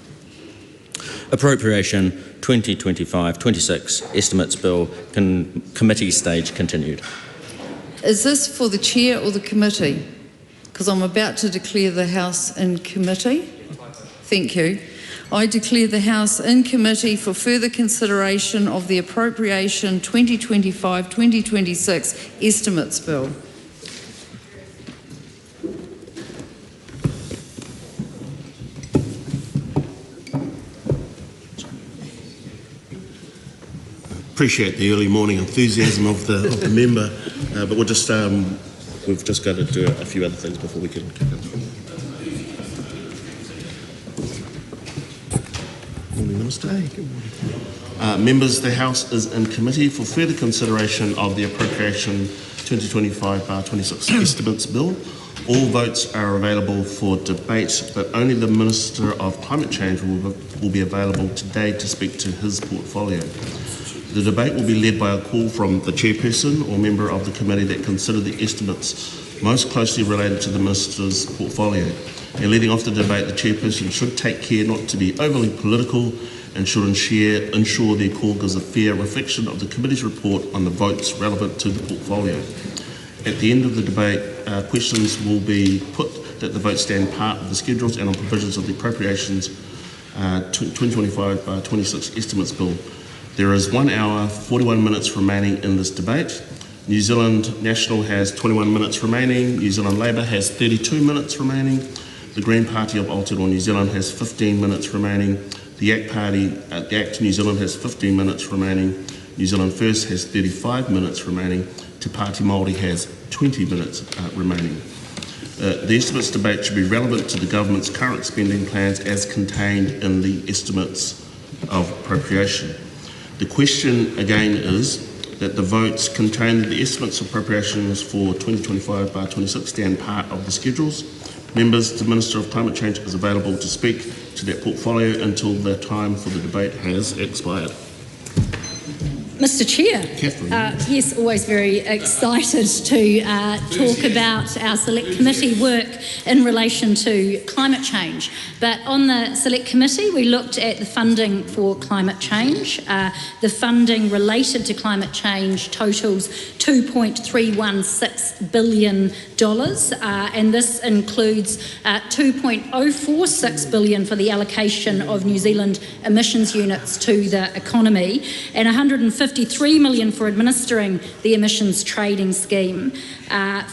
Appropriation 2025-26 Estimates Bill Committee stage continued. Is this for the Chair or the Committee? Because I'm about to declare the House in Committee. Thank you. I declare the House in Committee for further consideration of the Appropriation 2025-2026 Estimates Bill. Appreciate the early morning enthusiasm of the member, but we've just got to do a few other things before we can kick in. Morning, Minister. Hey, good morning. Members, the House is in committee for further consideration of the Appropriation 2025-26 Estimates Bill. All votes are available for debate, but only the Minister of Climate Change will be available today to speak to his portfolio. The debate will be led by a call from the chairperson or member of the committee that consider the estimates most closely related to the Minister's portfolio. And leading off the debate, the chairperson should take care not to be overly political and should ensure their call gives a fair reflection of the committee's report on the votes relevant to the portfolio. At the end of the debate, questions will be put that the votes stand part of the schedules and on provisions of the Appropriations 2025-26 Estimates Bill. There is 1 hour, 41 minutes remaining in this debate. New Zealand National has 21 minutes remaining. New Zealand Labour has 32 minutes remaining. The Green Party of Aotearoa New Zealand has 15 minutes remaining. The ACT Party, the ACT New Zealand has 15 minutes remaining. New Zealand First has 35 minutes remaining. Te Pāti Māori has 20 minutes remaining. The estimates debate should be relevant to the government's current spending plans as contained in the estimates of appropriation. The question again is that the votes contained in the estimates of appropriations for 2025-26 stand part of the schedules. Members, the Minister of Climate Change is available to speak to that portfolio until the time for the debate has expired. Mr. Chair, yes, always very excited to talk about our Select Committee work in relation to climate change. But on the Select Committee, we looked at the funding for climate change. The funding related to climate change totals $2.316 billion, and this includes $2.046 billion for the allocation of New Zealand emissions units to the economy and $150 53 million for administering the emissions trading scheme,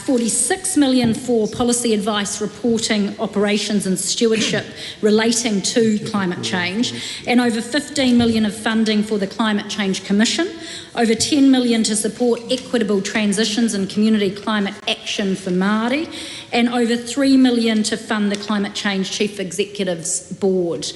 46 million for policy advice, reporting, operations and stewardship relating to climate change, and over 15 million of funding for the Climate Change Commission, over 10 million to support equitable transitions and community climate action for Māori, and over 3 million to fund the Climate Change Chief Executive's Board.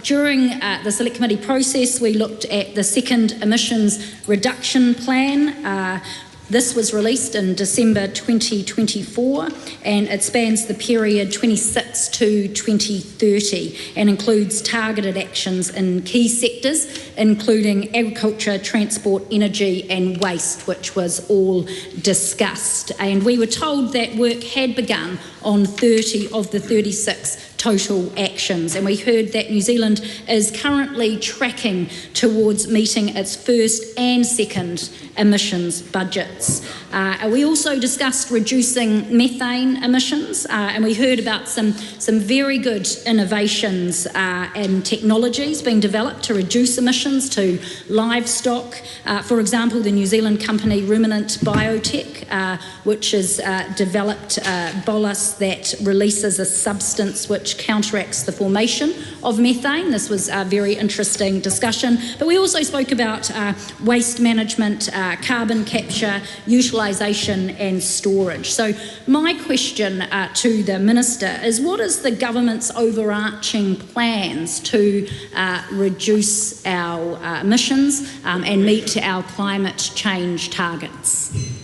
During the Select Committee process, we looked at the second emissions reduction plan. This was released in December 2024 and it spans the period 26 to 2030 and includes targeted actions in key sectors including agriculture, transport, energy and waste, which was all discussed. And we were told that work had begun on 30 of the 36 total actions, and we heard that New Zealand is currently tracking towards meeting its first and second emissions budgets. We also discussed reducing methane emissions, and we heard about some very good innovations and technologies being developed to reduce emissions to livestock. For example, the New Zealand company ruminant Biotech, which has developed bolus that releases a substance which counteracts the formation of methane. This was a very interesting discussion. But we also spoke about waste management, carbon capture, utilisation and storage. So my question to the Minister is, what is the government's overarching plans to reduce our emissions and meet our climate change targets?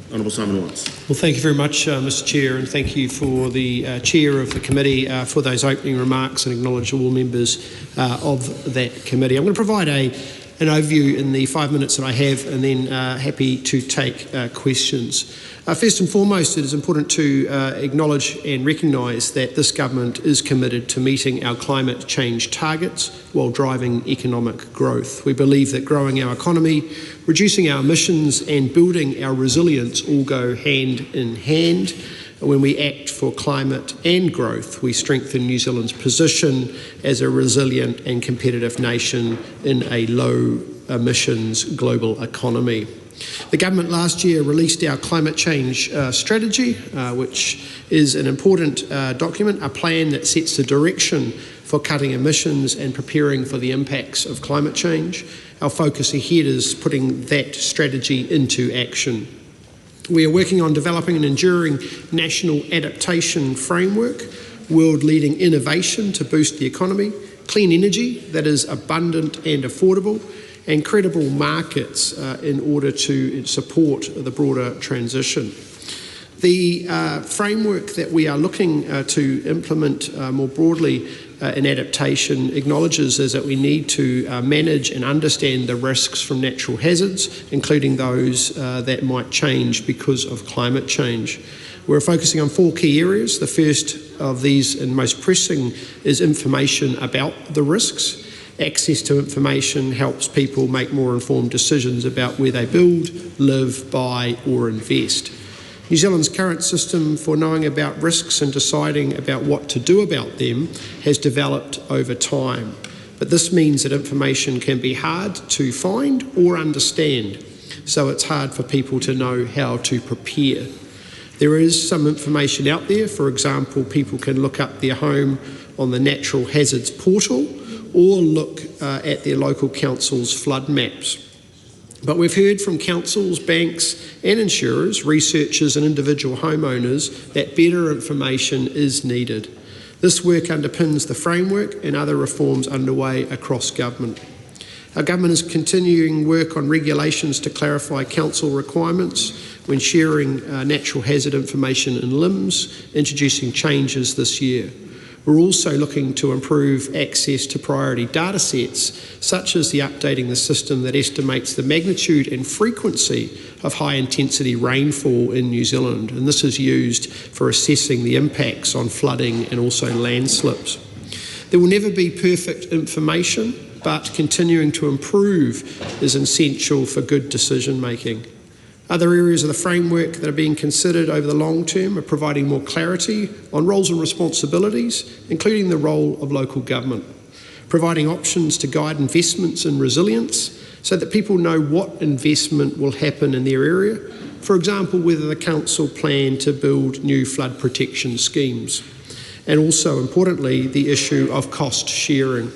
Honourable Simon Watts. Well, thank you very much, Mr Chair, and thank you for the Chair of the committee for those opening remarks and acknowledge all members of that committee. I'm going to provide an overview in the 5 minutes that I have and then happy to take questions. First and foremost, it is important to acknowledge and recognise that this government is committed to meeting our climate change targets while driving economic growth. We believe that growing our economy, reducing our emissions and building our resilience all go hand in hand. When we act for climate and growth, we strengthen New Zealand's position as a resilient and competitive nation in a low emissions global economy. The government last year released our climate change strategy, which is an important document, a plan that sets the direction for cutting emissions and preparing for the impacts of climate change. Our focus ahead is putting that strategy into action. We are working on developing an enduring national adaptation framework, world-leading innovation to boost the economy, clean energy that is abundant and affordable, and credible markets in order to support the broader transition. The framework that we are looking to implement more broadly in adaptation acknowledges is that we need to manage and understand the risks from natural hazards, including those that might change because of climate change. We're focusing on 4 key areas. The first of these and most pressing is information about the risks. Access to information helps people make more informed decisions about where they build, live, buy or invest. New Zealand's current system for knowing about risks and deciding about what to do about them has developed over time. But this means that information can be hard to find or understand, so it's hard for people to know how to prepare. There is some information out there. For example, people can look up their home on the Natural Hazards portal or look at their local council's flood maps. But we've heard from councils, banks and insurers, researchers and individual homeowners that better information is needed. This work underpins the framework and other reforms underway across government. Our government is continuing work on regulations to clarify council requirements when sharing natural hazard information in LIMS, introducing changes this year. We're also looking to improve access to priority data sets, such as the updating the system that estimates the magnitude and frequency of high-intensity rainfall in New Zealand, and this is used for assessing the impacts on flooding and also landslips. There will never be perfect information, but continuing to improve is essential for good decision-making. Other areas of the framework that are being considered over the long term are providing more clarity on roles and responsibilities, including the role of local government, providing options to guide investments in resilience, so that people know what investment will happen in their area. For example, whether the council plan to build new flood protection schemes. And also, importantly, the issue of cost sharing.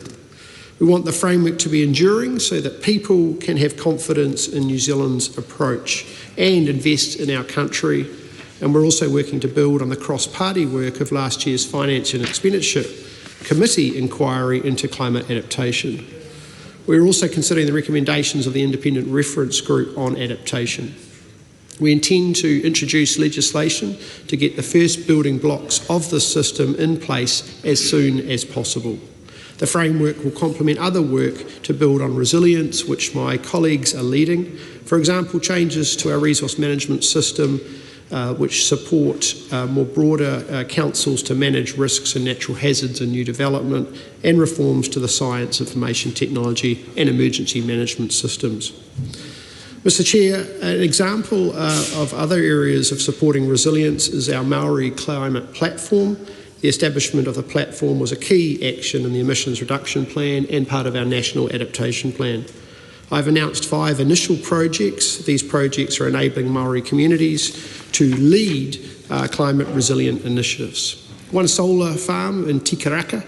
We want the framework to be enduring so that people can have confidence in New Zealand's approach and invest in our country. And we're also working to build on the cross-party work of last year's Finance and Expenditure Committee inquiry into climate adaptation. We're also considering the recommendations of the Independent Reference Group on adaptation. We intend to introduce legislation to get the first building blocks of this system in place as soon as possible. The framework will complement other work to build on resilience, which my colleagues are leading. For example, changes to our resource management system, which support more broader councils to manage risks and natural hazards and new development, and reforms to the science, information technology and emergency management systems. Mr Chair, an example of other areas of supporting resilience is our Maori climate platform. The establishment of the platform was a key action in the emissions reduction plan and part of our national adaptation plan. I've announced 5 initial projects. These projects are enabling Maori communities to lead climate resilient initiatives. One solar farm in Tikaraka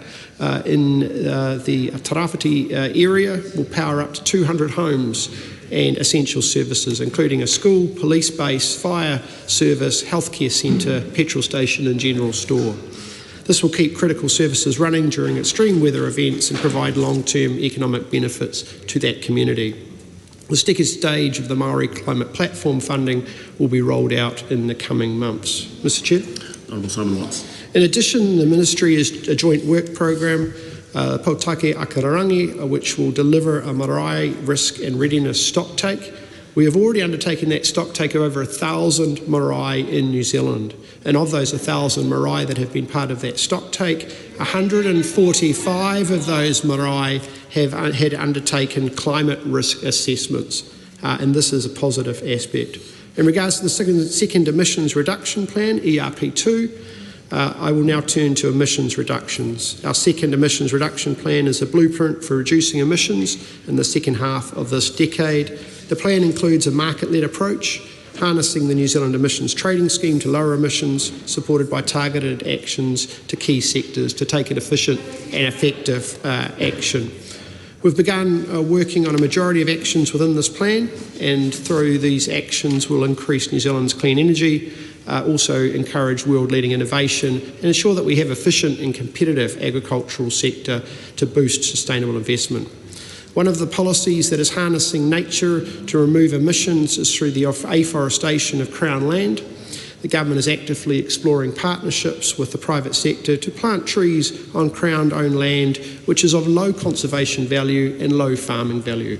in the Tarawhiti area will power up to 200 homes and essential services, including a school, police base, fire service, healthcare centre, petrol station and general store. This will keep critical services running during extreme weather events and provide long-term economic benefits to that community. The second stage of the Maori Climate Platform funding will be rolled out in the coming months. Mr Chair. Honourable Simon Watts. In addition, the Ministry is a joint work programme, Pautake Akararangi, which will deliver a marae risk and readiness stocktake. We have already undertaken that stocktake of over 1,000 marae in New Zealand. And of those 1,000 marae that have been part of that stocktake, 145 of those marae have had undertaken climate risk assessments. And this is a positive aspect. In regards to the second emissions reduction plan, ERP2, I will now turn to emissions reductions. Our second emissions reduction plan is a blueprint for reducing emissions in the second half of this decade. The plan includes a market-led approach, harnessing the New Zealand Emissions Trading Scheme to lower emissions, supported by targeted actions to key sectors to take an efficient and effective action. We've begun working on a majority of actions within this plan, and through these actions we'll increase New Zealand's clean energy, also encourage world-leading innovation and ensure that we have efficient and competitive agricultural sector to boost sustainable investment. One of the policies that is harnessing nature to remove emissions is through the afforestation of Crown land. The government is actively exploring partnerships with the private sector to plant trees on Crown-owned land, which is of low conservation value and low farming value.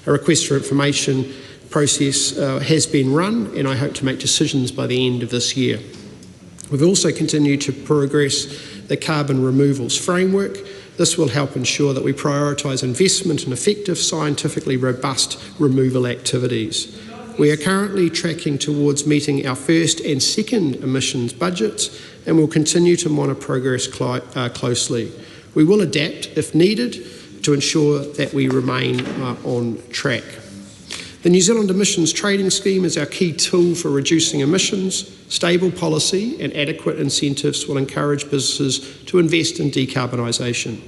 A request for information process has been run, and I hope to make decisions by the end of this year. We've also continued to progress the carbon removals framework. This will help ensure that we prioritise investment in effective, scientifically robust removal activities. We are currently tracking towards meeting our first and second emissions budgets, and we'll continue to monitor progress closely. We will adapt if needed to ensure that we remain on track. The New Zealand Emissions Trading Scheme is our key tool for reducing emissions. Stable policy and adequate incentives will encourage businesses to invest in decarbonisation.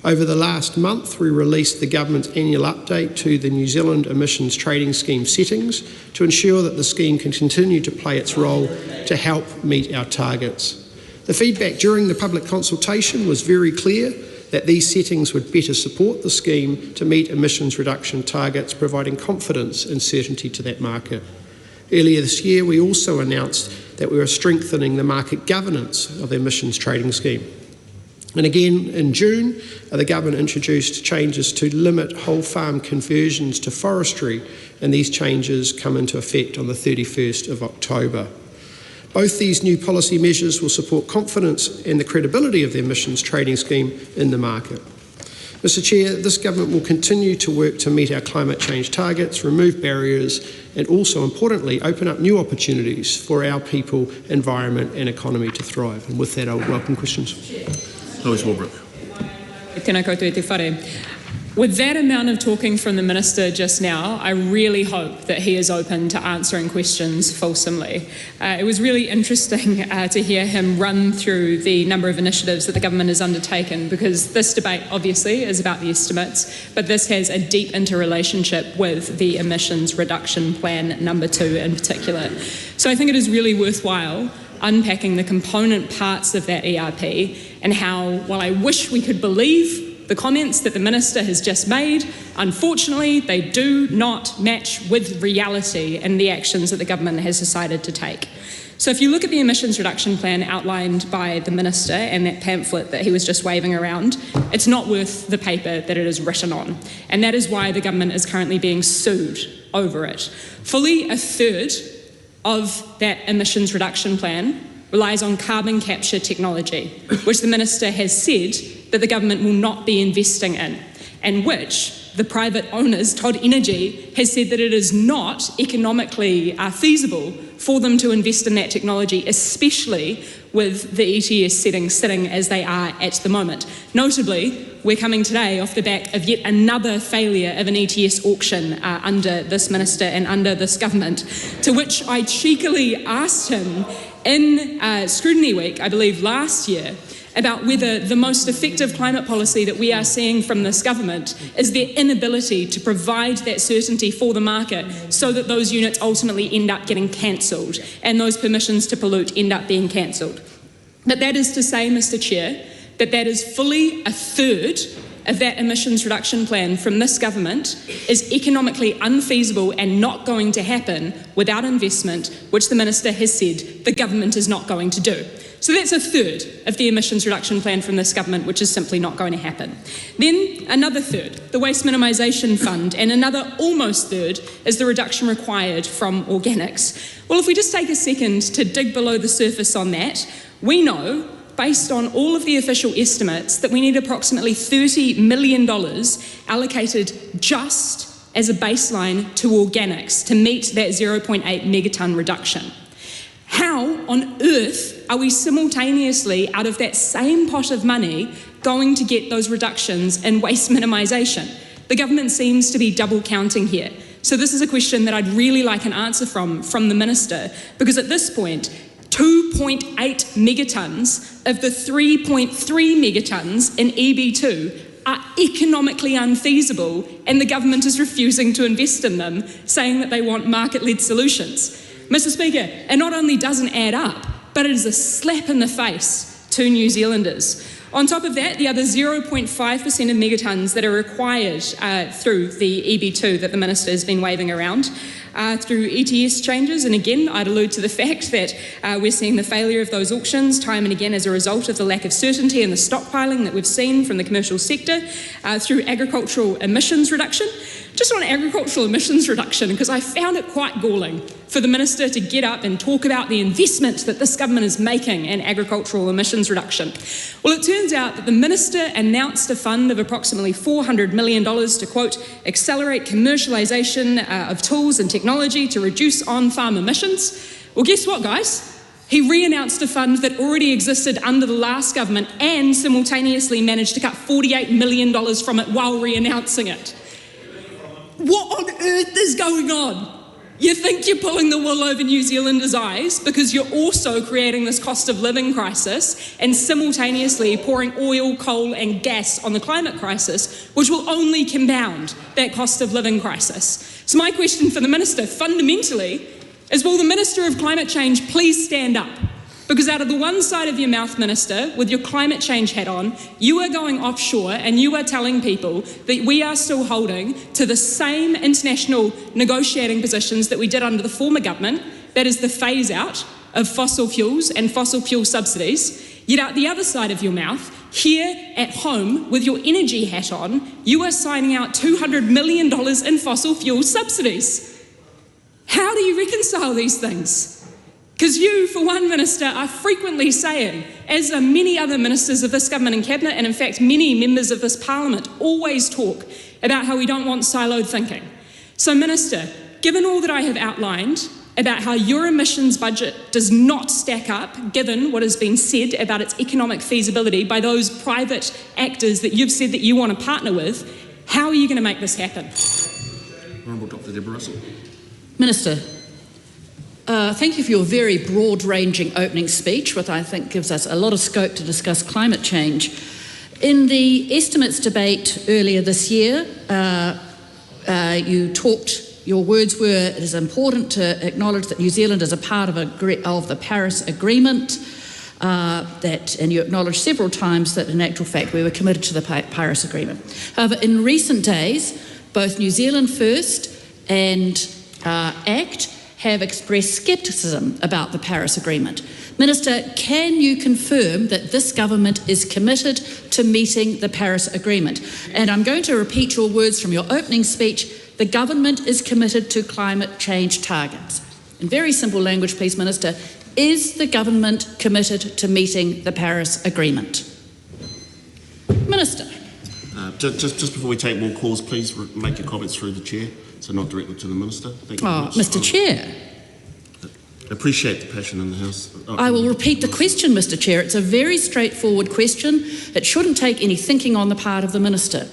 Over the last month, we released the government's annual update to the New Zealand Emissions Trading Scheme settings to ensure that the scheme can continue to play its role to help meet our targets. The feedback during the public consultation was very clear that these settings would better support the scheme to meet emissions reduction targets, providing confidence and certainty to that market. Earlier this year, we also announced that we were strengthening the market governance of the emissions trading scheme. And again, in June, the government introduced changes to limit whole farm conversions to forestry, and these changes come into effect on the 31st of October. Both these new policy measures will support confidence and the credibility of the emissions trading scheme in the market. Mr Chair, this government will continue to work to meet our climate change targets, remove barriers and also, importantly, open up new opportunities for our people, environment and economy to thrive. And with that, I would welcome questions. Lois Walbrook. Tēnā koutou e te whare. With that amount of talking from the Minister just now, I really hope that he is open to answering questions fulsomely. It was really interesting to hear him run through the number of initiatives that the government has undertaken, because this debate obviously is about the estimates, but this has a deep interrelationship with the emissions reduction plan number 2 in particular. So I think it is really worthwhile unpacking the component parts of that ERP and how, while I wish we could believe the comments that the Minister has just made, unfortunately, they do not match with reality and the actions that the government has decided to take. So if you look at the emissions reduction plan outlined by the Minister and that pamphlet that he was just waving around, it's not worth the paper that it is written on. And that is why the government is currently being sued over it. Fully a third of that emissions reduction plan relies on carbon capture technology, which the Minister has said that the government will not be investing in, and which the private owners, Todd Energy, has said that it is not economically feasible for them to invest in that technology, especially with the ETS settings sitting as they are at the moment. Notably, we're coming today off the back of yet another failure of an ETS auction under this Minister and under this government, to which I cheekily asked him in Scrutiny Week, I believe last year, about whether the most effective climate policy that we are seeing from this government is their inability to provide that certainty for the market so that those units ultimately end up getting cancelled and those permissions to pollute end up being cancelled. But that is to say, Mr Chair, that is fully a third of that emissions reduction plan from this government is economically unfeasible and not going to happen without investment, which the Minister has said the government is not going to do. So that's a third of the emissions reduction plan from this government, which is simply not going to happen. Then another third, the Waste Minimisation Fund, and another almost third is the reduction required from organics. Well, if we just take a second to dig below the surface on that, we know, based on all of the official estimates, that we need approximately $30 million allocated just as a baseline to organics to meet that 0.8 megatonne reduction. How on earth are we simultaneously, out of that same pot of money, going to get those reductions in waste minimisation? The government seems to be double counting here. So this is a question that I'd really like an answer from the Minister, because at this point, 2.8 megatonnes of the 3.3 megatonnes in EB2 are economically unfeasible, and the government is refusing to invest in them, saying that they want market-led solutions. Mr Speaker, it not only doesn't add up, but it is a slap in the face to New Zealanders. On top of that, the other 0.5% of megatonnes that are required through the EB2 that the Minister has been waving around through ETS changes, and again I'd allude to the fact that we're seeing the failure of those auctions time and again as a result of the lack of certainty and the stockpiling that we've seen from the commercial sector through agricultural emissions reduction. Just on agricultural emissions reduction, because I found it quite galling for the Minister to get up and talk about the investment that this government is making in agricultural emissions reduction. Well, it turns out that the Minister announced a fund of approximately $400 million to, quote, accelerate commercialisation of tools and technology to reduce on-farm emissions. Well, guess what, guys? He re-announced a fund that already existed under the last government and simultaneously managed to cut $48 million from it while re-announcing it. What on earth is going on? You think you're pulling the wool over New Zealanders' eyes because you're also creating this cost of living crisis and simultaneously pouring oil, coal and gas on the climate crisis, which will only compound that cost of living crisis. So my question for the Minister fundamentally is, will the Minister of Climate Change please stand up? Because out of the one side of your mouth, Minister, with your climate change hat on, you are going offshore and you are telling people that we are still holding to the same international negotiating positions that we did under the former government, that is the phase out of fossil fuels and fossil fuel subsidies. Yet out the other side of your mouth, here at home, with your energy hat on, you are signing out $200 million in fossil fuel subsidies. How do you reconcile these things? Because you, for one, Minister, are frequently saying, as are many other ministers of this government and cabinet, and in fact many members of this parliament, always talk about how we don't want siloed thinking. So, Minister, given all that I have outlined about how your emissions budget does not stack up, given what has been said about its economic feasibility by those private actors that you've said that you want to partner with, How are you going to make this happen? Honourable Dr. Deborah Russell. Minister, thank you for your very broad-ranging opening speech, which I think gives us a lot of scope to discuss climate change. In the estimates debate earlier this year, your words were, it is important to acknowledge that New Zealand is a part of the Paris Agreement, and you acknowledged several times that in actual fact we were committed to the Paris Agreement. However, in recent days, both New Zealand First and ACT have expressed scepticism about the Paris Agreement. Minister, can you confirm that this government is committed to meeting the Paris Agreement? And I'm going to repeat your words from your opening speech. The government is committed to climate change targets. In very simple language, please, Minister, is the government committed to meeting the Paris Agreement? Minister. Just before we take more calls, please make your comments through the chair, so not directly to the Minister. Thank you very much. Mr. Chair. Appreciate the passion in the House. I will repeat the question, Mr. Chair. It's a very straightforward question. It shouldn't take any thinking on the part of the Minister.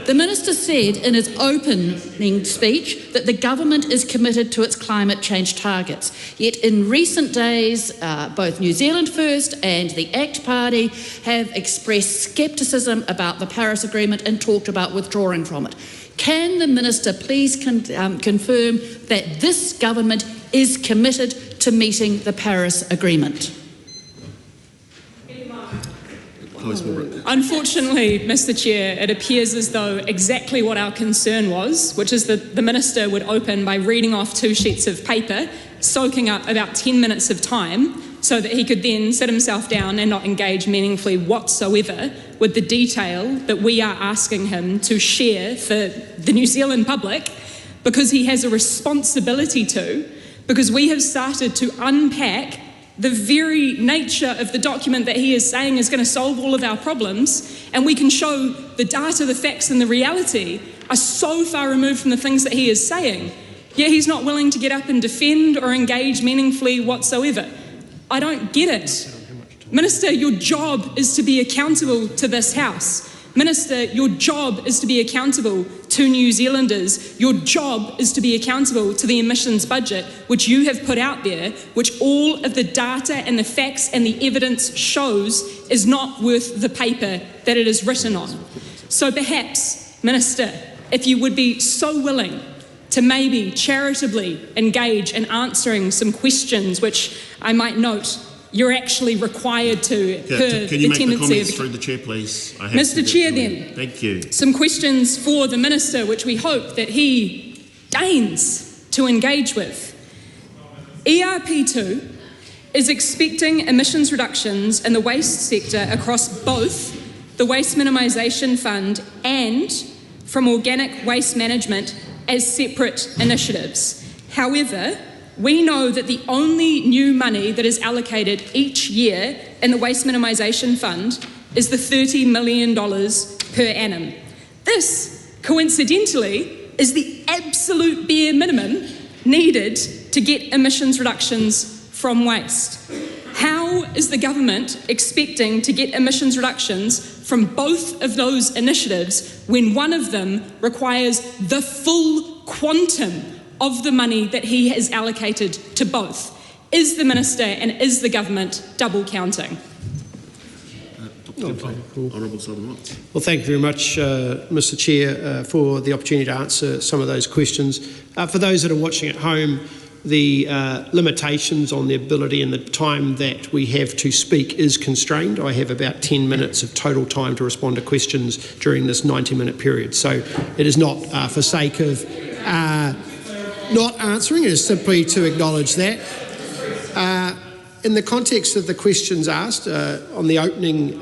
The Minister said in his opening speech that the government is committed to its climate change targets. Yet in recent days, both New Zealand First and the ACT Party have expressed scepticism about the Paris Agreement and talked about withdrawing from it. Can the Minister please confirm that this government is committed to meeting the Paris Agreement? Unfortunately, Mr. Chair, it appears as though exactly what our concern was, which is that the Minister would open by reading off 2 sheets of paper, soaking up about 10 minutes of time, so that he could then sit himself down and not engage meaningfully whatsoever with the detail that we are asking him to share for the New Zealand public, because he has a responsibility to, because we have started to unpack the very nature of the document that he is saying is going to solve all of our problems, and we can show the data, the facts and the reality are so far removed from the things that he is saying, yet he's not willing to get up and defend or engage meaningfully whatsoever. I don't get it. Minister, your job is to be accountable to this House. Minister, your job is to be accountable to New Zealanders. Your job is to be accountable to the emissions budget, which you have put out there, which all of the data and the facts and the evidence shows is not worth the paper that it is written on. So perhaps, Minister, if you would be so willing to maybe charitably engage in answering some questions, which I might note you're actually required to, per can you the make the tendency comments of through the chair, please? Mr. Chair, then. Thank you. Some questions for the Minister, which we hope that he deigns to engage with. ERP2 is expecting emissions reductions in the waste sector across both the Waste Minimisation Fund and from organic waste management as separate initiatives. However, we know that the only new money that is allocated each year in the Waste Minimisation Fund is the $30 million per annum. This, coincidentally, is the absolute bare minimum needed to get emissions reductions from waste. How is the government expecting to get emissions reductions from both of those initiatives when one of them requires the full quantum of the money that he has allocated to both? Is the Minister and is the government double counting? Honourable Southern Rock. Well, thank you very much, Mr. Chair, for the opportunity to answer some of those questions. For those that are watching at home, the limitations on the ability and the time that we have to speak is constrained. I have about 10 minutes of total time to respond to questions during this 90-minute period. So it is not for sake of not answering, it is simply to acknowledge that. In the context of the questions asked on the opening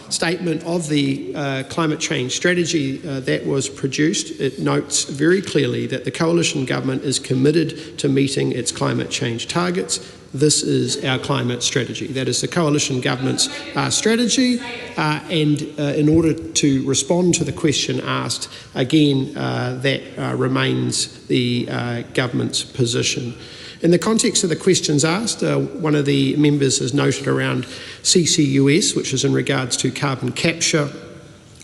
statement of the climate change strategy that was produced, it notes very clearly that the coalition government is committed to meeting its climate change targets. This is our climate strategy. That is the coalition government's strategy, and in order to respond to the question asked, again, that remains the government's position. In the context of the questions asked, one of the members has noted around CCUS, which is in regards to carbon capture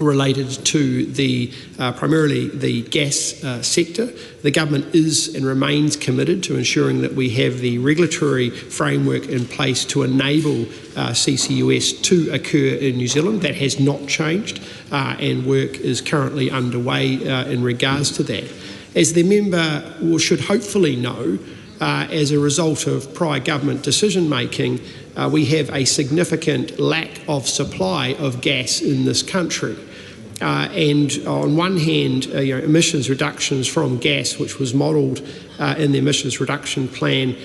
related to the primarily the gas sector. The government is and remains committed to ensuring that we have the regulatory framework in place to enable CCUS to occur in New Zealand. That has not changed, and work is currently underway in regards to that. As the member should hopefully know, as a result of prior government decision making, we have a significant lack of supply of gas in this country. And on one hand, emissions reductions from gas, which was modelled in the emissions reduction plan,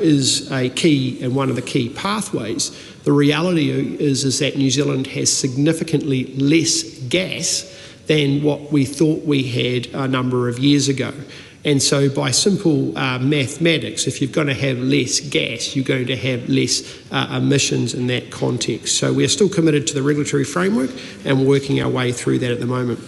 is a key and one of the key pathways. The reality is that New Zealand has significantly less gas than what we thought we had a number of years ago. And so by simple mathematics, if you're going to have less gas, you're going to have less emissions in that context. So we're still committed to the regulatory framework and we're working our way through that at the moment.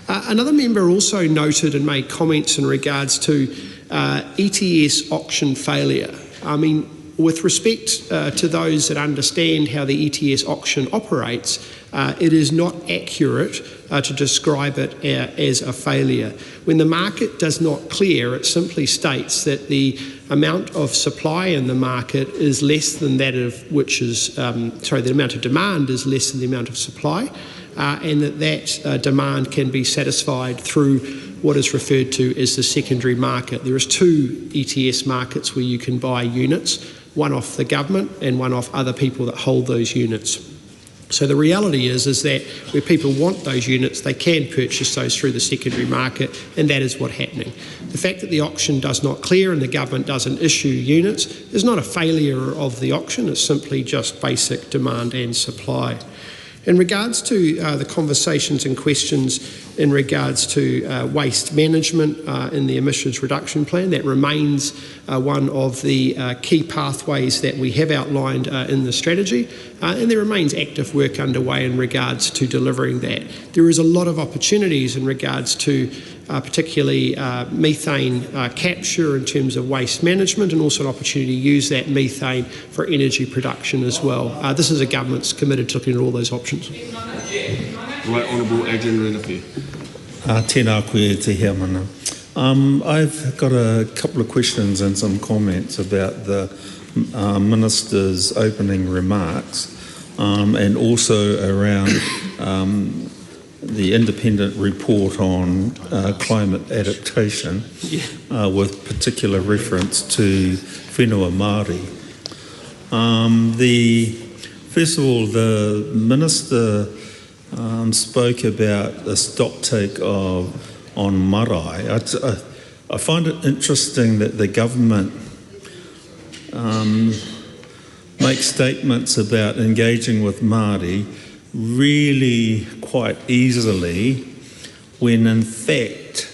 Another member also noted and made comments in regards to ETS auction failure. I mean, with respect to those that understand how the ETS auction operates, it is not accurate to describe it as a failure. When the market does not clear, it simply states that the amount of supply in the market is less than that of which is, the amount of demand is less than the amount of supply, and that demand can be satisfied through what is referred to as the secondary market. There is two ETS markets where you can buy units, one off the government and one off other people that hold those units. So the reality is that where people want those units, they can purchase those through the secondary market, and that is what's happening. The fact that the auction does not clear and the government doesn't issue units is not a failure of the auction, it's simply just basic demand and supply. In regards to the conversations and questions in regards to waste management in the emissions reduction plan, that remains one of the key pathways that we have outlined in the strategy, and there remains active work underway in regards to delivering that. There is a lot of opportunities in regards to particularly methane capture in terms of waste management, and also an opportunity to use that methane for energy production as well. This is a government's committed to looking at all those options. Right Honourable Adrian Renapie. Tēnā koe te hea mana. I've got a couple of questions and some comments about the Minister's opening remarks, and also around the independent report on climate adaptation, with particular reference to whenua Māori. First of all, the Minister spoke about the stocktake on marae. I find it interesting that the government makes statements about engaging with Māori really quite easily, when in fact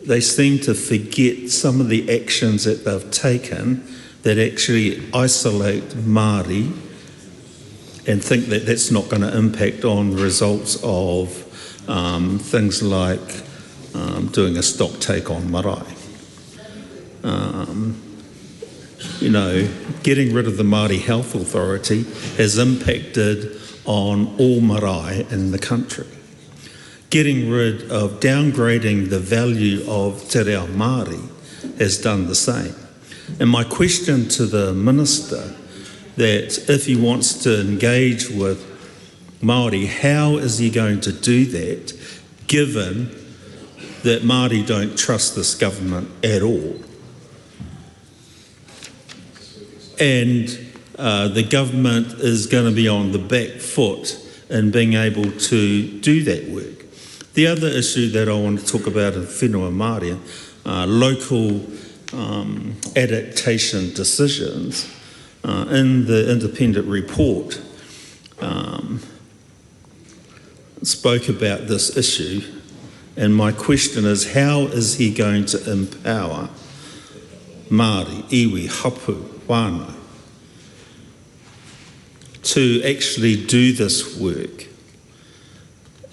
they seem to forget some of the actions that they've taken that actually isolate Māori, and think that that's not going to impact on the results of things like doing a stock take on marae. Getting rid of the Māori Health Authority has impacted on all marae in the country. Getting rid of, downgrading the value of te reo Māori has done the same. And my question to the Minister, that if he wants to engage with Māori, how is he going to do that, given that Māori don't trust this government at all? And the government is going to be on the back foot in being able to do that work. The other issue that I want to talk about in whenua Māori, local adaptation decisions. In the independent report, spoke about this issue, and my question is, how is he going to empower Māori, iwi, hapu, whānau to actually do this work?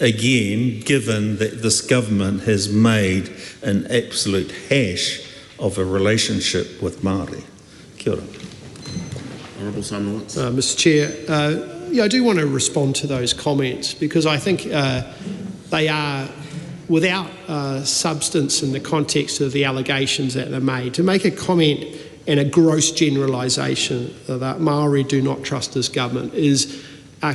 Again, given that this government has made an absolute hash of a relationship with Māori. Kia ora. Honourable Seymour. Mr. Chair, I do want to respond to those comments because I think they are without substance in the context of the allegations that they're made. To make a comment and a gross generalisation that Maori do not trust this government is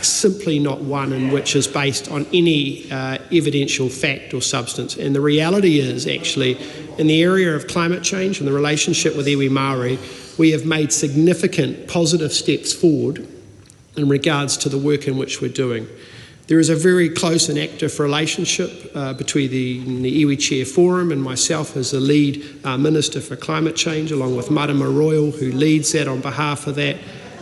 simply not one in which is based on any evidential fact or substance. And the reality is actually in the area of climate change and the relationship with iwi Maori, we have made significant positive steps forward in regards to the work in which we're doing. There is a very close and active relationship between the Iwi Chair Forum and myself as the lead Minister for Climate Change, along with Marama Royal, who leads that on behalf of that,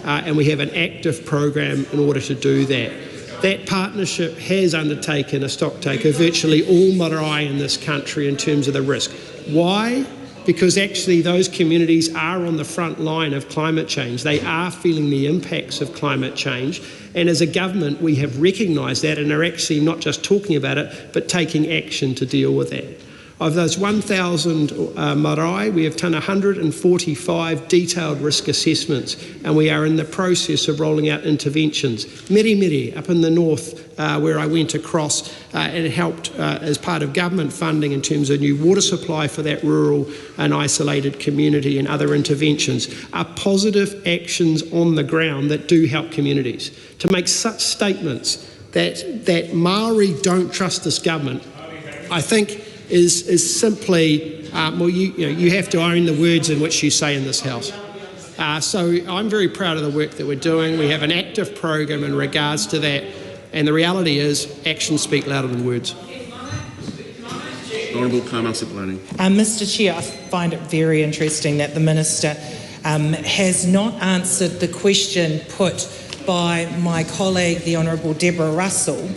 and we have an active program in order to do that. That partnership has undertaken a stocktake of virtually all marae in this country in terms of the risk. Why? Because actually those communities are on the front line of climate change. They are feeling the impacts of climate change. And as a government, we have recognised that and are actually not just talking about it, but taking action to deal with that. Of those 1,000 marae, we have done 145 detailed risk assessments, and we are in the process of rolling out interventions. Mere up in the north, where I went across and helped as part of government funding in terms of new water supply for that rural and isolated community and other interventions, are positive actions on the ground that do help communities. To make such statements that Maori don't trust this government, I think is simply, you have to own the words in which you say in this House. So I'm very proud of the work that we're doing. We have an active program in regards to that, and the reality is actions speak louder than words. Honourable Carmel Sepuloni. Mr Chair, I find it very interesting that the Minister has not answered the question put by my colleague, the Honourable Deborah Russell,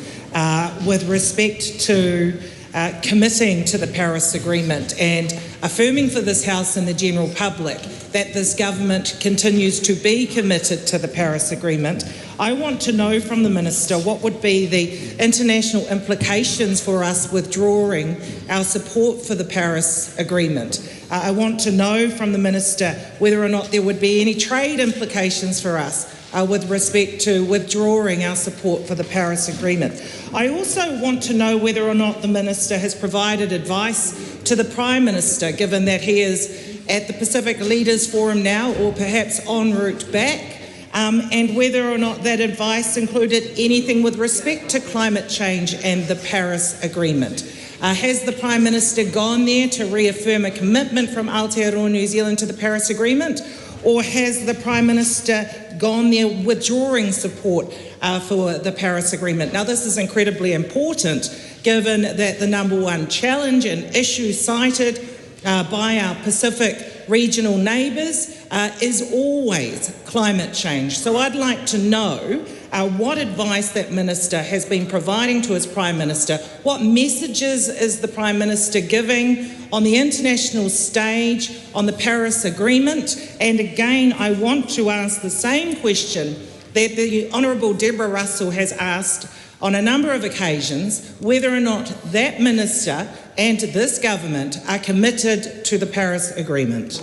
with respect to committing to the Paris Agreement and affirming for this House and the general public that this government continues to be committed to the Paris Agreement. I want to know from the Minister what would be the international implications for us withdrawing our support for the Paris Agreement. I want to know from the Minister whether or not there would be any trade implications for us with respect to withdrawing our support for the Paris Agreement. I also want to know whether or not the Minister has provided advice to the Prime Minister, given that he is at the Pacific Leaders Forum now, or perhaps en route back, and whether or not that advice included anything with respect to climate change and the Paris Agreement. Has the Prime Minister gone there to reaffirm a commitment from Aotearoa, New Zealand to the Paris Agreement? Or has the Prime Minister gone there withdrawing support for the Paris Agreement? Now, this is incredibly important given that the number one challenge and issue cited by our Pacific regional neighbours is always climate change. So I'd like to know what advice that Minister has been providing to his Prime Minister. What messages is the Prime Minister giving on the international stage on the Paris Agreement? And again, I want to ask the same question that the Honourable Deborah Russell has asked on a number of occasions, whether or not that Minister and this government are committed to the Paris Agreement.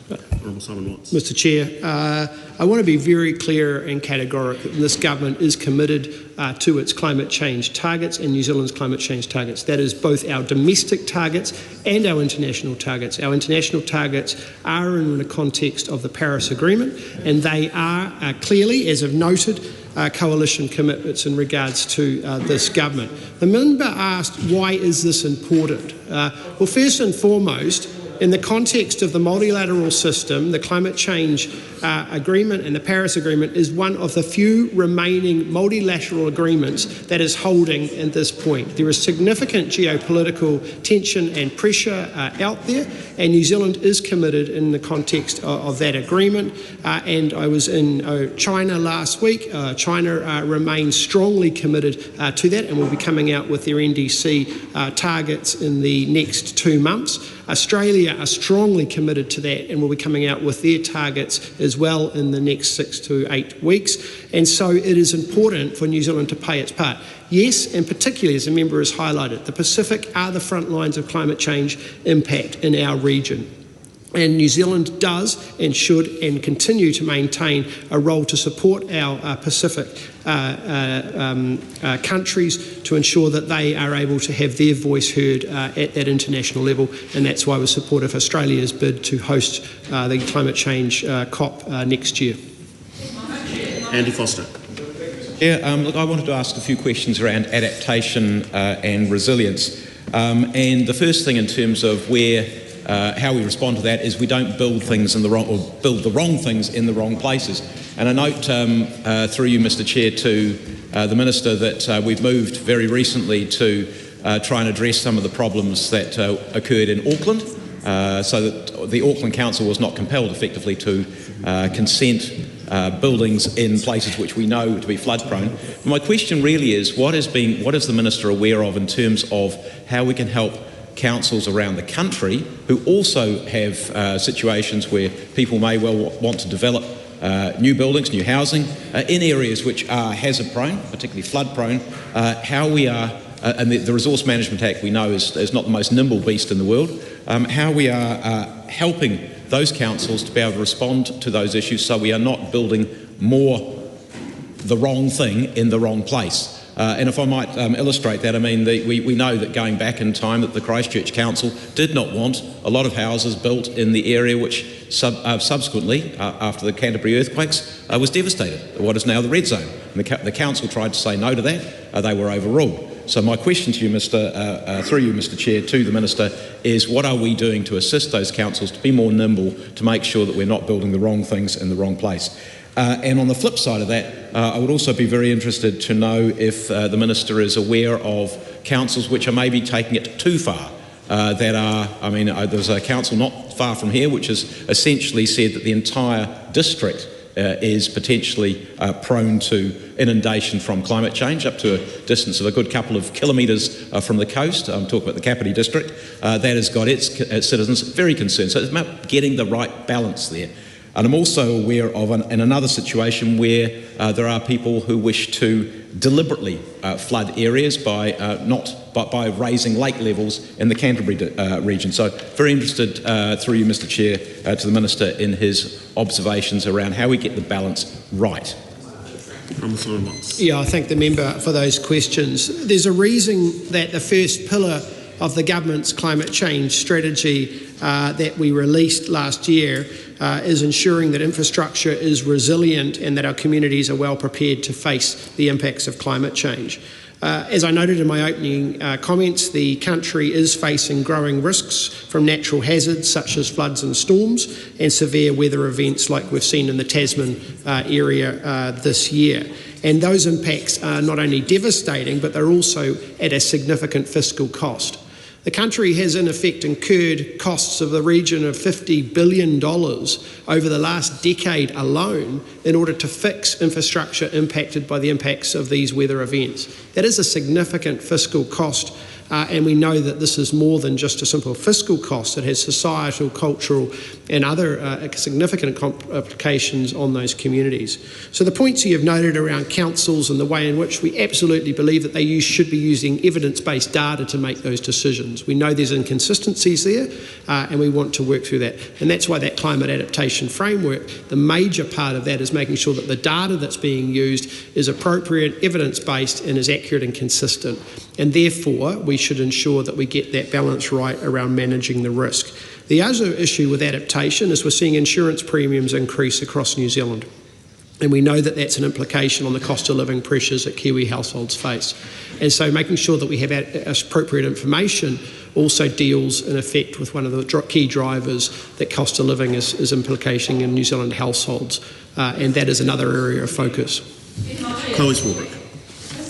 Mr Chair, I want to be very clear and categorical that this government is committed to its climate change targets and New Zealand's climate change targets. That is both our domestic targets and our international targets. Our international targets are in the context of the Paris Agreement, and they are clearly, as I've noted, coalition commitments in regards to this government. The member asked, why is this important? Well, first and foremost, in the context of the multilateral system, the climate change agreement and the Paris Agreement is one of the few remaining multilateral agreements that is holding at this point. There is significant geopolitical tension and pressure out there, and New Zealand is committed in the context of that agreement. And I was in China last week. China remains strongly committed to that and will be coming out with their NDC targets in the next 2 months. Australia are strongly committed to that and will be coming out with their targets as well in the next 6 to 8 weeks. And so it is important for New Zealand to play its part. Yes, and particularly as the member has highlighted, the Pacific are the front lines of climate change impact in our region. And New Zealand does and should and continue to maintain a role to support our Pacific countries to ensure that they are able to have their voice heard at that international level, and that's why we're supportive of Australia's bid to host the climate change COP next year. Andy Foster. Yeah, look, I wanted to ask a few questions around adaptation and resilience. And the first thing in terms of how we respond to that is we don't build things in the wrong, or build the wrong things in the wrong places. And I note through you, Mr. Chair, to the Minister that we've moved very recently to try and address some of the problems that occurred in Auckland, so that the Auckland Council was not compelled effectively to consent buildings in places which we know to be flood prone. My question really is, what is the Minister aware of in terms of how we can help councils around the country who also have situations where people may well want to develop new buildings, new housing, in areas which are hazard prone, particularly flood prone, how we are, and the Resource Management Act we know is not the most nimble beast in the world, how we are helping those councils to be able to respond to those issues so we are not building more the wrong thing in the wrong place. And if I might illustrate that, I mean, we know that going back in time that the Christchurch Council did not want a lot of houses built in the area which subsequently, after the Canterbury earthquakes, was devastated, what is now the red zone. And the council tried to say no to that, they were overruled. So my question to you, through you, Mr. Chair, to the Minister, is what are we doing to assist those councils to be more nimble, to make sure that we're not building the wrong things in the wrong place? And on the flip side of that, I would also be very interested to know if the Minister is aware of councils which are maybe taking it too far. There's a council not far from here which has essentially said that the entire district is potentially prone to inundation from climate change, up to a distance of a good couple of kilometres from the coast. I'm talking about the Kapiti district. That has got its citizens very concerned. So it's about getting the right balance there. And I'm also aware of another situation where there are people who wish to deliberately flood areas by raising lake levels in the Canterbury region. So very interested through you, Mr. Chair, to the Minister in his observations around how we get the balance right. Yeah, I thank the member for those questions. There's a reason that the first pillar of the government's climate change strategy that we released last year is ensuring that infrastructure is resilient and that our communities are well prepared to face the impacts of climate change. As I noted in my opening comments, the country is facing growing risks from natural hazards such as floods and storms and severe weather events like we've seen in the Tasman area this year. And those impacts are not only devastating, but they're also at a significant fiscal cost. The country has in effect incurred costs of the region of $50 billion over the last decade alone in order to fix infrastructure impacted by the impacts of these weather events. That is a significant fiscal cost, and we know that this is more than just a simple fiscal cost. It has societal, cultural and other significant implications on those communities. So the points you have noted around councils and the way in which we absolutely believe that they should be using evidence-based data to make those decisions. We know there's inconsistencies there and we want to work through that. And that's why that climate adaptation framework, the major part of that is making sure that the data that's being used is appropriate, evidence-based and is accurate and consistent. And therefore, we should ensure that we get that balance right around managing the risk. The other issue with adaptation is we're seeing insurance premiums increase across New Zealand. And we know that that's an implication on the cost of living pressures that Kiwi households face. And so making sure that we have appropriate information also deals in effect with one of the key drivers that cost of living is implicating in New Zealand households. And that is another area of focus. Kiwis.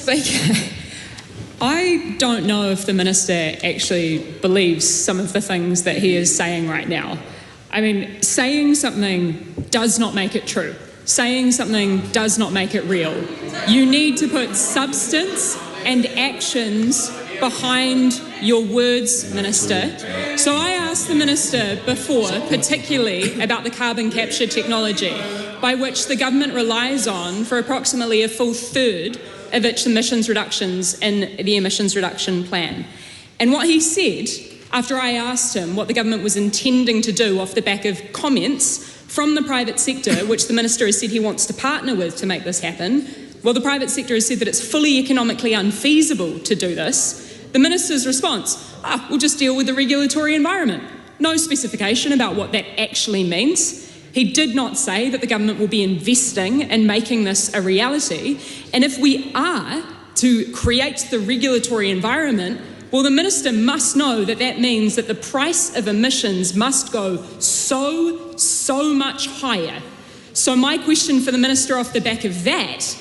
Thank you. I don't know if the Minister actually believes some of the things that he is saying right now. I mean, saying something does not make it true. Saying something does not make it real. You need to put substance and actions behind your words, Minister. So I asked the Minister before, particularly about the carbon capture technology, by which the government relies on for approximately a full third of its emissions reductions in the emissions reduction plan. And what he said after I asked him what the government was intending to do off the back of comments from the private sector, which the Minister has said he wants to partner with to make this happen. Well, the private sector has said that it's fully economically unfeasible to do this. The Minister's response, we'll just deal with the regulatory environment. No specification about what that actually means. He did not say that the government will be investing in making this a reality. And if we are to create the regulatory environment, well, the Minister must know that that means that the price of emissions must go so much higher. So my question for the Minister off the back of that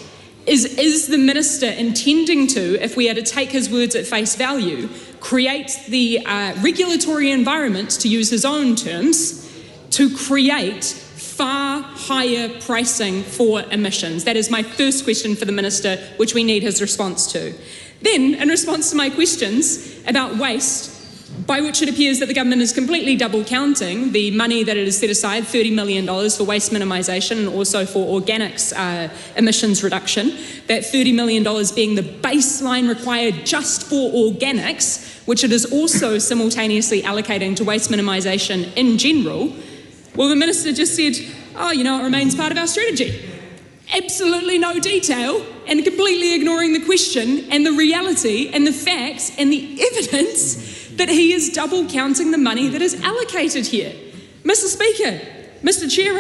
is the Minister intending to, if we are to take his words at face value, create the regulatory environment, to use his own terms, to create far higher pricing for emissions? That is my first question for the Minister, which we need his response to. Then, in response to my questions about waste, by which it appears that the government is completely double counting the money that it has set aside, $30 million for waste minimisation and also for organics emissions reduction, that $30 million being the baseline required just for organics, which it is also simultaneously allocating to waste minimisation in general. Well, the Minister just said, it remains part of our strategy. Absolutely no detail, and completely ignoring the question and the reality and the facts and the evidence that he is double counting the money that is allocated here. Mr. Chair,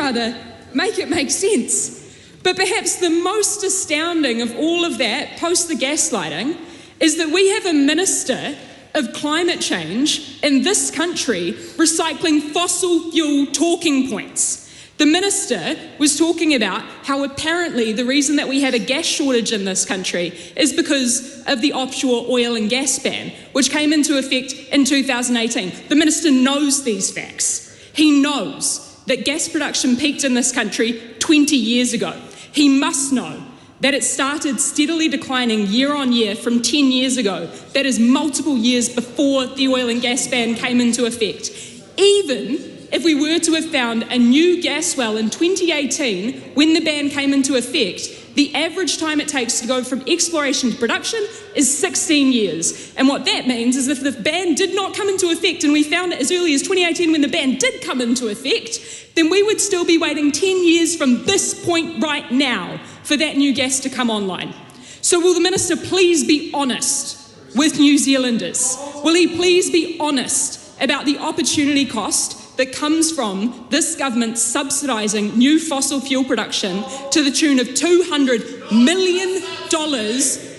make it make sense. But perhaps the most astounding of all of that, post the gaslighting, is that we have a Minister of Climate Change in this country recycling fossil fuel talking points. The Minister was talking about how apparently the reason that we have a gas shortage in this country is because of the offshore oil and gas ban, which came into effect in 2018. The Minister knows these facts. He knows that gas production peaked in this country 20 years ago. He must know that it started steadily declining year on year from 10 years ago. That is multiple years before the oil and gas ban came into effect. Even if we were to have found a new gas well in 2018 when the ban came into effect, the average time it takes to go from exploration to production is 16 years. And what that means is if the ban did not come into effect and we found it as early as 2018 when the ban did come into effect, then we would still be waiting 10 years from this point right now for that new gas to come online. So will the Minister please be honest with New Zealanders? Will he please be honest about the opportunity cost that comes from this government subsidising new fossil fuel production to the tune of $200 million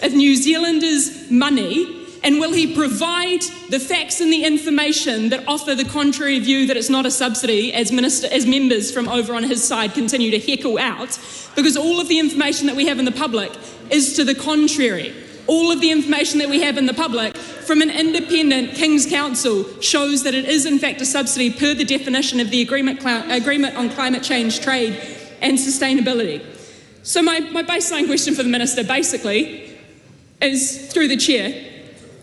of New Zealanders' money? And will he provide the facts and the information that offer the contrary view that it's not a subsidy, as members from over on his side continue to heckle out? Because all of the information that we have in the public is to the contrary. All of the information that we have in the public from an independent King's Council shows that it is in fact a subsidy per the definition of the Agreement on Climate Change, Trade and Sustainability. So my baseline question for the Minister basically is, through the Chair,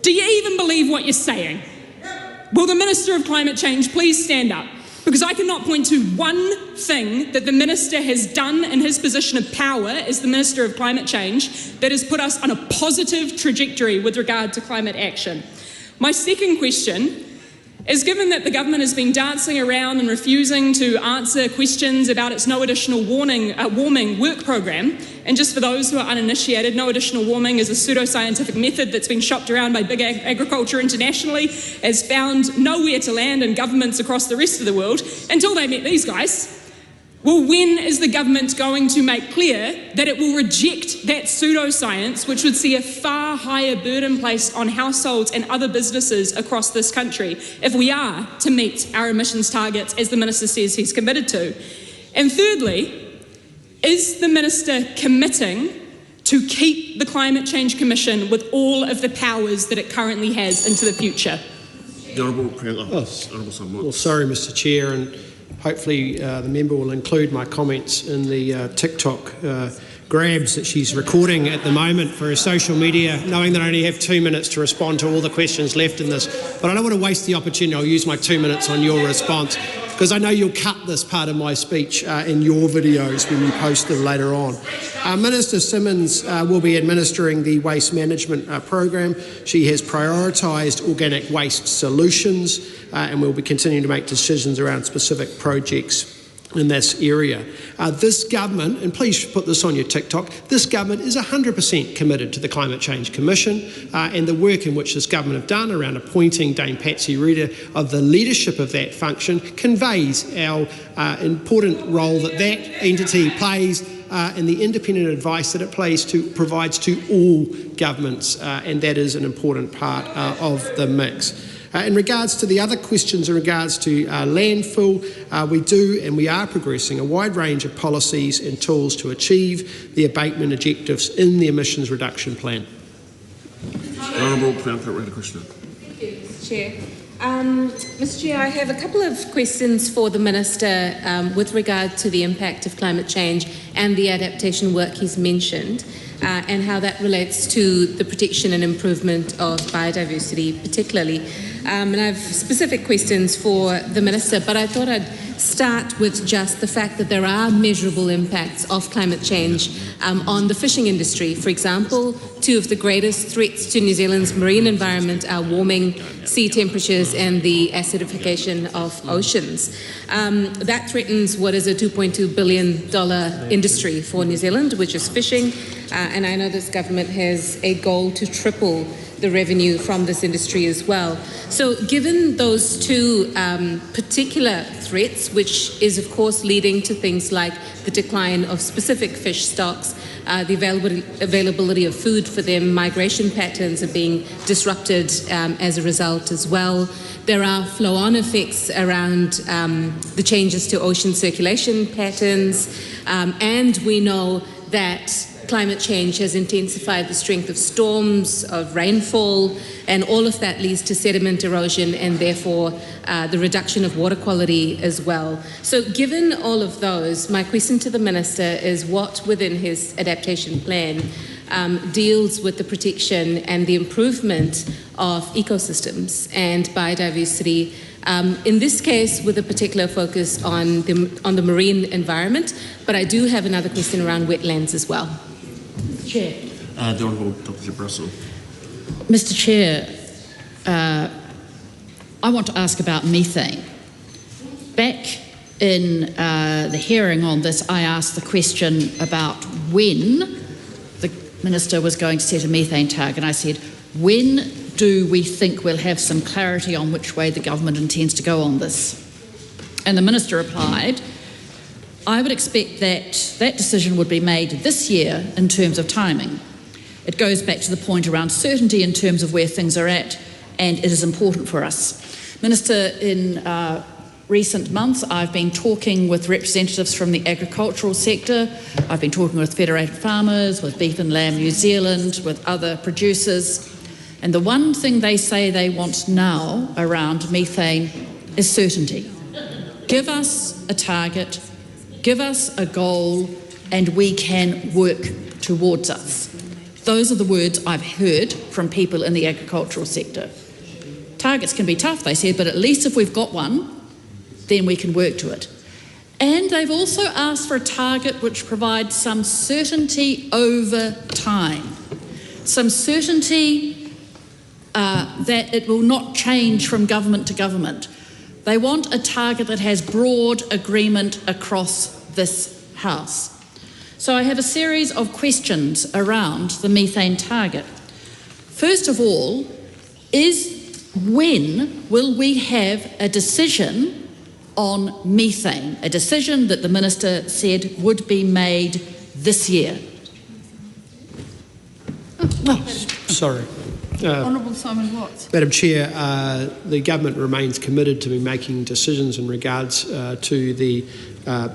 do you even believe what you're saying? Will the Minister of Climate Change please stand up? Because I cannot point to one thing that the Minister has done in his position of power as the Minister of Climate Change that has put us on a positive trajectory with regard to climate action. My second question is, given that the government has been dancing around and refusing to answer questions about its no additional warming work programme, and just for those who are uninitiated, no additional warming is a pseudoscientific method that's been shopped around by big agriculture internationally, has found nowhere to land in governments across the rest of the world until they met these guys. Well, when is the government going to make clear that it will reject that pseudoscience, which would see a far higher burden placed on households and other businesses across this country if we are to meet our emissions targets, as the Minister says he's committed to? And thirdly, is the Minister committing to keep the Climate Change Commission with all of the powers that it currently has into the future? The Honourable Well, sorry, Mr. Chair, and hopefully the member will include my comments in the TikTok grabs that she's recording at the moment for her social media, knowing that I only have 2 minutes to respond to all the questions left in this. But I don't want to waste the opportunity. I'll use my 2 minutes on your response. because I know you'll cut this part of my speech in your videos when you post them later on. Minister Simmons will be administering the waste management program. She has prioritised organic waste solutions and will be continuing to make decisions around specific projects in this area. This government, and please put this on your TikTok, this government is 100% committed to the Climate Change Commission and the work in which this government have done around appointing Dame Patsy Reader of the leadership of that function conveys our important role that that entity plays and the independent advice that it provides to all governments, and that is an important part of the mix. In regards to the other questions in regards to landfill, we do and we are progressing a wide range of policies and tools to achieve the abatement objectives in the emissions reduction plan. Honourable Christian. Thank you, Mr. Chair. Mr. Chair, I have a couple of questions for the Minister with regard to the impact of climate change and the adaptation work he's mentioned, and how that relates to the protection and improvement of biodiversity particularly. And I have specific questions for the Minister, but I thought I'd start with just the fact that there are measurable impacts of climate change on the fishing industry. For example, two of the greatest threats to New Zealand's marine environment are warming sea temperatures and the acidification of oceans. That threatens what is a $2.2 billion industry for New Zealand, which is fishing, and I know this government has a goal to triple the revenue from this industry as well. So given those two particular threats, which is of course leading to things like the decline of specific fish stocks, the availability of food for them, migration patterns are being disrupted as a result as well. There are flow-on effects around the changes to ocean circulation patterns, and we know that climate change has intensified the strength of storms, of rainfall, and all of that leads to sediment erosion and therefore the reduction of water quality as well. So given all of those, my question to the Minister is what within his adaptation plan deals with the protection and the improvement of ecosystems and biodiversity, in this case with a particular focus on the marine environment, but I do have another question around wetlands as well. Chair. The Honourable Dr. Russell. Mr. Chair, I want to ask about methane. Back in the hearing on this, I asked the question about when the Minister was going to set a methane target. I said, when do we think we'll have some clarity on which way the government intends to go on this? And the Minister replied, I would expect that that decision would be made this year in terms of timing. It goes back to the point around certainty in terms of where things are at, and it is important for us. Minister, in recent months I've been talking with representatives from the agricultural sector. I've been talking with Federated Farmers, with Beef and Lamb New Zealand, with other producers, and the one thing they say they want now around methane is certainty. Give us a target, give us a goal, and we can work towards us. Those are the words I've heard from people in the agricultural sector. Targets can be tough, they said, but at least if we've got one, then we can work to it. And they've also asked for a target which provides some certainty over time. Some certainty that it will not change from government to government. They want a target that has broad agreement across this House. So I have a series of questions around the methane target. First of all, when will we have a decision on methane? A decision that the Minister said would be made this year. Sorry. Honourable Simon Watts. Madam Chair, the government remains committed to be making decisions in regards to the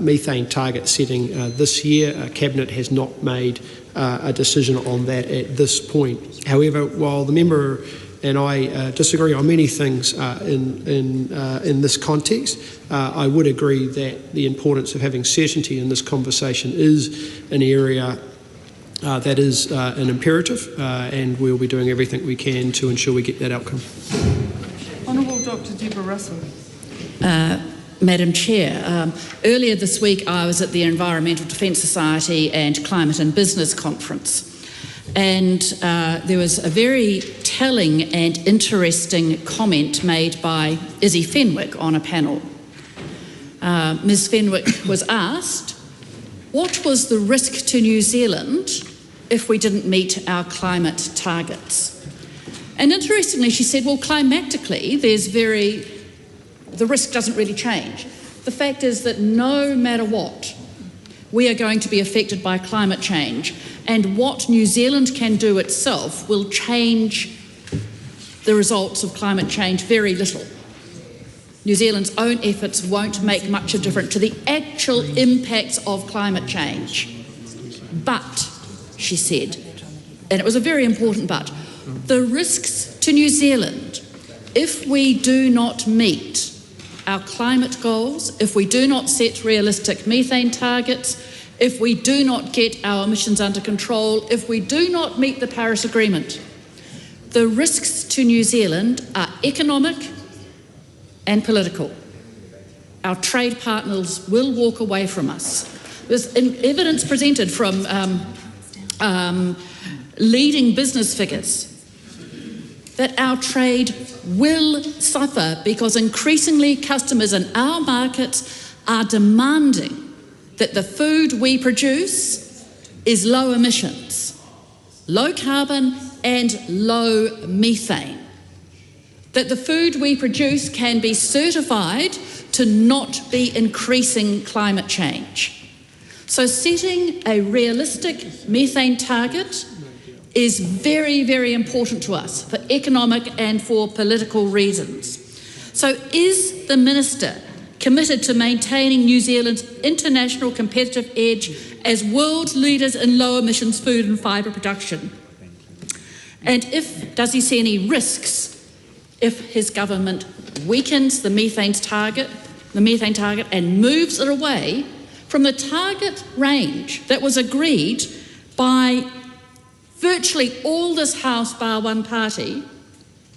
methane target setting this year. Cabinet has not made a decision on that at this point. However, while the member and I disagree on many things in this context, I would agree that the importance of having certainty in this conversation is an area that is an imperative, and we'll be doing everything we can to ensure we get that outcome. Honourable Dr. Deborah Russell. Madam Chair, earlier this week I was at the Environmental Defence Society and Climate and Business Conference, and there was a very telling and interesting comment made by Izzy Fenwick on a panel. Ms Fenwick was asked, what was the risk to New Zealand if we didn't meet our climate targets? And interestingly, she said, well, climatically, the risk doesn't really change. The fact is that no matter what, we are going to be affected by climate change, and what New Zealand can do itself will change the results of climate change very little. New Zealand's own efforts won't make much of a difference to the actual impacts of climate change. But, she said, and it was a very important but, the risks to New Zealand if we do not meet our climate goals, if we do not set realistic methane targets, if we do not get our emissions under control, if we do not meet the Paris Agreement, the risks to New Zealand are economic and political. Our trade partners will walk away from us. There's evidence presented from leading business figures that our trade will suffer because increasingly customers in our markets are demanding that the food we produce is low emissions, low carbon and low methane. That the food we produce can be certified to not be increasing climate change. So setting a realistic methane target is very, very important to us for economic and for political reasons. So is the Minister committed to maintaining New Zealand's international competitive edge as world leaders in low emissions food and fibre production? And does he see any risks if his government weakens the methane target and moves it away from the target range that was agreed by virtually all this House bar one party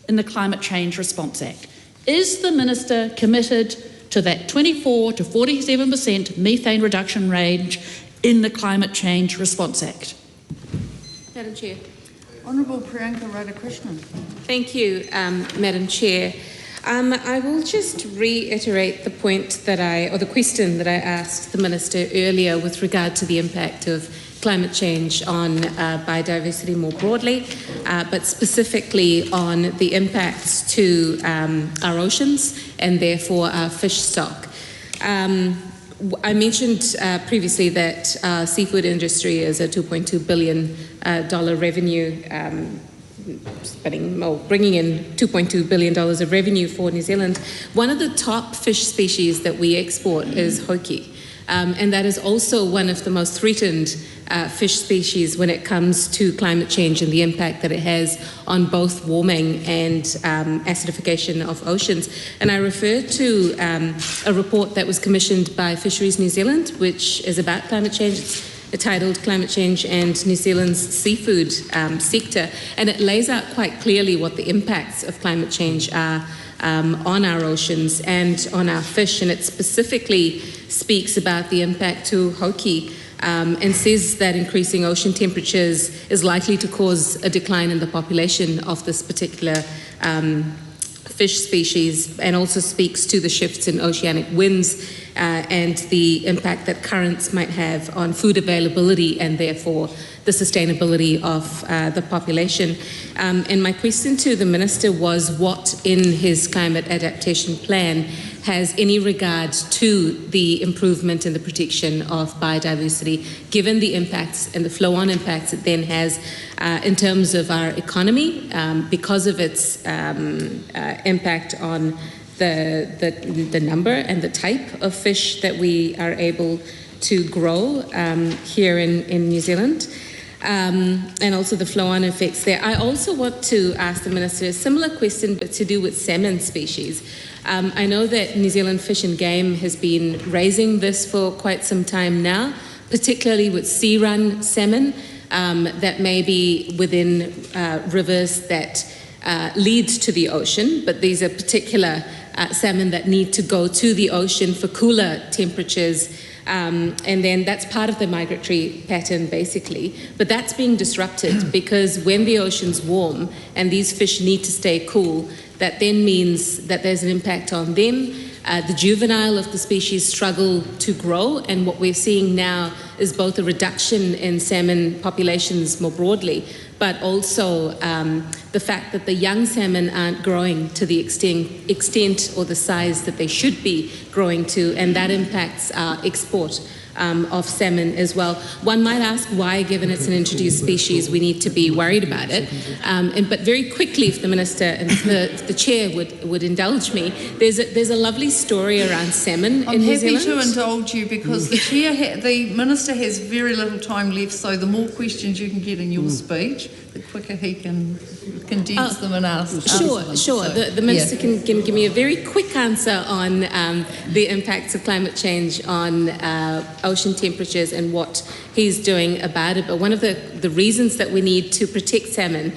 in the Climate Change Response Act? Is the Minister committed to that 24 to 47% methane reduction range in the Climate Change Response Act? Madam Chair. Honourable Priyanka Radhakrishnan. Thank you, Madam Chair. I will just reiterate the point or the question that I asked the Minister earlier with regard to the impact of climate change on biodiversity more broadly, but specifically on the impacts to our oceans and therefore our fish stock. I mentioned previously that seafood industry is a $2.2 billion revenue, bringing in $2.2 billion of revenue for New Zealand. One of the top fish species that we export is hoki. And that is also one of the most threatened fish species when it comes to climate change and the impact that it has on both warming and acidification of oceans. And I refer to a report that was commissioned by Fisheries New Zealand, which is about climate change. It's titled Climate Change and New Zealand's Seafood Sector, and it lays out quite clearly what the impacts of climate change are on our oceans and on our fish, and it specifically speaks about the impact to hoki and says that increasing ocean temperatures is likely to cause a decline in the population of this particular fish species, and also speaks to the shifts in oceanic winds and the impact that currents might have on food availability and therefore the sustainability of the population. And my question to the Minister was what in his climate adaptation plan has any regard to the improvement in the protection of biodiversity, given the impacts and the flow-on impacts it then has in terms of our economy because of its impact on the number and the type of fish that we are able to grow here in New Zealand. And also the flow-on effects there. I also want to ask the Minister a similar question, but to do with salmon species. I know that New Zealand Fish and Game has been raising this for quite some time now, particularly with sea-run salmon that may be within rivers that lead to the ocean, but these are particular salmon that need to go to the ocean for cooler temperatures. And then that's part of the migratory pattern, basically. But that's being disrupted because when the ocean's warm and these fish need to stay cool, that then means that there's an impact on them. The juvenile of the species struggle to grow, and what we're seeing now is both a reduction in salmon populations more broadly, but also the fact that the young salmon aren't growing to the extent or the size that they should be growing to, and that impacts our export of salmon as well. One might ask why, given it's an introduced species, we need to be worried about it. But very quickly, if the Minister and the Chair would indulge me, there's a lovely story around salmon in New Zealand. I'm happy to indulge you because the Minister has very little time left, so the more questions you can get in your speech, the quicker he can condense them and ask. Sure. So, the Minister can give me a very quick answer on the impacts of climate change on ocean temperatures and what he's doing about it. But one of the reasons that we need to protect salmon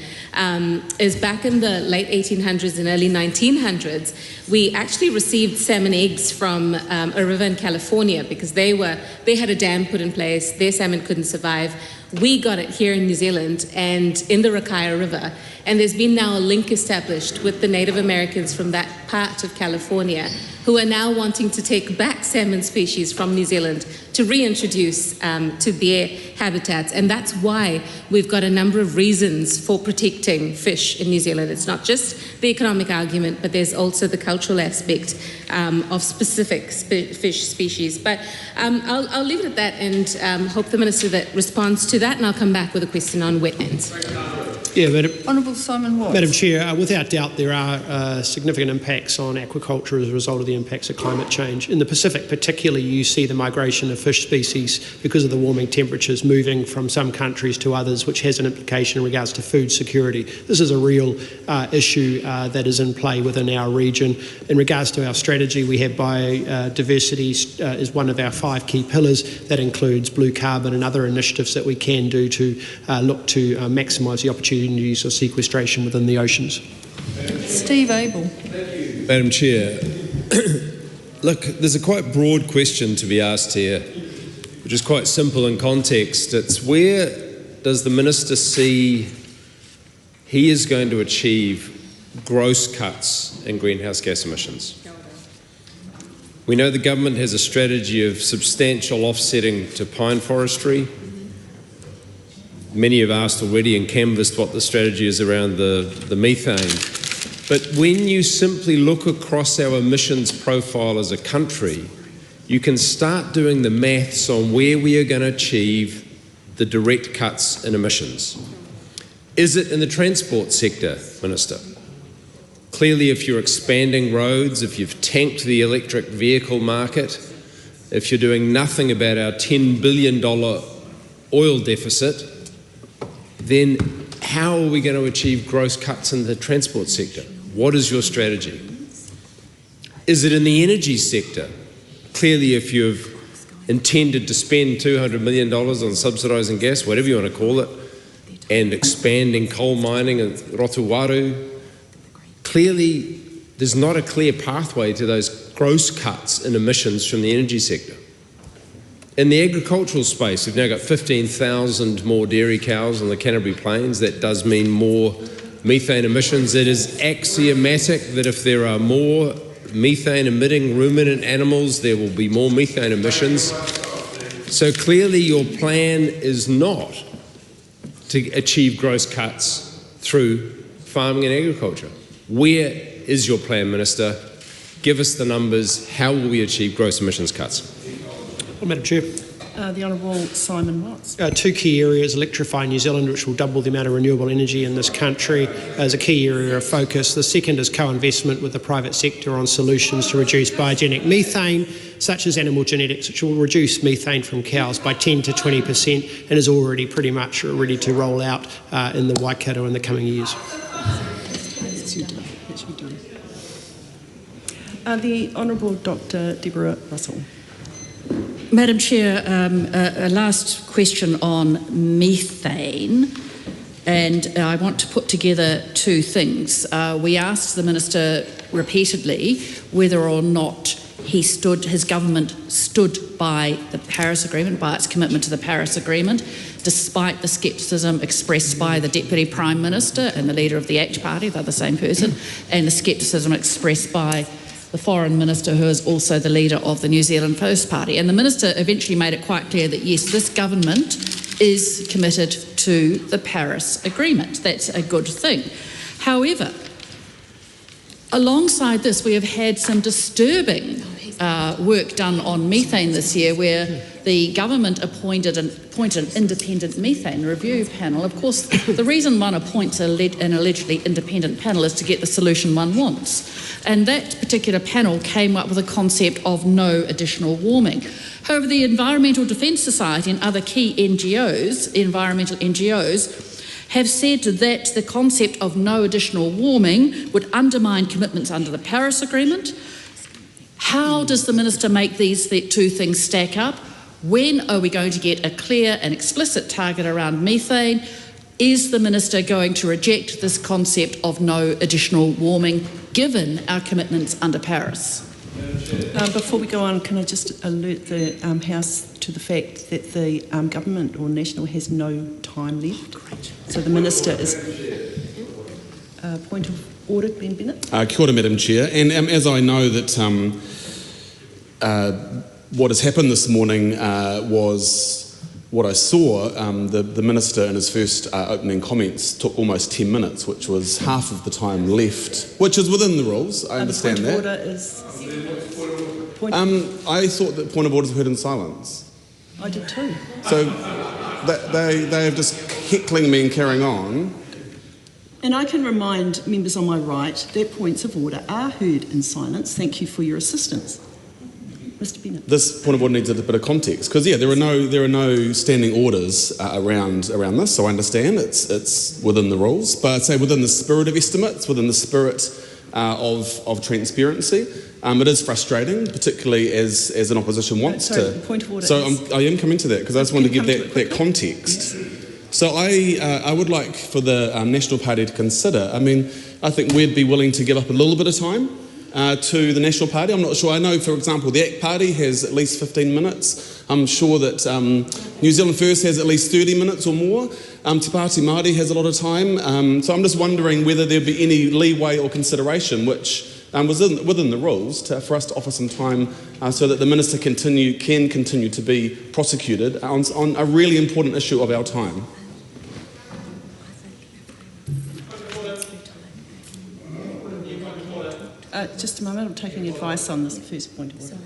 is back in the late 1800s and early 1900s, we actually received salmon eggs from a river in California because they had a dam put in place, their salmon couldn't survive. We got it here in New Zealand and in the Rakaia River, and there's been now a link established with the Native Americans from that part of California who are now wanting to take back salmon species from New Zealand to reintroduce to their habitats. And that's why we've got a number of reasons for protecting fish in New Zealand. It's not just the economic argument, but there's also the cultural aspect of specific fish species. But I'll leave it at that and hope the Minister that responds to that, and I'll come back with a question on wetlands. Yeah, Honourable Simon Watts. Madam Chair, without doubt there are significant impacts on aquaculture as a result of the impacts of climate change. In the Pacific particularly, you see the migration of fish species because of the warming temperatures moving from some countries to others, which has an implication in regards to food security. This is a real issue that is in play within our region. In regards to our strategy, we have biodiversity as one of our 5 key pillars. That includes blue carbon and other initiatives that we can do to look to maximise the opportunities of sequestration within the oceans. Steve Abel. Madam Chair, look, there's a quite broad question to be asked here, which is quite simple in context. It's where does the Minister see he is going to achieve gross cuts in greenhouse gas emissions? We know the government has a strategy of substantial offsetting to pine forestry. Many have asked already and canvassed what the strategy is around the methane. But when you simply look across our emissions profile as a country, you can start doing the maths on where we are going to achieve the direct cuts in emissions. Is it in the transport sector, Minister? Clearly, if you're expanding roads, if you've tanked the electric vehicle market, if you're doing nothing about our $10 billion oil deficit, then how are we going to achieve gross cuts in the transport sector? What is your strategy? Is it in the energy sector? Clearly, if you've intended to spend $200 million on subsidising gas, whatever you want to call it, and expanding coal mining in Rotuwaru, clearly there's not a clear pathway to those gross cuts in emissions from the energy sector. In the agricultural space, we've now got 15,000 more dairy cows on the Canterbury Plains. That does mean more methane emissions. It is axiomatic that if there are more methane-emitting ruminant animals, there will be more methane emissions. So clearly your plan is not to achieve gross cuts through farming and agriculture. Where is your plan, Minister? Give us the numbers. How will we achieve gross emissions cuts? Well, Madam Chair. The Honourable Simon Watts. 2 key areas: electrify New Zealand, which will double the amount of renewable energy in this country as a key area of focus. The second is co-investment with the private sector on solutions to reduce biogenic methane, such as animal genetics, which will reduce methane from cows by 10 to 20% and is already pretty much ready to roll out in the Waikato in the coming years. The Honourable Dr. Deborah Russell. Madam Chair, a last question on methane. And I want to put together two things. We asked the Minister repeatedly whether or not his government stood by the Paris Agreement, by its commitment to the Paris Agreement, despite the scepticism expressed by the Deputy Prime Minister and the leader of the ACT Party, they're the same person, and the scepticism expressed by the Foreign Minister, who is also the leader of the New Zealand First Party. And the Minister eventually made it quite clear that, yes, this government is committed to the Paris Agreement. That's a good thing. However, alongside this, we have had some disturbing work done on methane this year, where the government appointed an independent methane review panel. Of course, the reason one appoints an allegedly independent panel is to get the solution one wants. And that particular panel came up with a concept of no additional warming. However, the Environmental Defence Society and other key NGOs, environmental NGOs, have said that the concept of no additional warming would undermine commitments under the Paris Agreement. How does the Minister make these two things stack up? When are we going to get a clear and explicit target around methane? Is the Minister going to reject this concept of no additional warming, given our commitments under Paris? Before we go on, can I just alert the House to the fact that the government or National has no time left? Great. So the Minister is... point of order, Ben Bennett. Kia ora, Madam Chair. And as I know that what has happened this morning was what I saw, the Minister in his first opening comments took almost 10 minutes, which was half of the time left, which is within the rules. I understand that. Point of order is... I thought that point of orders were heard in silence. I did too. So they are just heckling me and carrying on. And I can remind members on my right that points of order are heard in silence. Thank you for your assistance. Mr. Bennett. This point of order needs a bit of context because, yeah, there are no standing orders around this. So I understand it's within the rules, but I'd say within the spirit of estimates, within the spirit of transparency, it is frustrating, particularly as an opposition wants to. Point of order. So I am coming to that because I just want to give that context. Yes. So I would like for the National Party to consider. I mean, I think we'd be willing to give up a little bit of time to the National Party. I'm not sure. I know, for example, the ACT Party has at least 15 minutes. I'm sure that New Zealand First has at least 30 minutes or more. Te Pāti Māori has a lot of time. So I'm just wondering whether there'd be any leeway or consideration, which was within the rules, for us to offer some time so that the Minister can continue to be prosecuted on a really important issue of our time. Just a moment, I'm taking advice on this first point of order.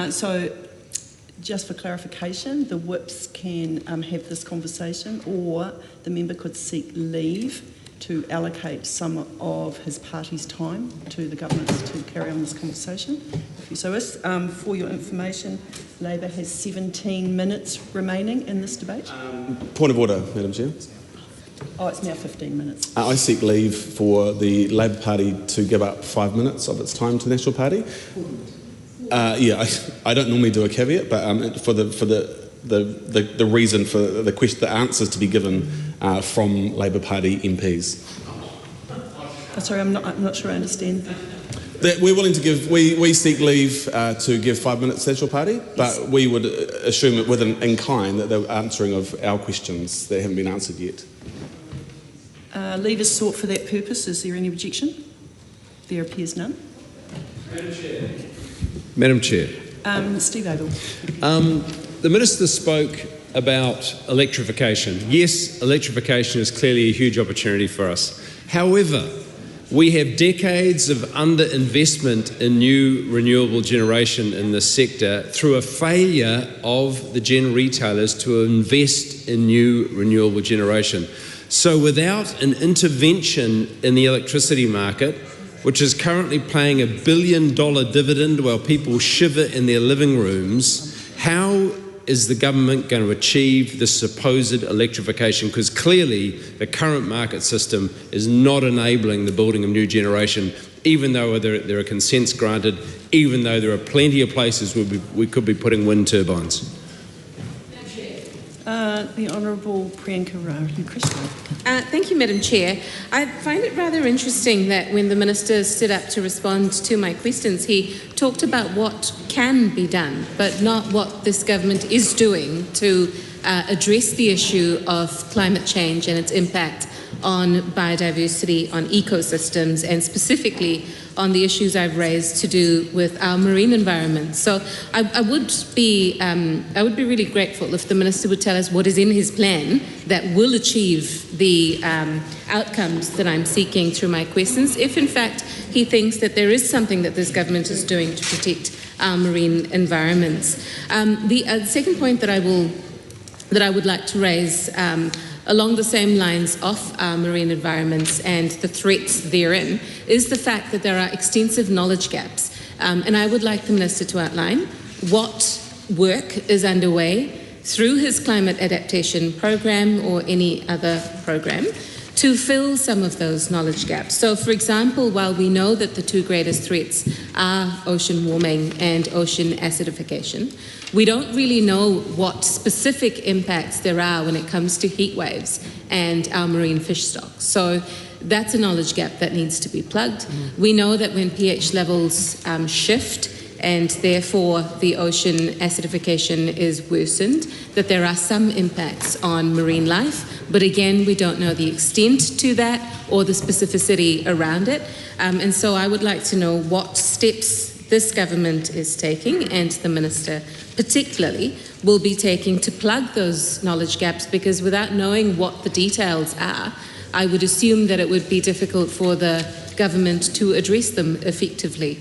So, just for clarification, the whips can have this conversation, or the member could seek leave to allocate some of his party's time to the government to carry on this conversation. If you so wish. For your information, Labor has 17 minutes remaining in this debate. Point of order, Madam Chair. Oh, it's now 15 minutes. I seek leave for the Labor Party to give up 5 minutes of its time to the National Party. I don't normally do a caveat, but for the reason for the answers to be given from Labor Party MPs. Sorry, I'm not sure I understand. That we're willing to give. We seek leave to give 5 minutes to the National Party, but we would assume it in kind that they're answering of our questions that haven't been answered yet. Leave is sought for that purpose. Is there any objection? There appears none. Madam Chair. Steve Abel. The Minister spoke about electrification. Yes, electrification is clearly a huge opportunity for us. However, we have decades of underinvestment in new renewable generation in this sector through a failure of the gen retailers to invest in new renewable generation. So without an intervention in the electricity market, which is currently paying $1 billion dividend while people shiver in their living rooms, how is the government going to achieve this supposed electrification? Because clearly the current market system is not enabling the building of new generation even though there are consents granted, even though there are plenty of places where we could be putting wind turbines? The Honourable Priyanka Christopher. Thank you, Madam Chair. I find it rather interesting that when the Minister stood up to respond to my questions, he talked about what can be done, but not what this government is doing to address the issue of climate change and its impact on biodiversity, on ecosystems, and specifically on the issues I've raised to do with our marine environment. So I would be really grateful if the Minister would tell us what is in his plan that will achieve the outcomes that I'm seeking through my questions, if in fact he thinks that there is something that this government is doing to protect our marine environments. The second point that I would like to raise along the same lines of our marine environments and the threats therein is the fact that there are extensive knowledge gaps. And I would like the Minister to outline what work is underway through his climate adaptation program or any other program to fill some of those knowledge gaps. So, for example, while we know that the two greatest threats are ocean warming and ocean acidification, we don't really know what specific impacts there are when it comes to heat waves and our marine fish stocks. So that's a knowledge gap that needs to be plugged. We know that when pH levels shift and therefore the ocean acidification is worsened, that there are some impacts on marine life, but again, we don't know the extent to that or the specificity around it. And so I would like to know what steps this government is taking, and the Minister particularly will be taking to plug those knowledge gaps, because without knowing what the details are, I would assume that it would be difficult for the government to address them effectively.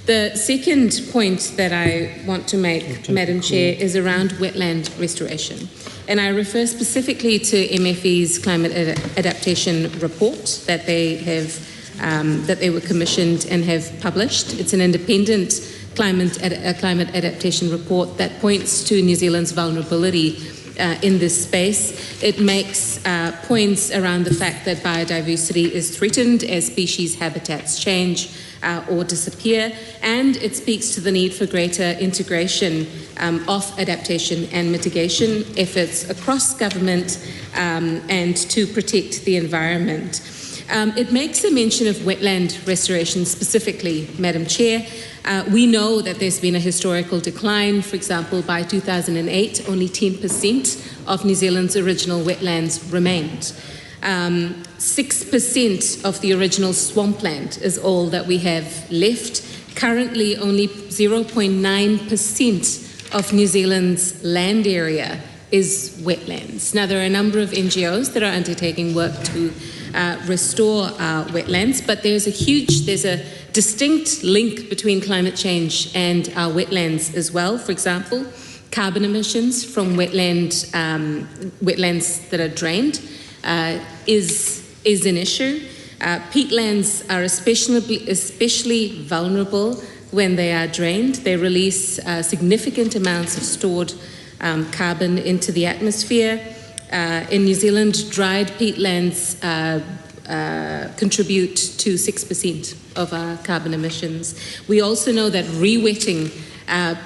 The second point that I want to make, Madam Chair, is around wetland restoration. And I refer specifically to MFE's climate adaptation report that they have that they were commissioned and have published. It's an independent climate adaptation report that points to New Zealand's vulnerability in this space. It makes points around the fact that biodiversity is threatened as species habitats change or disappear, and it speaks to the need for greater integration of adaptation and mitigation efforts across government and to protect the environment. It makes a mention of wetland restoration specifically, Madam Chair. We know that there's been a historical decline. For example, by 2008, only 10% of New Zealand's original wetlands remained. 6% of the original swampland is all that we have left. Currently, only 0.9% of New Zealand's land area is wetlands. Now, there are a number of NGOs that are undertaking work to restore our wetlands, but there's a distinct link between climate change and our wetlands as well. For example, carbon emissions from wetlands that are drained is an issue. Peatlands are especially vulnerable when they are drained. They release significant amounts of stored carbon into the atmosphere. In New Zealand, dried peatlands contribute to 6% of our carbon emissions. We also know that re-wetting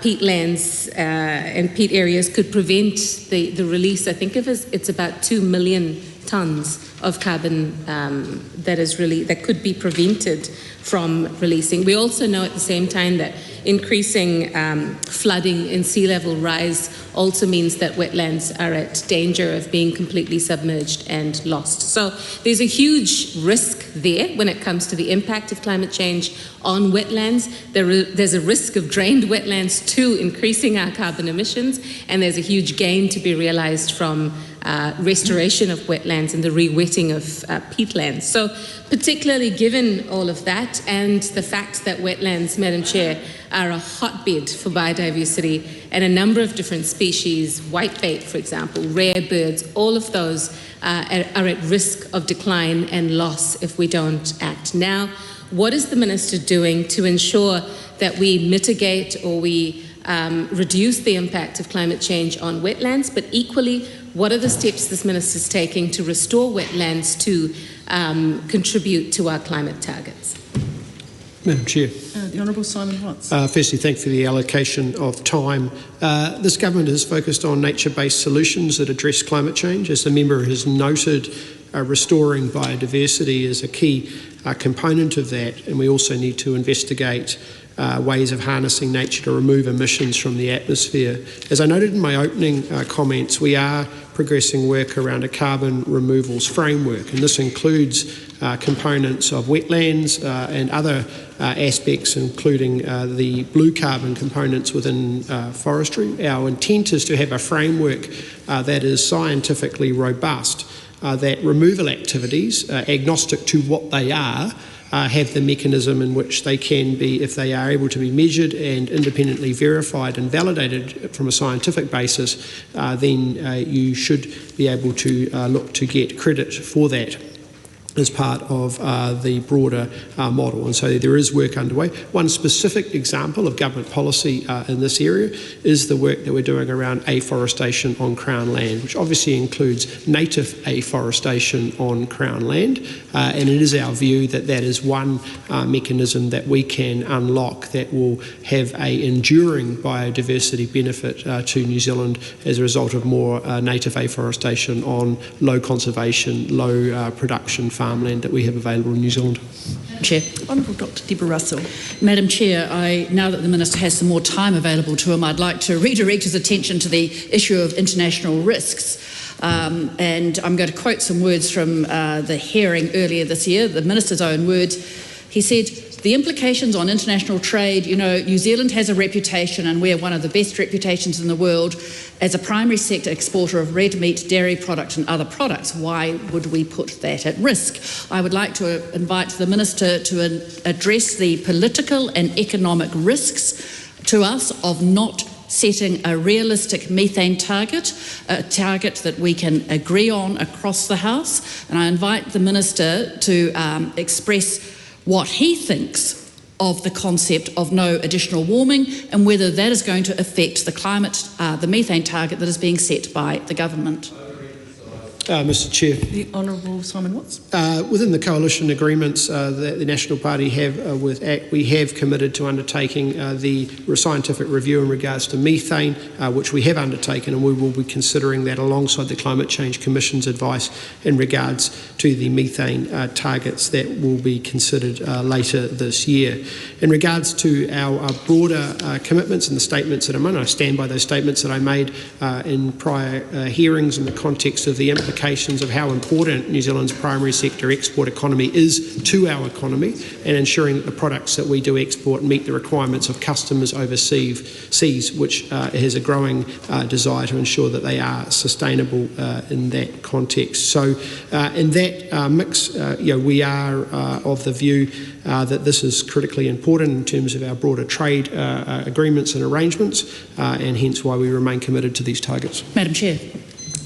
peatlands and peat areas could prevent the release. I think it's about 2 million tonnes of carbon that could be prevented from releasing. We also know at the same time that increasing flooding and sea level rise also means that wetlands are at danger of being completely submerged and lost. So there's a huge risk there when it comes to the impact of climate change on wetlands. There's a risk of drained wetlands too, increasing our carbon emissions, and there's a huge gain to be realised from restoration of wetlands and the re-wetting of peatlands. So particularly given all of that and the fact that wetlands, Madam Chair, are a hotbed for biodiversity and a number of different species, whitebait, for example, rare birds, all of those are at risk of decline and loss if we don't act now. What is the Minister doing to ensure that we mitigate or we reduce the impact of climate change on wetlands, but equally What are the steps this Minister is taking to restore wetlands to contribute to our climate targets? Madam Chair. The Honourable Simon Watts. Firstly, thank you for the allocation of time. This government is focused on nature-based solutions that address climate change. As the member has noted, restoring biodiversity is a key component of that, and we also need to investigate ways of harnessing nature to remove emissions from the atmosphere. As I noted in my opening comments, we are progressing work around a carbon removals framework, and this includes components of wetlands and other aspects, including the blue carbon components within forestry. Our intent is to have a framework that is scientifically robust, that removal activities, agnostic to what they are, have the mechanism in which they can be, if they are able to be measured and independently verified and validated from a scientific basis, then you should be able to look to get credit for that as part of the broader model. And so there is work underway. One specific example of government policy in this area is the work that we're doing around afforestation on Crown land, which obviously includes native afforestation on Crown land. And it is our view that that is one mechanism that we can unlock that will have an enduring biodiversity benefit to New Zealand as a result of more native afforestation on low conservation, low production farmland that we have available in New Zealand. Chair. Honourable Dr Deborah Russell. Madam Chair, now that the Minister has some more time available to him, I'd like to redirect his attention to the issue of international risks. And I'm going to quote some words from the hearing earlier this year, the Minister's own words. He said, the implications on international trade, New Zealand has a reputation, and we're one of the best reputations in the world, as a primary sector exporter of red meat, dairy products and other products. Why would we put that at risk? I would like to invite the Minister to address the political and economic risks to us of not setting a realistic methane target, a target that we can agree on across the House. And I invite the Minister to express what he thinks of the concept of no additional warming and whether that is going to affect the climate, the methane target that is being set by the government. Mr Chair. The Honourable Simon Watts. Within the coalition agreements that the National Party have with ACT, we have committed to undertaking the scientific review in regards to methane, which we have undertaken, and we will be considering that alongside the Climate Change Commission's advice in regards to the methane targets that will be considered later this year. In regards to our broader commitments and the statements that I made, I stand by those statements that I made in prior hearings in the context of the implications of how important New Zealand's primary sector export economy is to our economy, and ensuring that the products that we do export meet the requirements of customers overseas, which has a growing desire to ensure that they are sustainable in that context. So in that mix, we are of the view that this is critically important in terms of our broader trade agreements and arrangements, and hence why we remain committed to these targets. Madam Chair.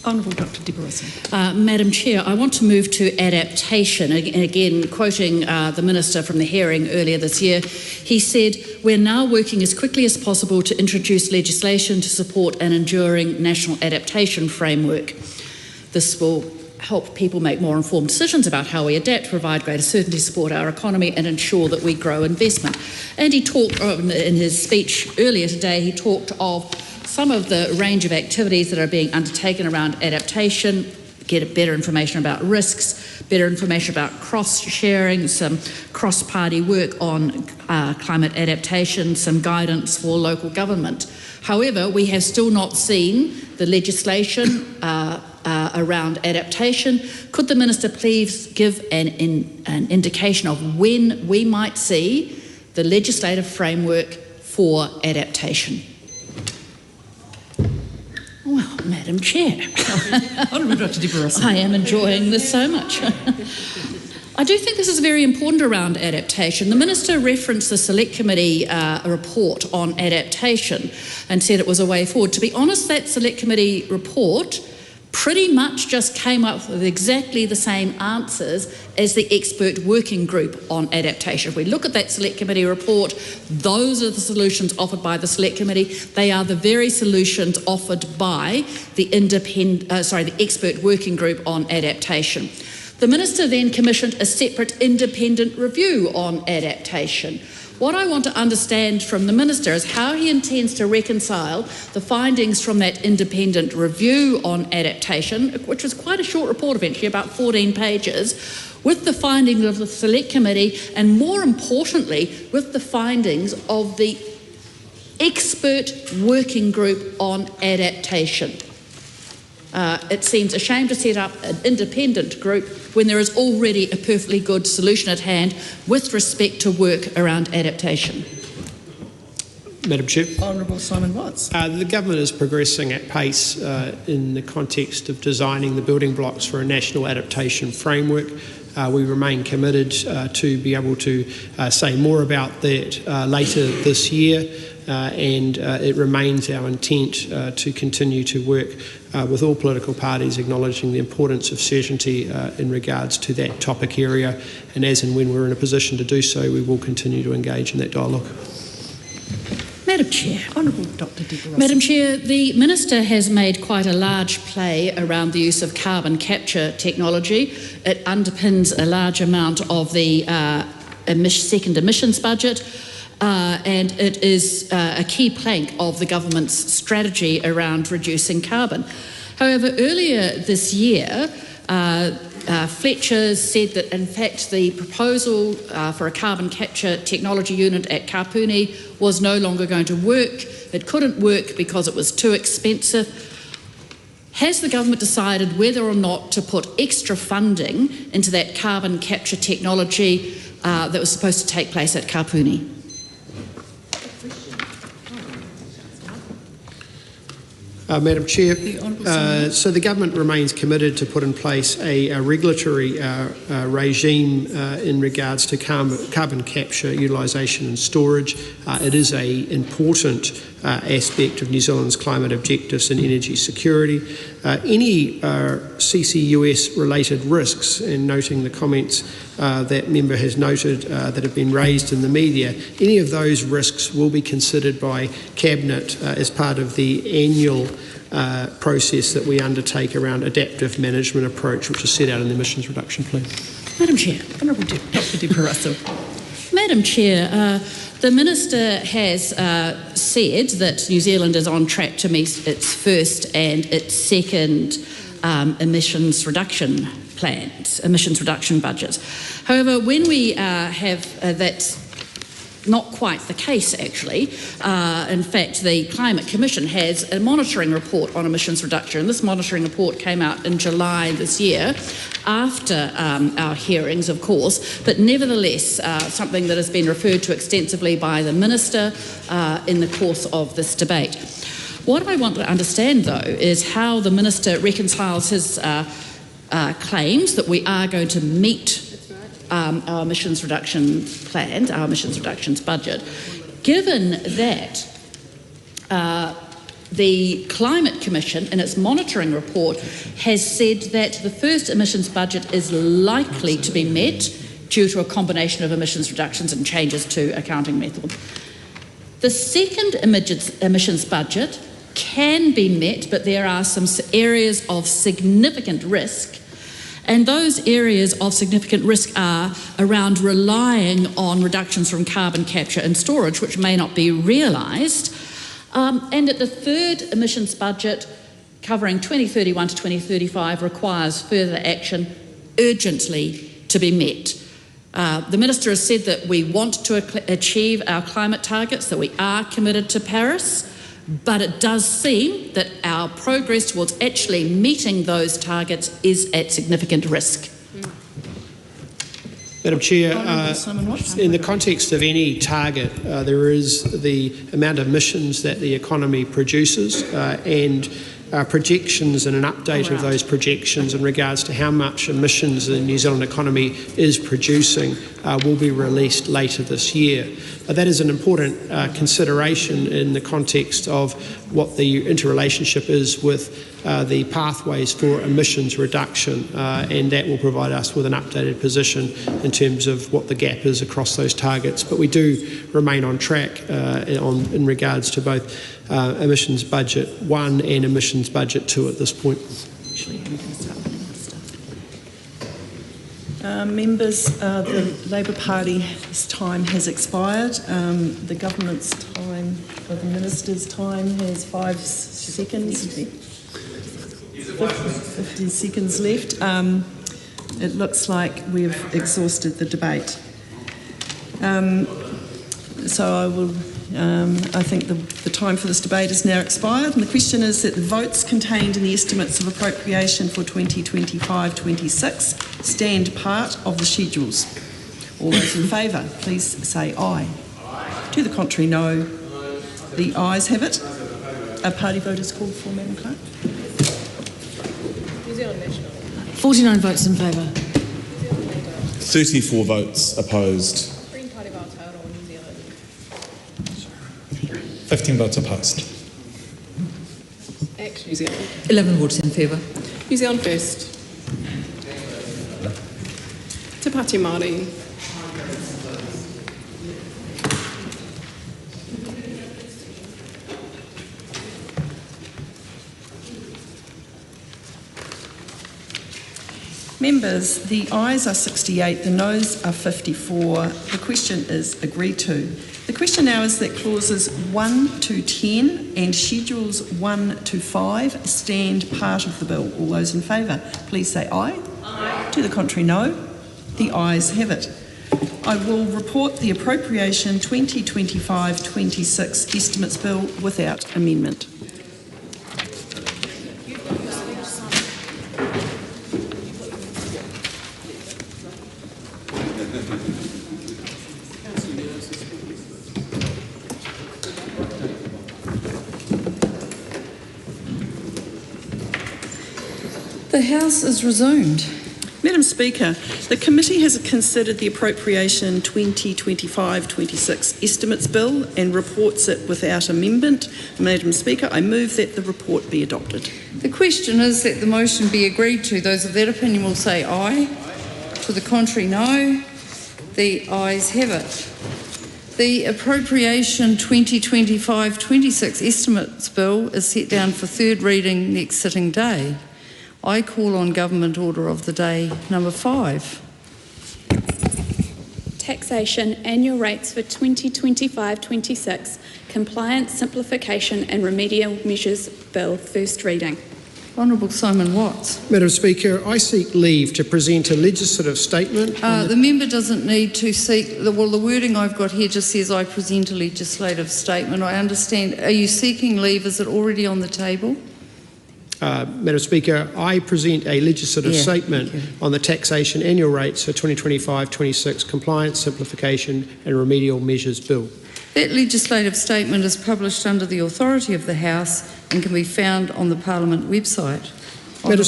Honourable Dr Deborah Russell. Madam Chair, I want to move to adaptation. And again, quoting the Minister from the hearing earlier this year, he said, we're now working as quickly as possible to introduce legislation to support an enduring national adaptation framework. This will help people make more informed decisions about how we adapt, provide greater certainty, support our economy and ensure that we grow investment. And he talked, in his speech earlier today, he talked of some of the range of activities that are being undertaken around adaptation, get better information about risks, better information about cross-sharing, some cross-party work on climate adaptation, some guidance for local government. However, we have still not seen the legislation around adaptation. Could the Minister please give an indication of when we might see the legislative framework for adaptation? Well, Madam Chair. Honourable Dr Deborah Russell. I am enjoying this so much. I do think this is very important around adaptation. The Minister referenced the Select Committee report on adaptation and said it was a way forward. To be honest, that Select Committee report pretty much just came up with exactly the same answers as the expert working group on adaptation. If we look at that Select Committee report, those are the solutions offered by the Select Committee. They are the very solutions offered by the expert working group on adaptation. The Minister then commissioned a separate independent review on adaptation. What I want to understand from the Minister is how he intends to reconcile the findings from that independent review on adaptation, which was quite a short report eventually, about 14 pages, with the findings of the Select Committee and, more importantly, with the findings of the expert working group on adaptation. It seems a shame to set up an independent group when there is already a perfectly good solution at hand with respect to work around adaptation. Madam Chair. Honourable Simon Watts. The government is progressing at pace in the context of designing the building blocks for a national adaptation framework. We remain committed to be able to say more about that later this year. And it remains our intent to continue to work with all political parties, acknowledging the importance of certainty in regards to that topic area. And as and when we're in a position to do so, we will continue to engage in that dialogue. Madam Chair. Honourable Dr. Deborah Russell. Madam Chair, the Minister has made quite a large play around the use of carbon capture technology. It underpins a large amount of the second emissions budget. And it is a key plank of the government's strategy around reducing carbon. However, earlier this year, Fletcher said that, in fact, the proposal for a carbon capture technology unit at Kapuni was no longer going to work. It couldn't work because it was too expensive. Has the government decided whether or not to put extra funding into that carbon capture technology that was supposed to take place at Kapuni? Madam Chair, so the government remains committed to put in place a regulatory regime in regards to carbon capture, utilisation and storage. It is an important aspect of New Zealand's climate objectives and energy security. Any CCUS-related risks, and noting the comments that member has noted that have been raised in the media, any of those risks will be considered by Cabinet as part of the annual process that we undertake around adaptive management approach, which is set out in the emissions reduction plan. Madam Chair. Honourable Dr. Deborah Russell. Madam Chair, the Minister has said that New Zealand is on track to meet its first and its second emissions reduction plans, emissions reduction budgets. However, when we have that's not quite the case, actually. In fact, the Climate Commission has a monitoring report on emissions reduction. This monitoring report came out in July this year, after our hearings, of course, but nevertheless something that has been referred to extensively by the Minister in the course of this debate. What I want to understand, though, is how the Minister reconciles his claims that we are going to meet our emissions reduction plans, our emissions reductions budget, given that the Climate Commission in its monitoring report has said that the first emissions budget is likely to be met due to a combination of emissions reductions and changes to accounting method. The second emissions budget can be met, but there are some areas of significant risk. And those areas of significant risk are around relying on reductions from carbon capture and storage, which may not be realised. And at the third emissions budget, covering 2031 to 2035, requires further action urgently to be met. The Minister has said that we want to achieve our climate targets, that we are committed to Paris, but it does seem that our progress towards actually meeting those targets is at significant risk. Madam Chair, in the context of any target, there is the amount of emissions that the economy produces and projections and an update of those projections in regards to how much emissions the New Zealand economy is producing will be released later this year. That is an important consideration in the context of what the interrelationship is with the pathways for emissions reduction, and that will provide us with an updated position in terms of what the gap is across those targets. But we do remain on track in regards to both emissions budget 1 and emissions budget 2 at this point. Members, the Labour Party's time has expired. The government's time, or the minister's time, has 5 seconds. 50 seconds left. It looks like we've exhausted the debate. So I think the time for this debate is now expired, and the question is that the votes contained in the estimates of appropriation for 2025-26 stand part of the schedules. All those in favour, please say aye. To the contrary, no. The ayes have it. A party vote is called for, Madam Clerk. 49 votes in favour. 34 votes opposed. 15 votes opposed. New Zealand. 11 votes in favour. New Zealand first. Te Pāti Māori. Members, the ayes are 68, the noes are 54. The question is agreed to. The question now is that clauses 1 to 10 and schedules 1 to 5 stand part of the bill. All those in favour, please say aye. Aye. To the contrary, no. The ayes have it. I will report the appropriation 2025-26 estimates bill without amendment. The House is resumed. Madam Speaker, the committee has considered the appropriation 2025-26 estimates bill and reports it without amendment. Madam Speaker, I move that the report be adopted. The question is that the motion be agreed to. Those of that opinion will say aye. To the contrary, no. The ayes have it. The appropriation 2025-26 estimates bill is set down for third reading next sitting day. I call on Government Order of the Day number 5. Taxation annual rates for 2025-26, Compliance, Simplification and Remedial Measures Bill, first reading. Honourable Simon Watts. Madam Speaker, I seek leave to present a legislative statement. The member doesn't need to seek, well, the wording I've got here just says I present a legislative statement. I understand. Are you seeking leave? Is it already on the table? Madam Speaker, I present a legislative statement on the taxation annual rates for 2025-26 Compliance, Simplification and Remedial Measures Bill. That legislative statement is published under the authority of the House and can be found on the Parliament website. Madam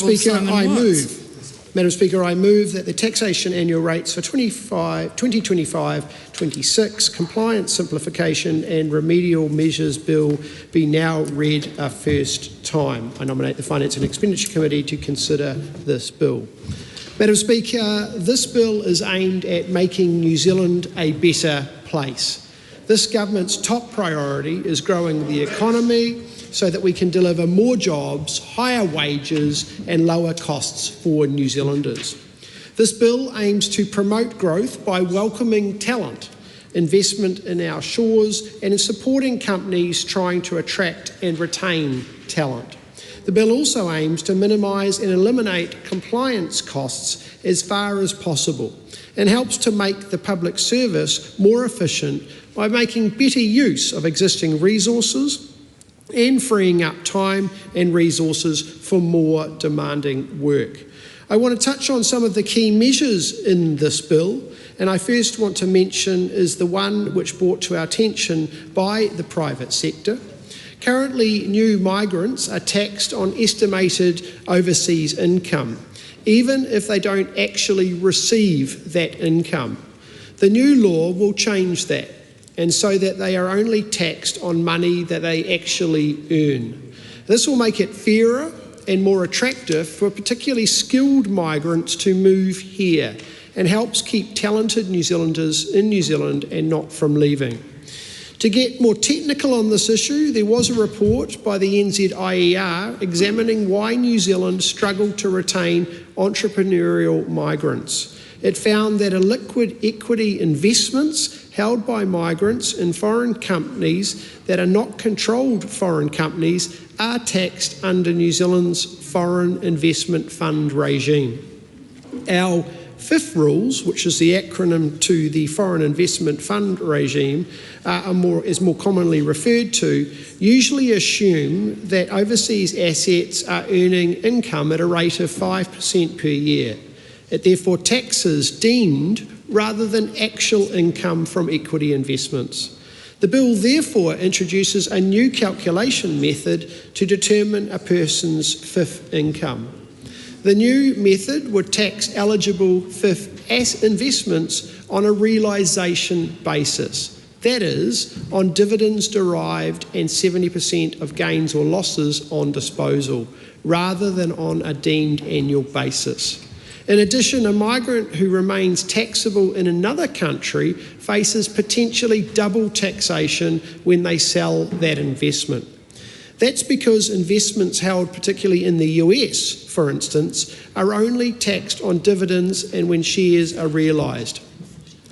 Speaker, I move that the taxation annual rates for 2025-26 Compliance, Simplification and Remedial Measures Bill be now read a first time. I nominate the Finance and Expenditure Committee to consider this bill. Madam Speaker, this bill is aimed at making New Zealand a better place. This government's top priority is growing the economy so that we can deliver more jobs, higher wages and lower costs for New Zealanders. This bill aims to promote growth by welcoming talent, investment in our shores and in supporting companies trying to attract and retain talent. The bill also aims to minimise and eliminate compliance costs as far as possible and helps to make the public service more efficient by making better use of existing resources and freeing up time and resources for more demanding work. I want to touch on some of the key measures in this bill, and I first want to mention is the one which brought to our attention by the private sector. Currently, new migrants are taxed on estimated overseas income, even if they don't actually receive that income. The new law will change that, and so that they are only taxed on money that they actually earn. This will make it fairer and more attractive for particularly skilled migrants to move here, and helps keep talented New Zealanders in New Zealand and not from leaving. To get more technical on this issue, there was a report by the NZIER examining why New Zealand struggled to retain entrepreneurial migrants. It found that illiquid equity investments held by migrants in foreign companies that are not controlled foreign companies are taxed under New Zealand's Foreign Investment Fund regime. Our FIF rules, which is the acronym to the Foreign Investment Fund regime, is more commonly referred to, usually assume that overseas assets are earning income at a rate of 5% per year. It therefore taxes deemed rather than actual income from equity investments. The bill therefore introduces a new calculation method to determine a person's FIF income. The new method would tax eligible FIF investments on a realisation basis, that is, on dividends derived and 70% of gains or losses on disposal, rather than on a deemed annual basis. In addition, a migrant who remains taxable in another country faces potentially double taxation when they sell that investment. That's because investments held particularly in the US, for instance, are only taxed on dividends and when shares are realised.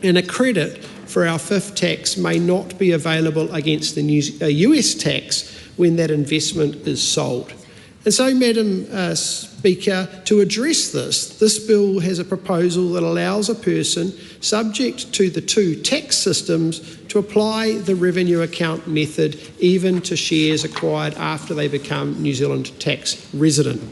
And a credit for our FIF tax may not be available against the US tax when that investment is sold. And so, Madam Speaker, to address this bill has a proposal that allows a person subject to the two tax systems to apply the revenue account method even to shares acquired after they become New Zealand tax resident.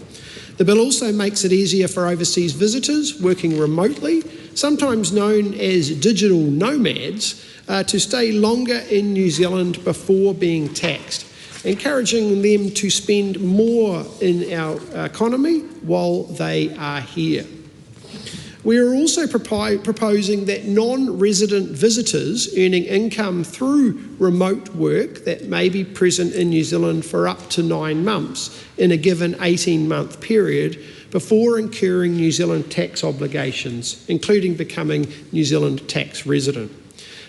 The bill also makes it easier for overseas visitors working remotely, sometimes known as digital nomads, to stay longer in New Zealand before being taxed, encouraging them to spend more in our economy while they are here. We are also proposing that non-resident visitors earning income through remote work that may be present in New Zealand for up to 9 months in a given 18-month period before incurring New Zealand tax obligations, including becoming New Zealand tax resident.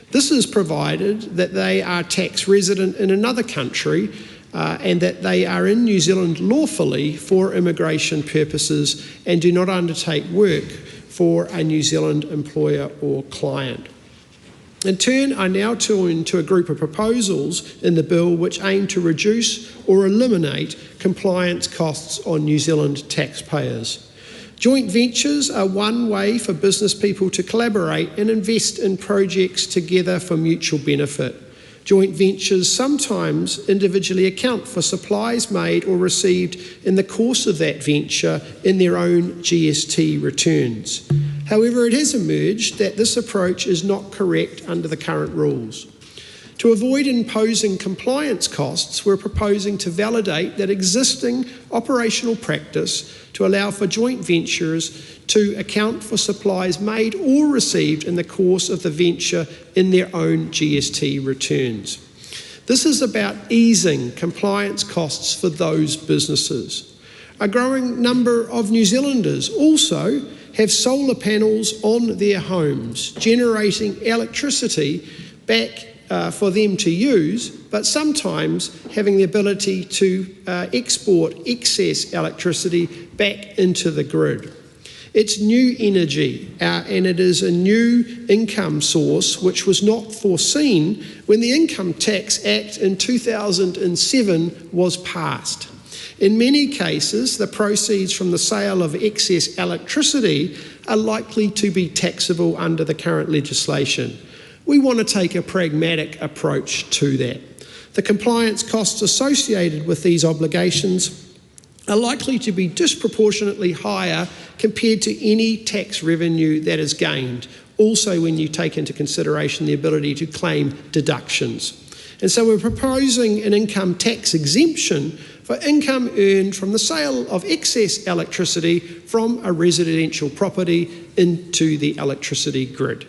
This is provided that they are tax resident in another country and that they are in New Zealand lawfully for immigration purposes and do not undertake work for a New Zealand employer or client. In turn, I now turn to a group of proposals in the bill which aim to reduce or eliminate compliance costs on New Zealand taxpayers. Joint ventures are one way for business people to collaborate and invest in projects together for mutual benefit. Joint ventures sometimes individually account for supplies made or received in the course of that venture in their own GST returns. However, it has emerged that this approach is not correct under the current rules. To avoid imposing compliance costs, we're proposing to validate that existing operational practice to allow for joint ventures to account for supplies made or received in the course of the venture in their own GST returns. This is about easing compliance costs for those businesses. A growing number of New Zealanders also have solar panels on their homes, generating electricity back for them to use, but sometimes having the ability to export excess electricity back into the grid. It's new energy and it is a new income source which was not foreseen when the Income Tax Act in 2007 was passed. In many cases, the proceeds from the sale of excess electricity are likely to be taxable under the current legislation. We want to take a pragmatic approach to that. The compliance costs associated with these obligations are likely to be disproportionately higher compared to any tax revenue that is gained, also when you take into consideration the ability to claim deductions. And so we're proposing an income tax exemption for income earned from the sale of excess electricity from a residential property into the electricity grid.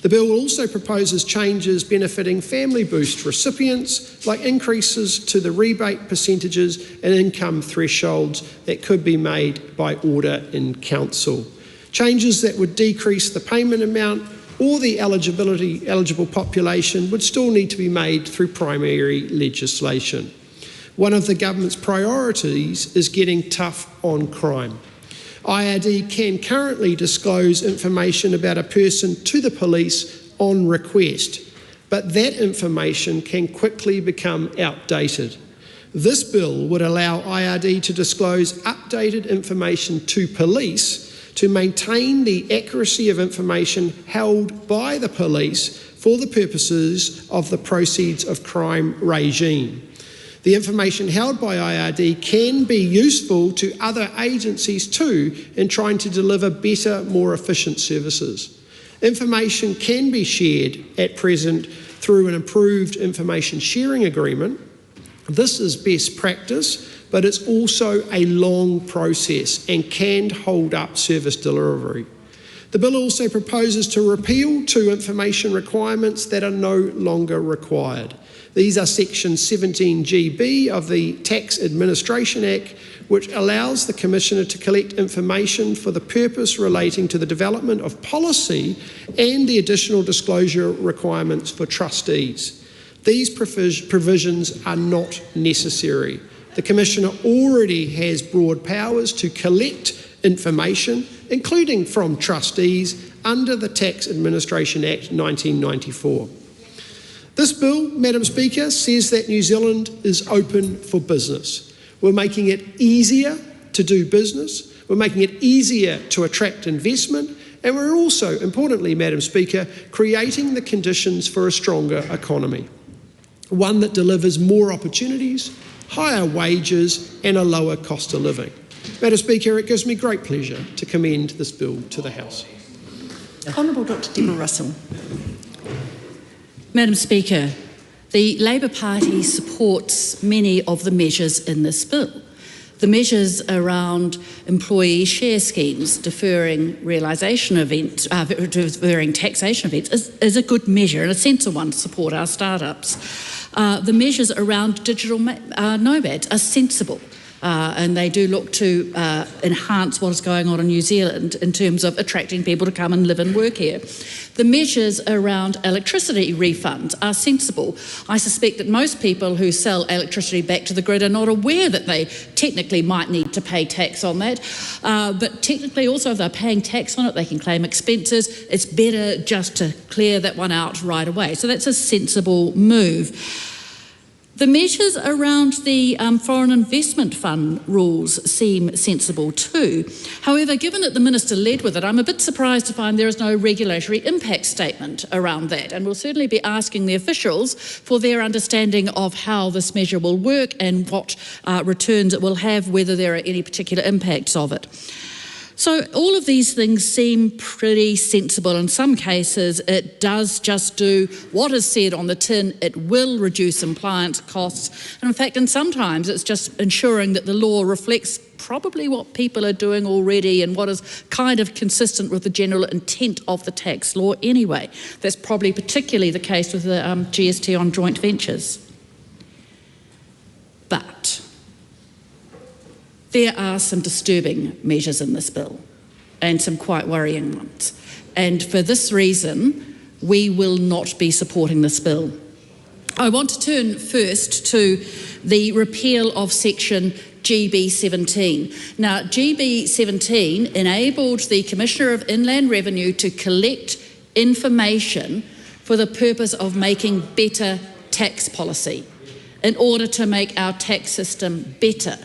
The bill also proposes changes benefiting family boost recipients, like increases to the rebate percentages and income thresholds that could be made by order in council. Changes that would decrease the payment amount or the eligible population would still need to be made through primary legislation. One of the government's priorities is getting tough on crime. IRD can currently disclose information about a person to the police on request, but that information can quickly become outdated. This bill would allow IRD to disclose updated information to police to maintain the accuracy of information held by the police for the purposes of the proceeds of crime regime. The information held by IRD can be useful to other agencies too in trying to deliver better, more efficient services. Information can be shared at present through an improved information sharing agreement. This is best practice, but it's also a long process and can hold up service delivery. The bill also proposes to repeal 2 information requirements that are no longer required. These are Section 17GB of the Tax Administration Act, which allows the Commissioner to collect information for the purpose relating to the development of policy and the additional disclosure requirements for trustees. These provisions are not necessary. The Commissioner already has broad powers to collect information, including from trustees, under the Tax Administration Act 1994. This bill, Madam Speaker, says that New Zealand is open for business. We're making it easier to do business, we're making it easier to attract investment, and we're also, importantly, Madam Speaker, creating the conditions for a stronger economy, one that delivers more opportunities, higher wages and a lower cost of living. Madam Speaker, it gives me great pleasure to commend this bill to the House. Honourable Dr Deborah Russell. Madam Speaker, the Labour Party supports many of the measures in this bill. The measures around employee share schemes, deferring taxation events is a good measure and a sensible one to support our startups. The measures around digital nomads are sensible. And they do look to enhance what is going on in New Zealand in terms of attracting people to come and live and work here. The measures around electricity refunds are sensible. I suspect that most people who sell electricity back to the grid are not aware that they technically might need to pay tax on that, but technically also if they're paying tax on it, they can claim expenses. It's better just to clear that one out right away. So that's a sensible move. The measures around the Foreign Investment Fund rules seem sensible too. However, given that the Minister led with it, I'm a bit surprised to find there is no regulatory impact statement around that, and we'll certainly be asking the officials for their understanding of how this measure will work and what returns it will have, whether there are any particular impacts of it. So all of these things seem pretty sensible. In some cases, it does just do what is said on the tin. It will reduce compliance costs. And in fact, and sometimes it's just ensuring that the law reflects probably what people are doing already and what is kind of consistent with the general intent of the tax law anyway. That's probably particularly the case with the GST on joint ventures. But there are some disturbing measures in this bill and some quite worrying ones. And for this reason, we will not be supporting this bill. I want to turn first to the repeal of section GB17. Now, GB17 enabled the Commissioner of Inland Revenue to collect information for the purpose of making better tax policy in order to make our tax system better.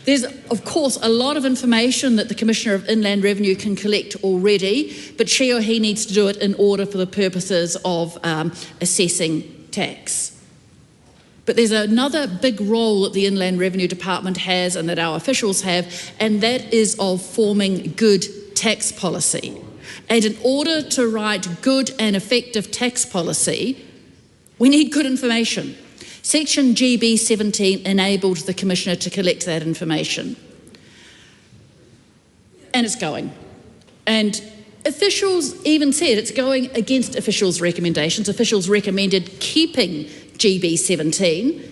There's, of course, a lot of information that the Commissioner of Inland Revenue can collect already, but she or he needs to do it in order for the purposes of assessing tax. But there's another big role that the Inland Revenue Department has and that our officials have, and that is of forming good tax policy. And in order to write good and effective tax policy, we need good information. Section GB17 enabled the Commissioner to collect that information. And it's going. And Officials even said it's going against officials' recommendations. Officials recommended keeping GB17,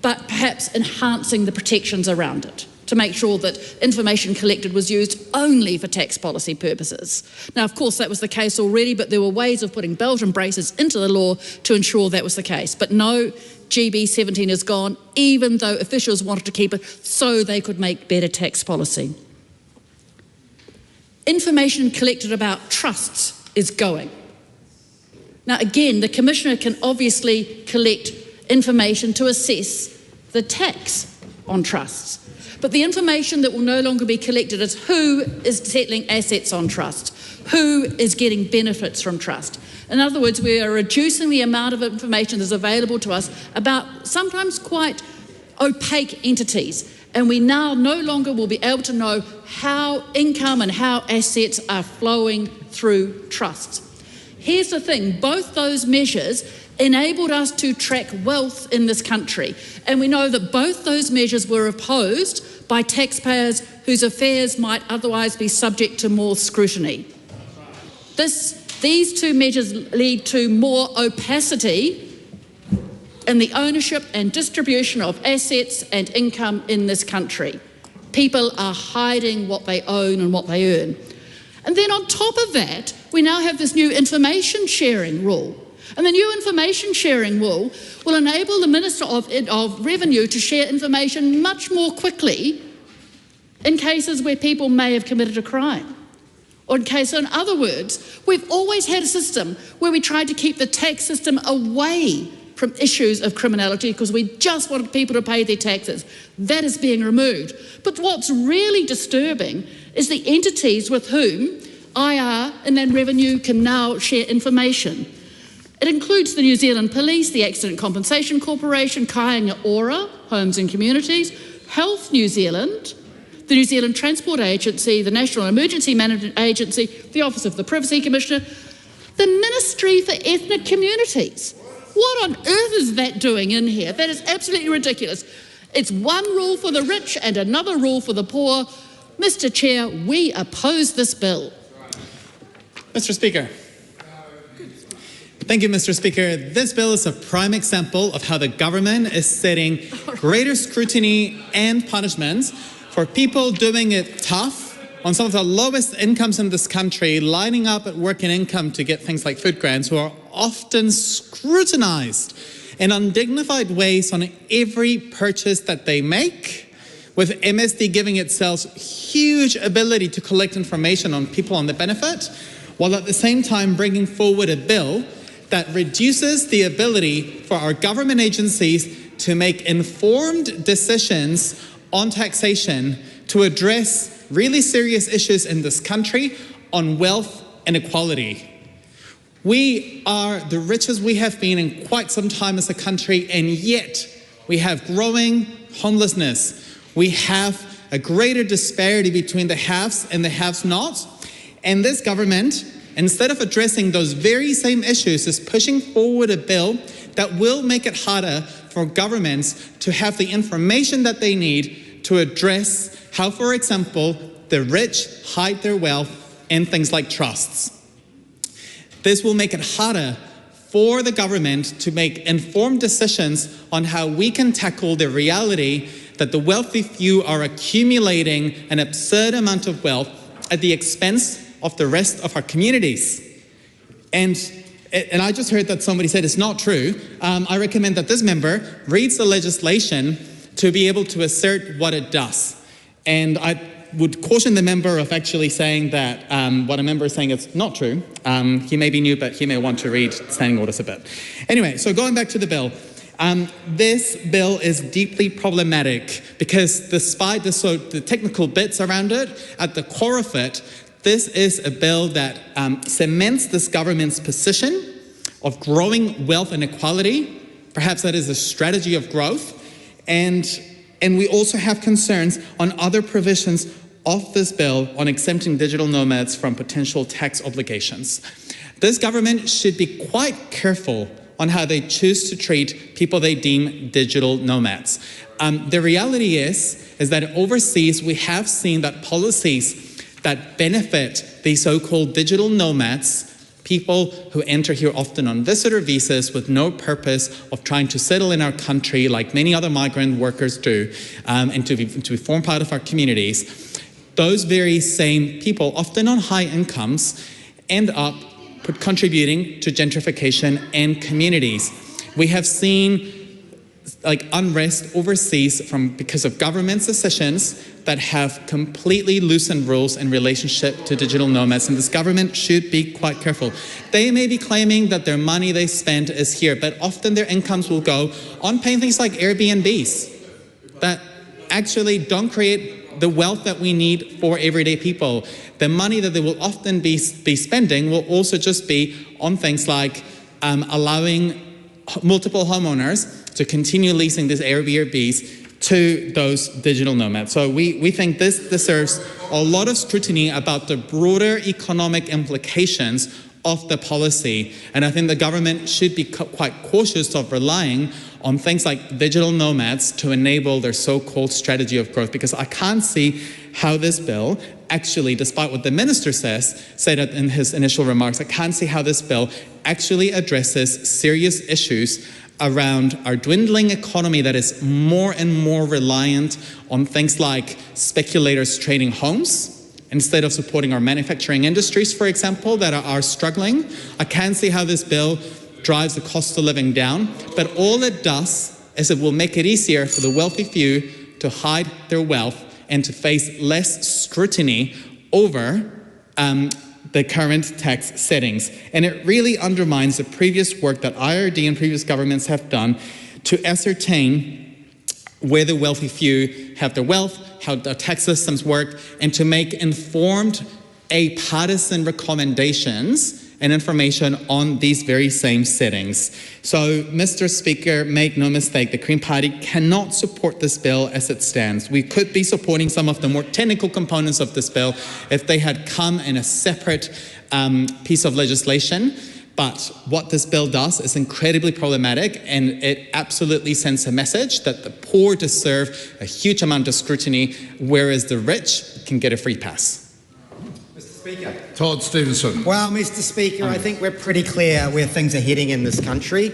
but perhaps enhancing the protections around it to make sure that information collected was used only for tax policy purposes. Now, of course, that was the case already, but there were ways of putting belt and braces into the law to ensure that was the case. But no, GB17 is gone, even though officials wanted to keep it so they could make better tax policy. Information collected about trusts is going. Now, again, the Commissioner can obviously collect information to assess the tax on trusts. But the information that will no longer be collected is who is settling assets on trust, who is getting benefits from trust. In other words, we are reducing the amount of information that's available to us about sometimes quite opaque entities. And we now no longer will be able to know how income and how assets are flowing through trusts. Here's the thing, both those measures enabled us to track wealth in this country. And we know that both those measures were opposed by taxpayers whose affairs might otherwise be subject to more scrutiny. These two measures lead to more opacity in the ownership and distribution of assets and income in this country. People are hiding what they own and what they earn. And then on top of that, we now have this new information sharing rule. And the new information sharing rule will enable the Minister of Revenue to share information much more quickly in cases where people may have committed a crime. Or in other words, we've always had a system where we tried to keep the tax system away from issues of criminality because we just wanted people to pay their taxes. That is being removed. But what's really disturbing is the entities with whom IR and then Revenue can now share information. It includes the New Zealand Police, the Accident Compensation Corporation, Aotearoa, Homes and Communities, Health New Zealand, the New Zealand Transport Agency, the National Emergency Management Agency, the Office of the Privacy Commissioner, the Ministry for Ethnic Communities. What on earth is that doing in here? That is absolutely ridiculous. It's one rule for the rich and another rule for the poor. Mr. Chair, we oppose this bill. Mr. Speaker. Thank you, Mr. Speaker. This bill is a prime example of how the government is setting greater scrutiny and punishments for people doing it tough on some of the lowest incomes in this country, lining up at work and income to get things like food grants, who are often scrutinized in undignified ways on every purchase that they make, with MSD giving itself huge ability to collect information on people on the benefit, while at the same time bringing forward a bill that reduces the ability for our government agencies to make informed decisions on taxation to address really serious issues in this country on wealth inequality. We are the richest we have been in quite some time as a country, and yet we have growing homelessness. We have a greater disparity between the haves and the have-nots, and this government, instead of addressing those very same issues, is pushing forward a bill that will make it harder for governments to have the information that they need to address how, for example, the rich hide their wealth in things like trusts. This will make it harder for the government to make informed decisions on how we can tackle the reality that the wealthy few are accumulating an absurd amount of wealth at the expense of the rest of our communities. And I just heard that somebody said it's not true. I recommend that this member reads the legislation to be able to assert what it does. And I would caution the member of actually saying that what a member is saying is not true. He may be new, but he may want to read standing orders a bit. Anyway, so going back to the bill. This bill is deeply problematic because despite the technical bits around it, at the core of it, this is a bill that cements this government's position of growing wealth inequality. Perhaps that is a strategy of growth. And we also have concerns on other provisions of this bill on exempting digital nomads from potential tax obligations. This government should be quite careful on how they choose to treat people they deem digital nomads. The reality is that overseas we have seen that policies that benefit the so-called digital nomads, people who enter here often on visitor visas with no purpose of trying to settle in our country like many other migrant workers do, and to form part of our communities, those very same people, often on high incomes, end up contributing to gentrification and communities. We have seen unrest overseas because of government decisions that have completely loosened rules in relationship to digital nomads, and this government should be quite careful. They may be claiming that their money they spend is here, but often their incomes will go on paying things like Airbnbs that actually don't create the wealth that we need for everyday people. The money that they will often be spending will also just be on things like allowing multiple homeowners to continue leasing these Airbnbs to those digital nomads. So we think this deserves a lot of scrutiny about the broader economic implications of the policy. And I think the government should be quite cautious of relying on things like digital nomads to enable their so-called strategy of growth, because I can't see how this bill actually, despite what the minister said in his initial remarks, I can't see how this bill actually addresses serious issues around our dwindling economy that is more and more reliant on things like speculators trading homes instead of supporting our manufacturing industries, for example, that are struggling. I can't see how this bill drives the cost of living down, but all it does is it will make it easier for the wealthy few to hide their wealth and to face less scrutiny over the current tax settings. And it really undermines the previous work that IRD and previous governments have done to ascertain where the wealthy few have their wealth, how the tax systems work, and to make informed partisan recommendations and information on these very same settings. So, Mr. Speaker, make no mistake, the Green Party cannot support this bill as it stands. We could be supporting some of the more technical components of this bill if they had come in a separate piece of legislation. But what this bill does is incredibly problematic, and it absolutely sends a message that the poor deserve a huge amount of scrutiny, whereas the rich can get a free pass. Speaker. Todd Stevenson. Well, Mr. Speaker, I think we're pretty clear where things are heading in this country.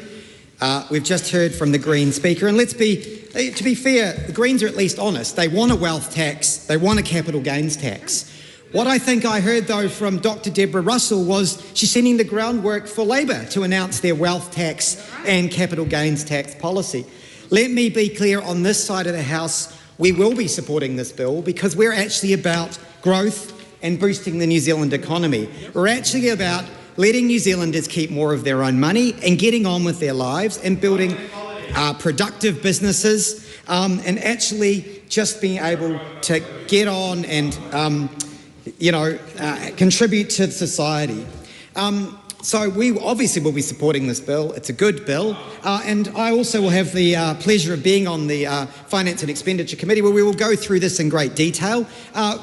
We've just heard from the Green Speaker, and to be fair, the Greens are at least honest. They want a wealth tax, they want a capital gains tax. What I think I heard, though, from Dr. Deborah Russell was she's sending the groundwork for Labor to announce their wealth tax and capital gains tax policy. Let me be clear, on this side of the House, we will be supporting this bill because we're actually about growth and boosting the New Zealand economy. We're actually about letting New Zealanders keep more of their own money and getting on with their lives and building productive businesses and actually just being able to get on and, contribute to society. So we obviously will be supporting this bill. It's a good bill. And I also will have the pleasure of being on the Finance and Expenditure Committee, where we will go through this in great detail.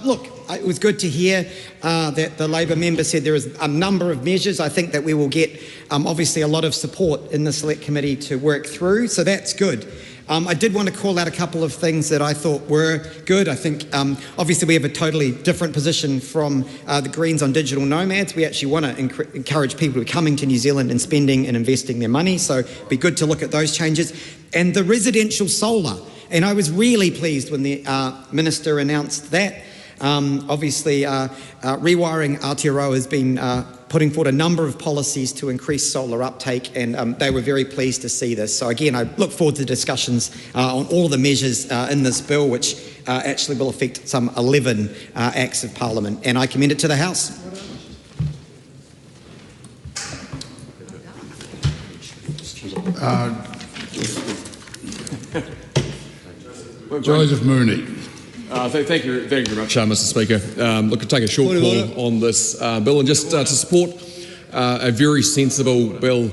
Look, it was good to hear that the Labor member said there is a number of measures. I think that we will get obviously a lot of support in the Select Committee to work through, so that's good. I did want to call out a couple of things that I thought were good. I think obviously we have a totally different position from the Greens on digital nomads. We actually want to encourage people to be coming to New Zealand and spending and investing their money, so it'd be good to look at those changes. And the residential solar, and I was really pleased when the Minister announced that. Obviously, Rewiring Aotearoa has been putting forward a number of policies to increase solar uptake, and they were very pleased to see this. So again, I look forward to discussions on all the measures in this bill, which actually will affect some 11 acts of Parliament, and I commend it to the House. Joseph Mooney. Thank you very much, Mr. Speaker. Look, to take a short call on this bill, and just to support a very sensible bill.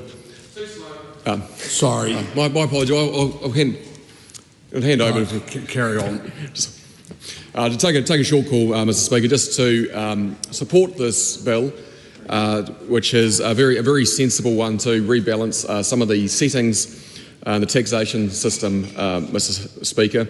Sorry. My apologies. I'll hand over. Carry on. To take a short call, Mr. Speaker, just to support this bill, which is a very sensible one to rebalance some of the settings in the taxation system, Mr. Speaker.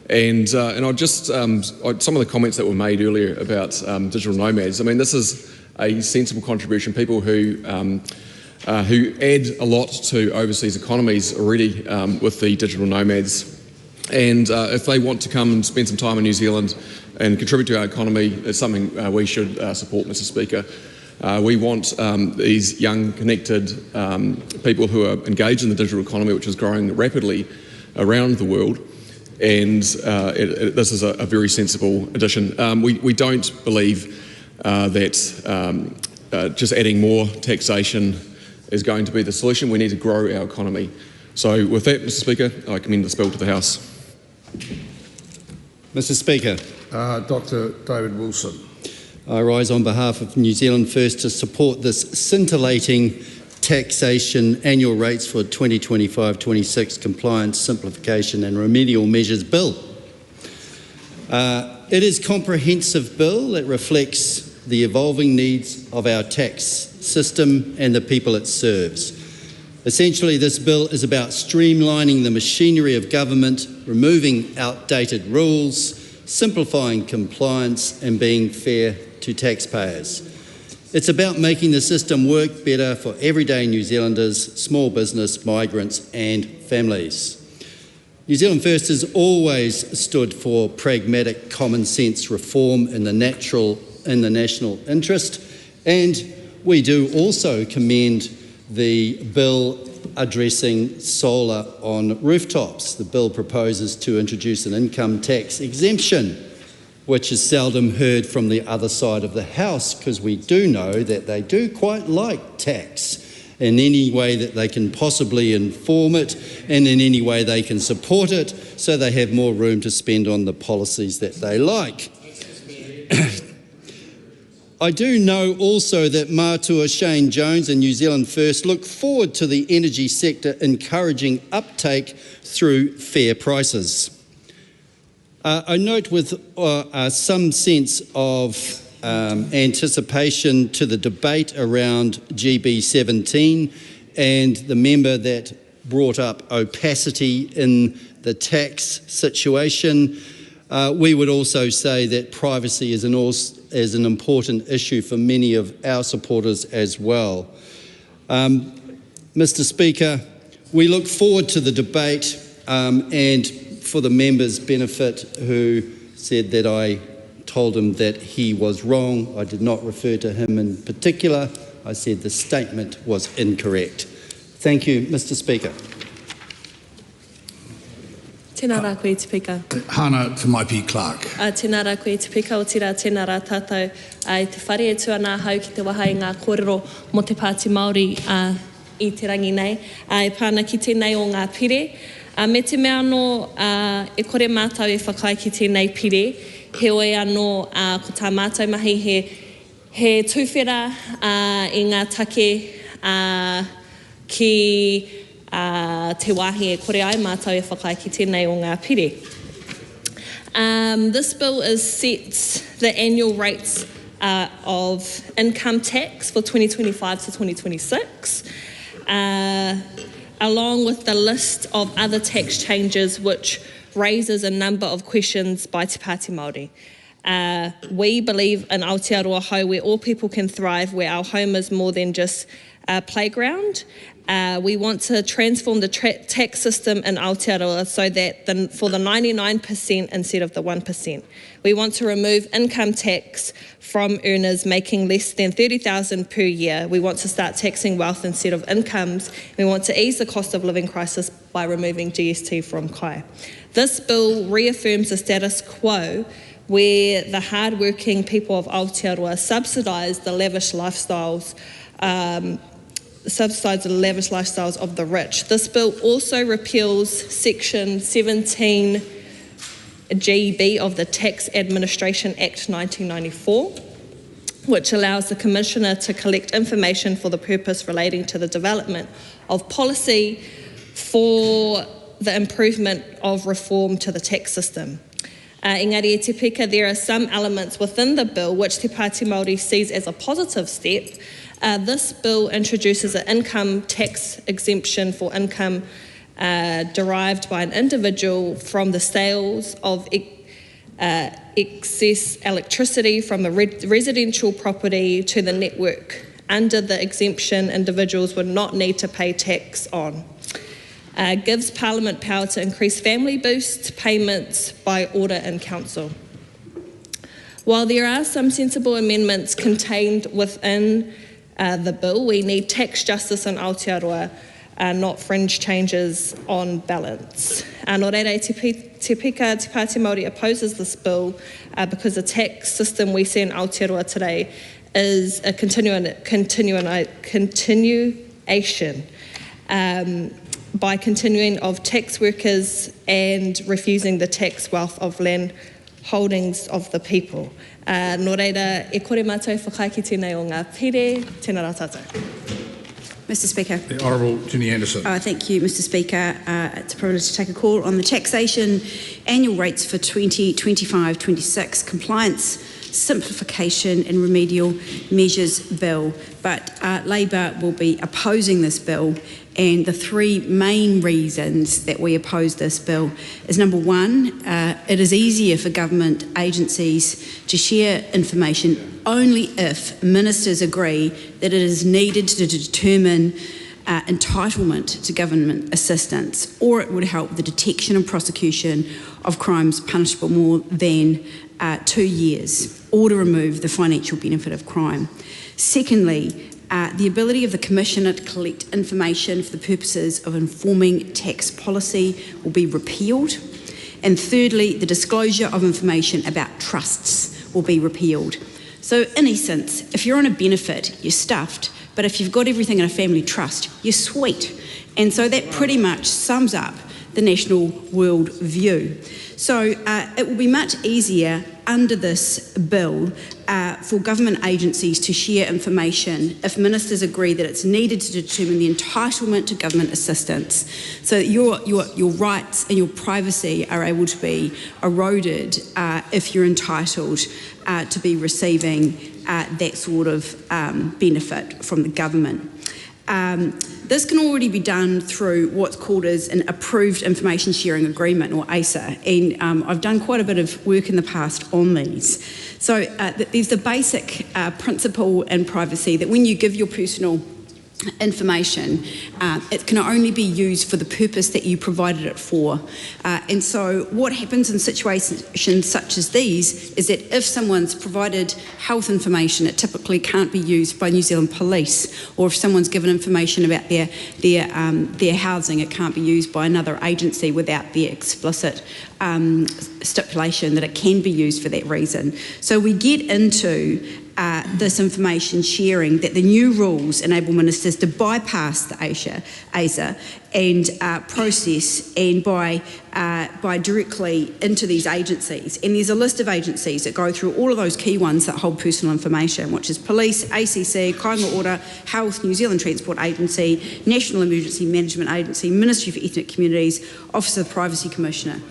And I just, some of the comments that were made earlier about digital nomads, I mean, this is a sensible contribution. People who add a lot to overseas economies already with the digital nomads. And if they want to come and spend some time in New Zealand and contribute to our economy, it's something we should support, Mr. Speaker. We want these young, connected people who are engaged in the digital economy, which is growing rapidly around the world. And this is a very sensible addition. We don't believe that just adding more taxation is going to be the solution. We need to grow our economy. So with that, Mr. Speaker, I commend this bill to the House. Mr. Speaker. Dr. David Wilson. I rise on behalf of New Zealand First to support this scintillating taxation annual rates for 2025-26 compliance, simplification and remedial measures bill. It is a comprehensive bill that reflects the evolving needs of our tax system and the people it serves. Essentially, this bill is about streamlining the machinery of government, removing outdated rules, simplifying compliance and being fair to taxpayers. It's about making the system work better for everyday New Zealanders, small business, migrants and families. New Zealand First has always stood for pragmatic, common sense reform in the national interest, and we do also commend the bill addressing solar on rooftops. The bill proposes to introduce an income tax exemption, which is seldom heard from the other side of the House, because we do know that they do quite like tax in any way that they can possibly inform it and in any way they can support it, so they have more room to spend on the policies that they like. I do know also that Mātua Shane Jones and New Zealand First look forward to the energy sector encouraging uptake through fair prices. I note with some sense of anticipation to the debate around GB17 and the member that brought up opacity in the tax situation. We would also say that privacy is an important issue for many of our supporters as well. Mr. Speaker, we look forward to the debate, and for the member's benefit who said that I told him that he was wrong, I did not refer to him in particular. I said the statement was incorrect. Thank you, Mr. Speaker. Tēnā rā koe te pika. Hana Te Maipi Clark. Tēnā rā koe te pika o tira, tēnā rā tātou. I te whare e tuana hau ki te waha i ngā kōrero mo te Pāti Māori i te rangi nei. I pāna ki tēnei o ngā pire. Me te mea anō e kore mātou e whakai ki tēnei pire. He oe anō ko tā mātou mahi he tūwhera i ngā take ki te wāhi e kore ai mātou e whakai ki tēnei o ngā pire. This bill sets the annual rates of income tax for 2025 to 2026, along with the list of other tax changes, which raises a number of questions by Te Pāti Māori. We believe in Aotearoa hau, where all people can thrive, where our home is more than just a playground. We want to transform the tax system in Aotearoa so that for the 99% instead of the 1%. We want to remove income tax from earners making less than $30,000 per year. We want to start taxing wealth instead of incomes. We want to ease the cost of living crisis by removing GST from kai. This bill reaffirms the status quo where the hard-working people of Aotearoa subsidise the lavish lifestyles of the rich. This bill also repeals Section 17GB of the Tax Administration Act 1994, which allows the Commissioner to collect information for the purpose relating to the development of policy for the improvement of reform to the tax system. Engari e te pika, there are some elements within the bill which Te Pāti Māori sees as a positive step. This bill introduces an income tax exemption for income derived by an individual from the sales of excess electricity from a residential property to the network. Under the exemption, individuals would not need to pay tax on. Gives Parliament power to increase family boost payments by order in council. While there are some sensible amendments contained within the bill, we need tax justice in Aotearoa, not fringe changes on balance. Nō reira, Te Pika Te Pāti Māori opposes this bill because the tax system we see in Aotearoa today is a continuation by continuing of tax workers and refusing the tax wealth of land holdings of the people. Nō reira, e kore mātou whakaiki tēnei o ngā pere, tēnā rā tātou. Mr Speaker. The Honourable Ginny Anderson. Thank you, Mr Speaker. It's a privilege to take a call on the taxation annual rates for 2025-26 compliance, simplification and remedial measures bill. But Labor will be opposing this bill, and the three main reasons that we oppose this bill is, number one, it is easier for government agencies to share information only if ministers agree that it is needed to determine entitlement to government assistance, or it would help the detection and prosecution of crimes punishable more than 2 years, or to remove the financial benefit of crime. Secondly, the ability of the Commissioner to collect information for the purposes of informing tax policy will be repealed. And thirdly, the disclosure of information about trusts will be repealed. So in essence, if you're on a benefit, you're stuffed, but if you've got everything in a family trust, you're sweet. And so that pretty much sums up the national world view. So it will be much easier under this bill for government agencies to share information if ministers agree that it's needed to determine the entitlement to government assistance, so that your rights and your privacy are able to be eroded if you're entitled to be receiving that sort of benefit from the government. This can already be done through what's called as an Approved Information Sharing Agreement, or ASA, and I've done quite a bit of work in the past on these. So there's the basic principle in privacy that when you give your personal information, it can only be used for the purpose that you provided it for. And so what happens in situations such as these is that if someone's provided health information, it typically can't be used by New Zealand Police, or if someone's given information about their housing, it can't be used by another agency without the explicit stipulation that it can be used for that reason. So we get into this information sharing, that the new rules enable ministers to bypass the ASA and process and buy directly into these agencies. And there's a list of agencies that go through all of those key ones that hold personal information, which is Police, ACC, Kāinga Ora, Health, New Zealand Transport Agency, National Emergency Management Agency, Ministry for Ethnic Communities, Office of the Privacy Commissioner.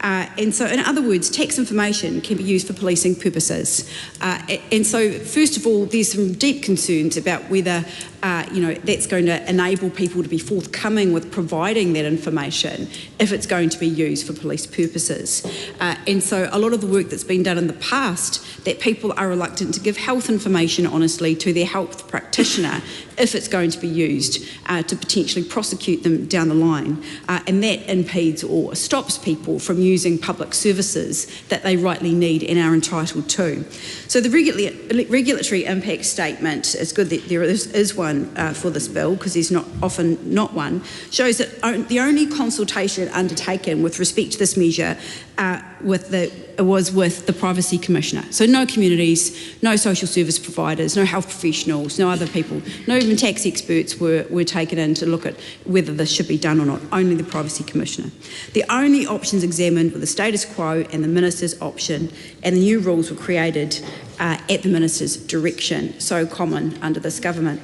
And so, in other words, tax information can be used for policing purposes. And so, first of all, there's some deep concerns about whether, that's going to enable people to be forthcoming with providing that information if it's going to be used for police purposes. And so, a lot of the work that's been done in the past, that people are reluctant to give health information honestly to their health practitioner if it's going to be used to potentially prosecute them down the line. And that impedes or stops people from using public services that they rightly need and are entitled to. So the regulatory impact statement, it's good that there is one for this bill, because there's often not one, shows that the only consultation undertaken with respect to this measure was with the Privacy Commissioner. So no communities, no social service providers, no health professionals, no other people, no even tax experts were taken in to look at whether this should be done or not, only the Privacy Commissioner. The only options examined were the status quo and the Minister's option, and the new rules were created at the Minister's direction, so common under this government.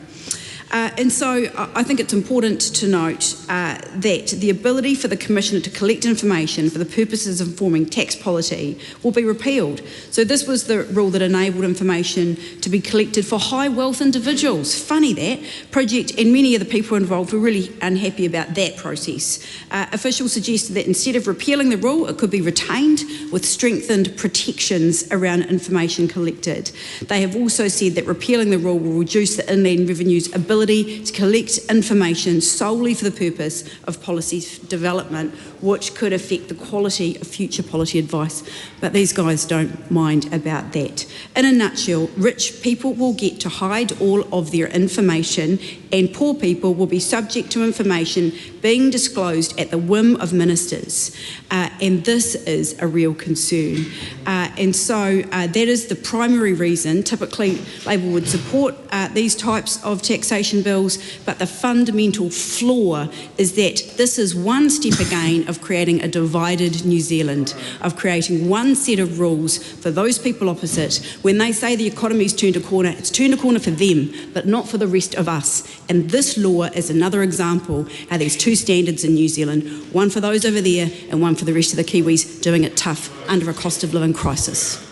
And so I think it's important to note that the ability for the Commissioner to collect information for the purposes of forming tax policy will be repealed. So this was the rule that enabled information to be collected for high wealth individuals. Funny that. Project and many of the people involved were really unhappy about that process. Officials suggested that instead of repealing the rule, it could be retained with strengthened protections around information collected. They have also said that repealing the rule will reduce the Inland Revenue's ability to collect information solely for the purpose of policy development, which could affect the quality of future policy advice. But these guys don't mind about that. In a nutshell, rich people will get to hide all of their information, and poor people will be subject to information being disclosed at the whim of ministers. And this is a real concern. And so that is the primary reason. Typically, Labor would support these types of taxation bills, but the fundamental flaw is that this is one step again of creating a divided New Zealand, of creating one set of rules for those people opposite. When they say the economy's turned a corner, it's turned a corner for them, but not for the rest of us. And this law is another example how there's two standards in New Zealand, one for those over there and one for the rest of the Kiwis doing it tough under a cost of living crisis.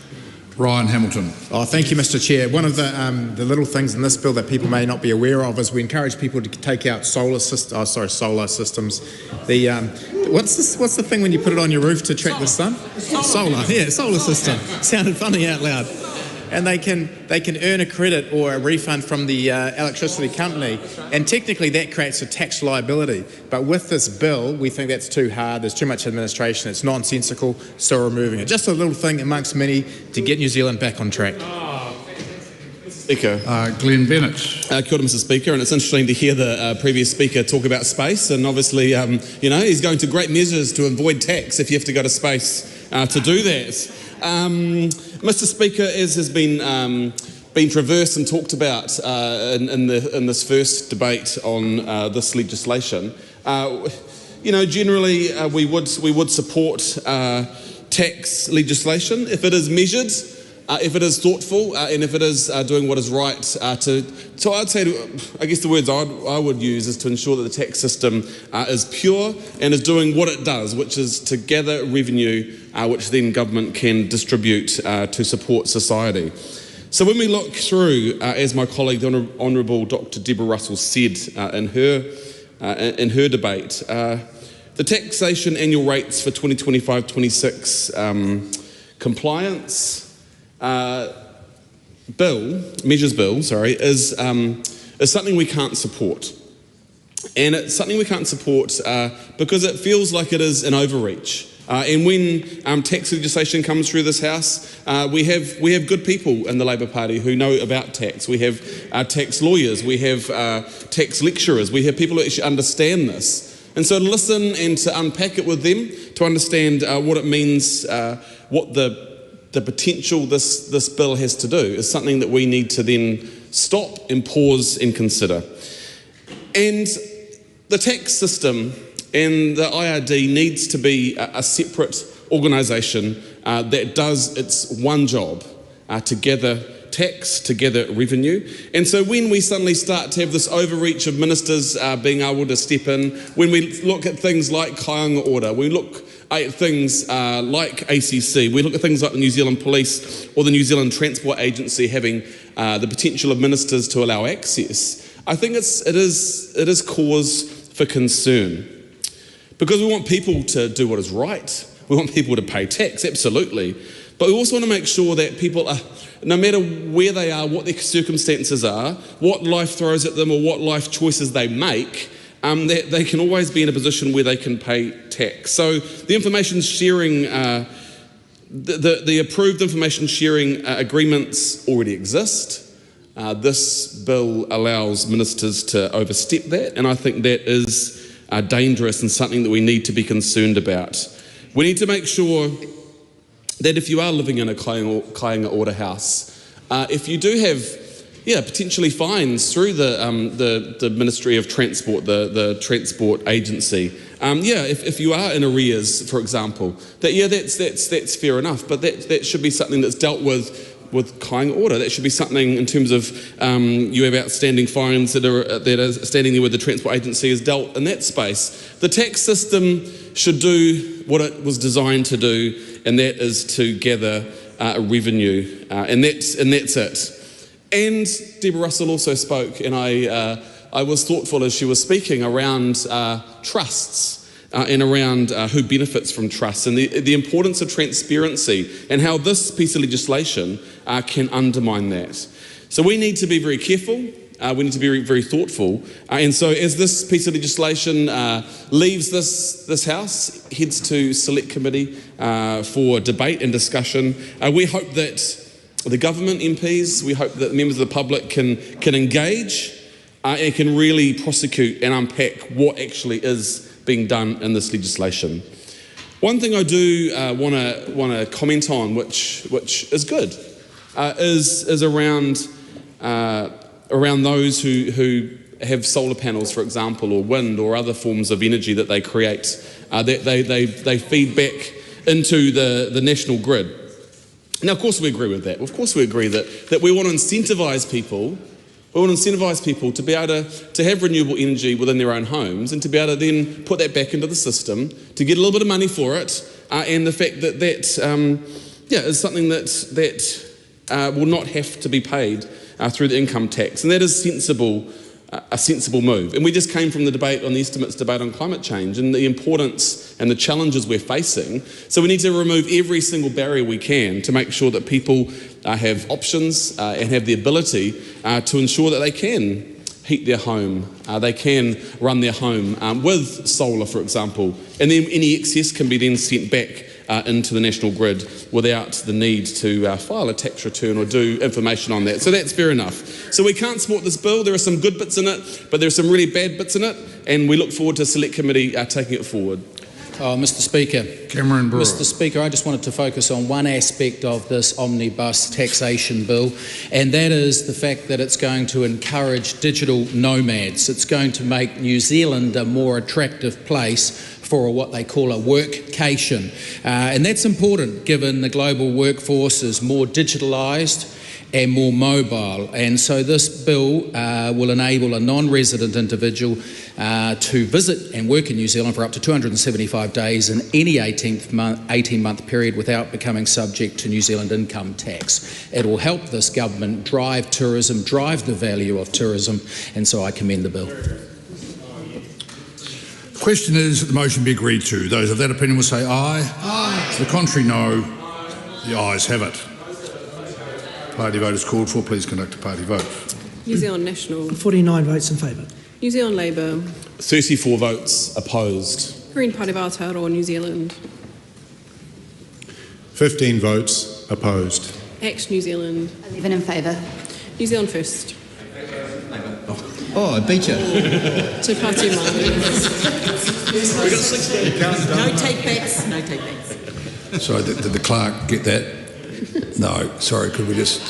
Ryan Hamilton. Oh, thank you, Mr. Chair. One of the little things in this bill that people may not be aware of is we encourage people to take out solar systems. What's the thing when you put it on your roof to track the sun? Solar system. Sounded funny out loud. And they can earn a credit or a refund from the electricity company, and technically that creates a tax liability. But with this bill, we think that's too hard. There's too much administration. It's nonsensical, so we're removing it. Just a little thing amongst many to get New Zealand back on track. Speaker. Glenn Bennett. Kia ora, Mr. Speaker, and it's interesting to hear the previous speaker talk about space, and obviously, he's going to great measures to avoid tax if you have to go to space to do that. Mr. Speaker, as has been traversed and talked about in this first debate on this legislation, generally we would support tax legislation if it is measured, if it is thoughtful, and if it is doing what is right. So I'd say, I guess the words I would use is to ensure that the tax system is pure and is doing what it does, which is to gather revenue, which then government can distribute to support society. So when we look through, as my colleague, the Honourable Dr. Deborah Russell said in her debate, the taxation annual rates for 2025-26 compliance measures bill, is something we can't support. And it's something we can't support because it feels like it is an overreach. And when tax legislation comes through this House, we have good people in the Labor Party who know about tax. We have tax lawyers, we have tax lecturers, we have people who actually understand this. And so to listen and to unpack it with them, to understand what it means, what the potential this bill has to do, is something that we need to then stop and pause and consider. And the tax system and the IRD needs to be a separate organisation that does its one job, to gather tax, to gather revenue. And so when we suddenly start to have this overreach of ministers being able to step in, when we look at things like Kāinga Order, we look at things like ACC, we look at things like the New Zealand Police or the New Zealand Transport Agency having the potential of ministers to allow access, I think it is cause for concern. Because we want people to do what is right. We want people to pay tax, absolutely. But we also want to make sure that people are, no matter where they are, what their circumstances are, what life throws at them or what life choices they make, that they can always be in a position where they can pay tax. So the information sharing, the approved information sharing agreements already exist. This bill allows ministers to overstep that, and I think that is dangerous and something that we need to be concerned about. We need to make sure that if you are living in a Kāinga Order house, if you do have potentially fines through the Ministry of Transport, the Transport Agency, if you are in arrears, for example, that's fair enough, but that should be something that's dealt with with kāinga order. That should be something in terms of you have outstanding fines that are standing there with the Transport Agency has dealt in that space. The tax system should do what it was designed to do, and that is to gather revenue, and that's it. And Deborah Russell also spoke, and I was thoughtful as she was speaking around trusts. And around who benefits from trusts and the importance of transparency and how this piece of legislation can undermine that. So we need to be very careful, we need to be very, very thoughtful, and so as this piece of legislation leaves this House, heads to Select Committee for debate and discussion, we hope that the government MPs, we hope that members of the public can engage and can really prosecute and unpack what actually is being done in this legislation. One thing I do want to comment on, which is good, is around those who have solar panels, for example, or wind or other forms of energy that they create, that they feed back into the national grid. Now, of course, we agree with that. Of course, we agree that we want to incentivise people. We want to incentivise people to be able to have renewable energy within their own homes and to be able to then put that back into the system, to get a little bit of money for it, and the fact that is something that will not have to be paid through the income tax, and that is a sensible move. And we just came from the debate on the estimates debate on climate change and the importance and the challenges we're facing. So we need to remove every single barrier we can to make sure that people have options and have the ability to ensure that they can heat their home, they can run their home with solar, for example, and then any excess can be then sent back into the national grid without the need to file a tax return or do information on that. So that's fair enough. So we can't support this bill. There are some good bits in it, but there are some really bad bits in it, and we look forward to Select Committee taking it forward. Mr Speaker. Cameron Brewer. Mr Speaker, I just wanted to focus on one aspect of this omnibus taxation bill, and that is the fact that it's going to encourage digital nomads. It's going to make New Zealand a more attractive place for what they call a workcation. And that's important given the global workforce is more digitalised and more mobile. And so this bill will enable a non-resident individual to visit and work in New Zealand for up to 275 days in any 18-month period without becoming subject to New Zealand income tax. It will help this government drive tourism, drive the value of tourism, and so I commend the bill. The question is that the motion be agreed to. Those of that opinion will say aye. Aye. To the contrary, no. The ayes have it. Party vote is called for. Please conduct a party vote. New Zealand National. 49 votes in favour. New Zealand Labour. 34 votes opposed. Green Party of Aotearoa, New Zealand. 15 votes opposed. ACT New Zealand. 11 in favour. New Zealand First. Oh, I beat you. Te Pāti Māori. We got 16. No take-backs, no take-backs. Sorry, did the clerk get that? No, sorry, could we just...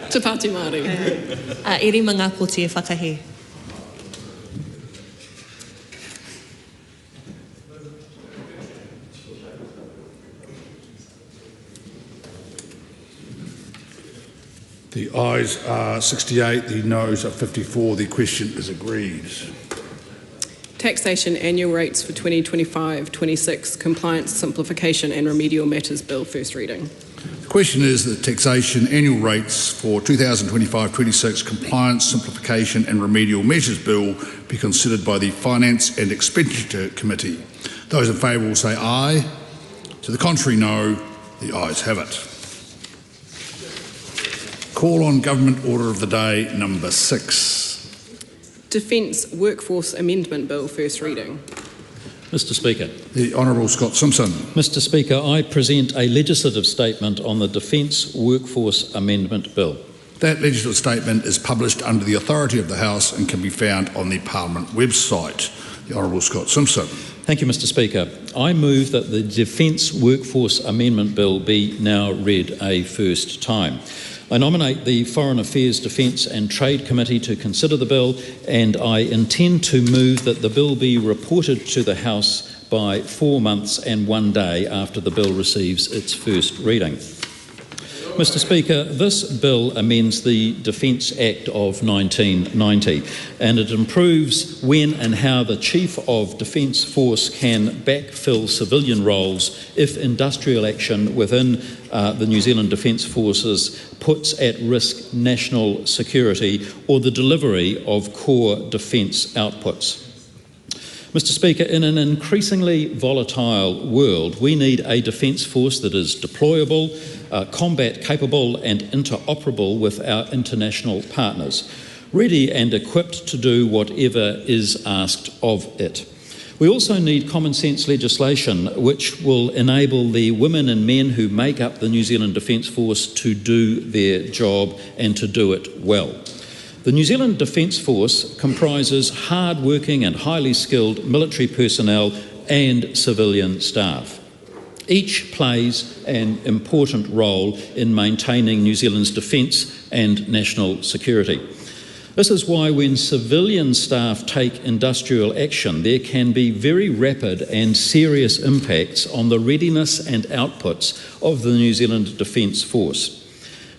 Te Pāti Māori. Eri mga ko te whakahe. The ayes are 68, the noes are 54. The question is agreed. Taxation Annual Rates for 2025-26 Compliance, Simplification and Remedial Matters Bill, first reading. The question is that Taxation Annual Rates for 2025-26 Compliance, Simplification and Remedial Measures Bill be considered by the Finance and Expenditure Committee. Those in favour will say aye. To the contrary, no. The ayes have it. Call on Government Order of the Day number 6. Defence Workforce Amendment Bill, first reading. Mr Speaker. The Honourable Scott Simpson. Mr Speaker, I present a legislative statement on the Defence Workforce Amendment Bill. That legislative statement is published under the authority of the House and can be found on the Parliament website. The Honourable Scott Simpson. Thank you, Mr Speaker. I move that the Defence Workforce Amendment Bill be now read a first time. I nominate the Foreign Affairs, Defence and Trade Committee to consider the bill, and I intend to move that the bill be reported to the House by 4 months and 1 day after the bill receives its first reading. Mr. Speaker, this bill amends the Defence Act of 1990, and it improves when and how the Chief of Defence Force can backfill civilian roles if industrial action within the New Zealand Defence Forces puts at risk national security or the delivery of core defence outputs. Mr. Speaker, in an increasingly volatile world, we need a defence force that is deployable, combat capable and interoperable with our international partners, ready and equipped to do whatever is asked of it. We also need common sense legislation which will enable the women and men who make up the New Zealand Defence Force to do their job and to do it well. The New Zealand Defence Force comprises hard-working and highly skilled military personnel and civilian staff. Each plays an important role in maintaining New Zealand's defence and national security. This is why when civilian staff take industrial action, there can be very rapid and serious impacts on the readiness and outputs of the New Zealand Defence Force.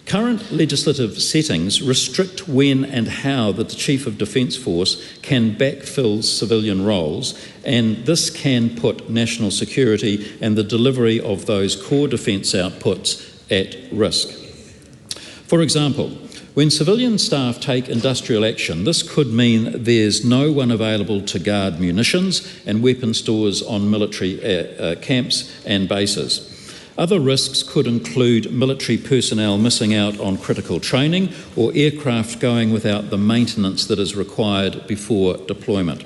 Current legislative settings restrict when and how the Chief of Defence Force can backfill civilian roles, and this can put national security and the delivery of those core defence outputs at risk. For example, when civilian staff take industrial action, this could mean there's no one available to guard munitions and weapon stores on military camps and bases. Other risks could include military personnel missing out on critical training or aircraft going without the maintenance that is required before deployment.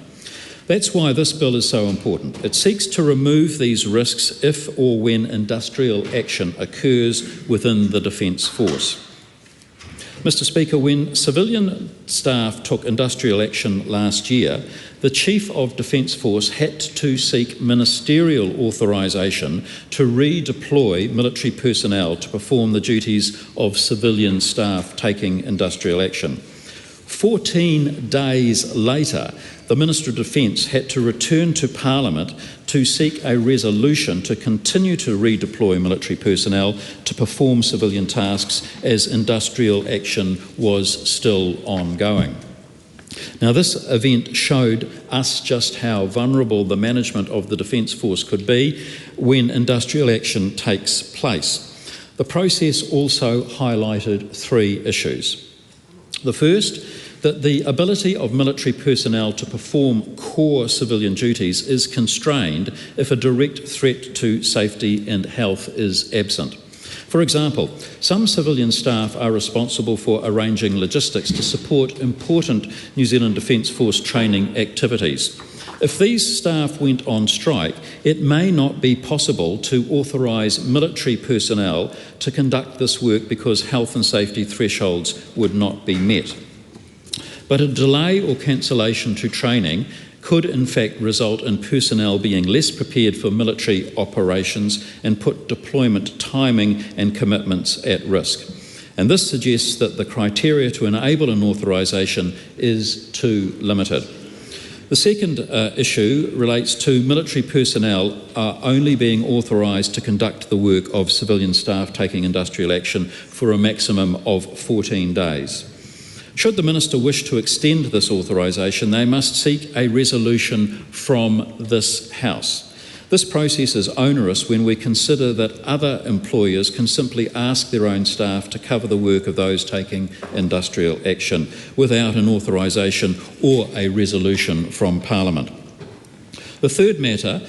That's why this bill is so important. It seeks to remove these risks if or when industrial action occurs within the Defence Force. Mr. Speaker, when civilian staff took industrial action last year, the Chief of Defence Force had to seek ministerial authorisation to redeploy military personnel to perform the duties of civilian staff taking industrial action. 14 days later, the Minister of Defence had to return to Parliament to seek a resolution to continue to redeploy military personnel to perform civilian tasks as industrial action was still ongoing. Now, this event showed us just how vulnerable the management of the Defence Force could be when industrial action takes place. The process also highlighted 3 issues. The first, that the ability of military personnel to perform core civilian duties is constrained if a direct threat to safety and health is absent. For example, some civilian staff are responsible for arranging logistics to support important New Zealand Defence Force training activities. If these staff went on strike, it may not be possible to authorise military personnel to conduct this work because health and safety thresholds would not be met. But a delay or cancellation to training could in fact result in personnel being less prepared for military operations and put deployment timing and commitments at risk. And this suggests that the criteria to enable an authorisation is too limited. The second issue relates to military personnel are only being authorised to conduct the work of civilian staff taking industrial action for a maximum of 14 days. Should the Minister wish to extend this authorisation, they must seek a resolution from this House. This process is onerous when we consider that other employers can simply ask their own staff to cover the work of those taking industrial action without an authorisation or a resolution from Parliament. The third matter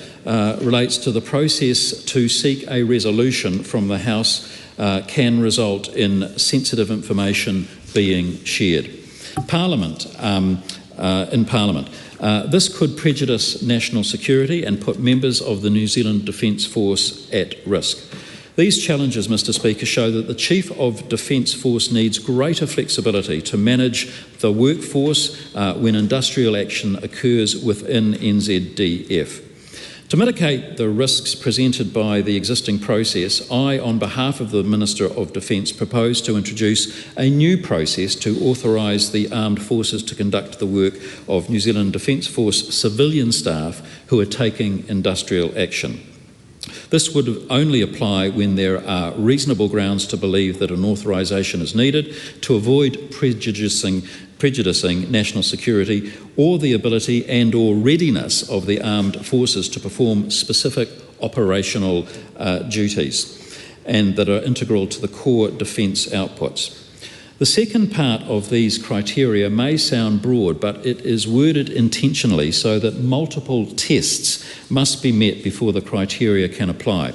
relates to the process to seek a resolution from the House can result in sensitive information being shared. In Parliament, this could prejudice national security and put members of the New Zealand Defence Force at risk. These challenges, Mr. Speaker, show that the Chief of Defence Force needs greater flexibility to manage the workforce when industrial action occurs within NZDF. To mitigate the risks presented by the existing process, I, on behalf of the Minister of Defence, propose to introduce a new process to authorise the armed forces to conduct the work of New Zealand Defence Force civilian staff who are taking industrial action. This would only apply when there are reasonable grounds to believe that an authorisation is needed to avoid prejudicing national security or the ability and or readiness of the armed forces to perform specific operational duties and that are integral to the core defence outputs. The second part of these criteria may sound broad, but it is worded intentionally so that multiple tests must be met before the criteria can apply.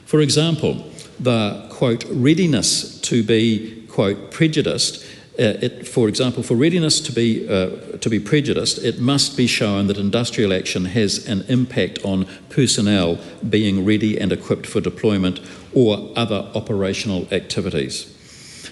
For example, the, quote, readiness to be, quote, prejudiced, for example, for readiness to be prejudiced, it must be shown that industrial action has an impact on personnel being ready and equipped for deployment or other operational activities.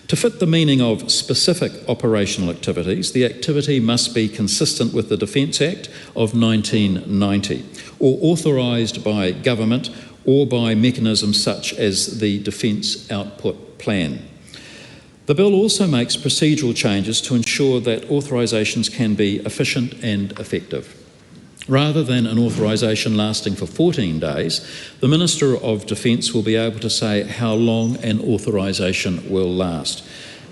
To fit the meaning of specific operational activities, the activity must be consistent with the Defence Act of 1990 or authorised by government or by mechanisms such as the Defence Output Plan. The bill also makes procedural changes to ensure that authorisations can be efficient and effective. Rather than an authorisation lasting for 14 days, the Minister of Defence will be able to say how long an authorisation will last.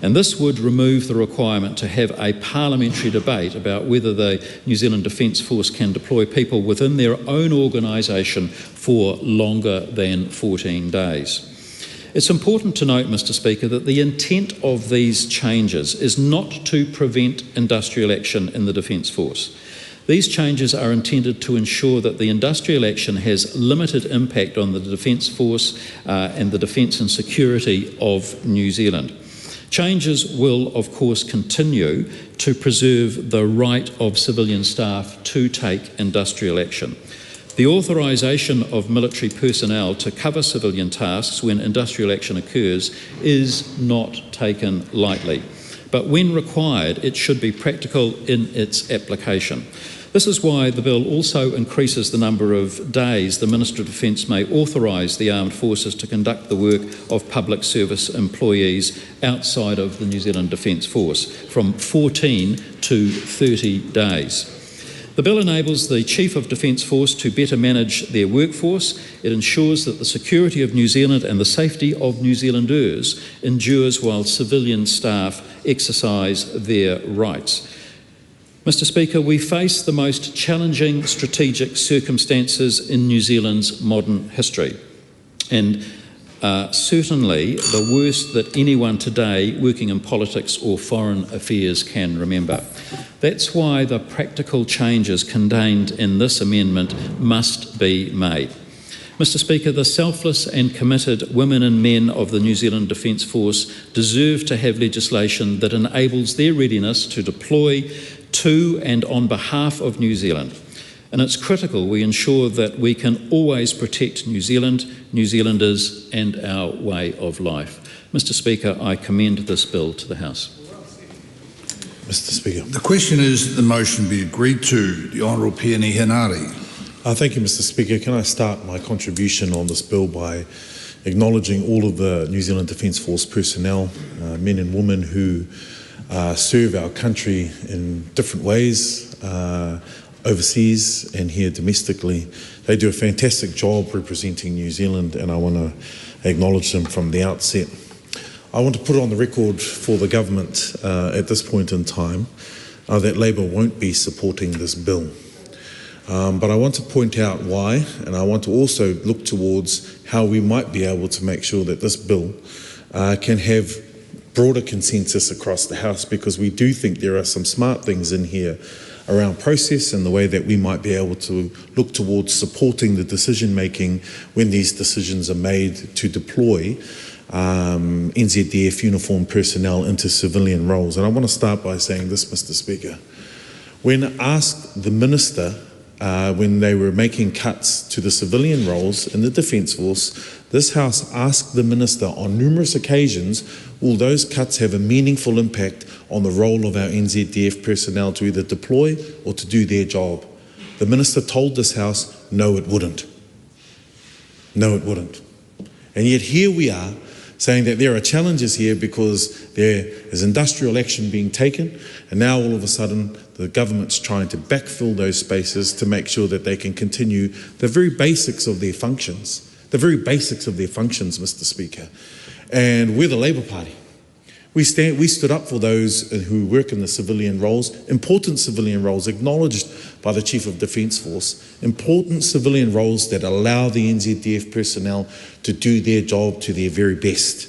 And this would remove the requirement to have a parliamentary debate about whether the New Zealand Defence Force can deploy people within their own organisation for longer than 14 days. It's important to note, Mr. Speaker, that the intent of these changes is not to prevent industrial action in the Defence Force. These changes are intended to ensure that the industrial action has limited impact on the Defence Force and the defence and security of New Zealand. Changes will, of course, continue to preserve the right of civilian staff to take industrial action. The authorisation of military personnel to cover civilian tasks when industrial action occurs is not taken lightly, but when required, it should be practical in its application. This is why the bill also increases the number of days the Minister of Defence may authorise the armed forces to conduct the work of public service employees outside of the New Zealand Defence Force, from 14 to 30 days. The bill enables the Chief of Defence Force to better manage their workforce. It ensures that the security of New Zealand and the safety of New Zealanders endures while civilian staff exercise their rights. Mr. Speaker, we face the most challenging strategic circumstances in New Zealand's modern history, and certainly the worst that anyone today working in politics or foreign affairs can remember. That's why the practical changes contained in this amendment must be made. Mr. Speaker, the selfless and committed women and men of the New Zealand Defence Force deserve to have legislation that enables their readiness to deploy to and on behalf of New Zealand. And it's critical we ensure that we can always protect New Zealand, New Zealanders and our way of life. Mr. Speaker, I commend this bill to the House. Mr. Speaker. The question is that the motion be agreed to. The Honourable Peeni Henare. Thank you, Mr. Speaker. Can I start my contribution on this bill by acknowledging all of the New Zealand Defence Force personnel, men and women who serve our country in different ways, overseas and here domestically. They do a fantastic job representing New Zealand, and I want to acknowledge them from the outset. I want to put on the record for the government at this point in time that Labour won't be supporting this bill. But I want to point out why, and I want to also look towards how we might be able to make sure that this bill can have broader consensus across the House, because we do think there are some smart things in here around process and the way that we might be able to look towards supporting the decision making when these decisions are made to deploy NZDF uniformed personnel into civilian roles. And I want to start by saying this, Mr. Speaker. When asked the Minister when they were making cuts to the civilian roles in the Defence Force, this House asked the Minister on numerous occasions, will those cuts have a meaningful impact on the role of our NZDF personnel to either deploy or to do their job? The Minister told this House, no, it wouldn't. No, it wouldn't. And yet here we are saying that there are challenges here because there is industrial action being taken, and now all of a sudden the government's trying to backfill those spaces to make sure that they can continue the very basics of their functions. The very basics of their functions, Mr. Speaker. And we're the Labour Party. We stood up for those who work in the civilian roles, important civilian roles acknowledged by the Chief of Defence Force, important civilian roles that allow the NZDF personnel to do their job to their very best.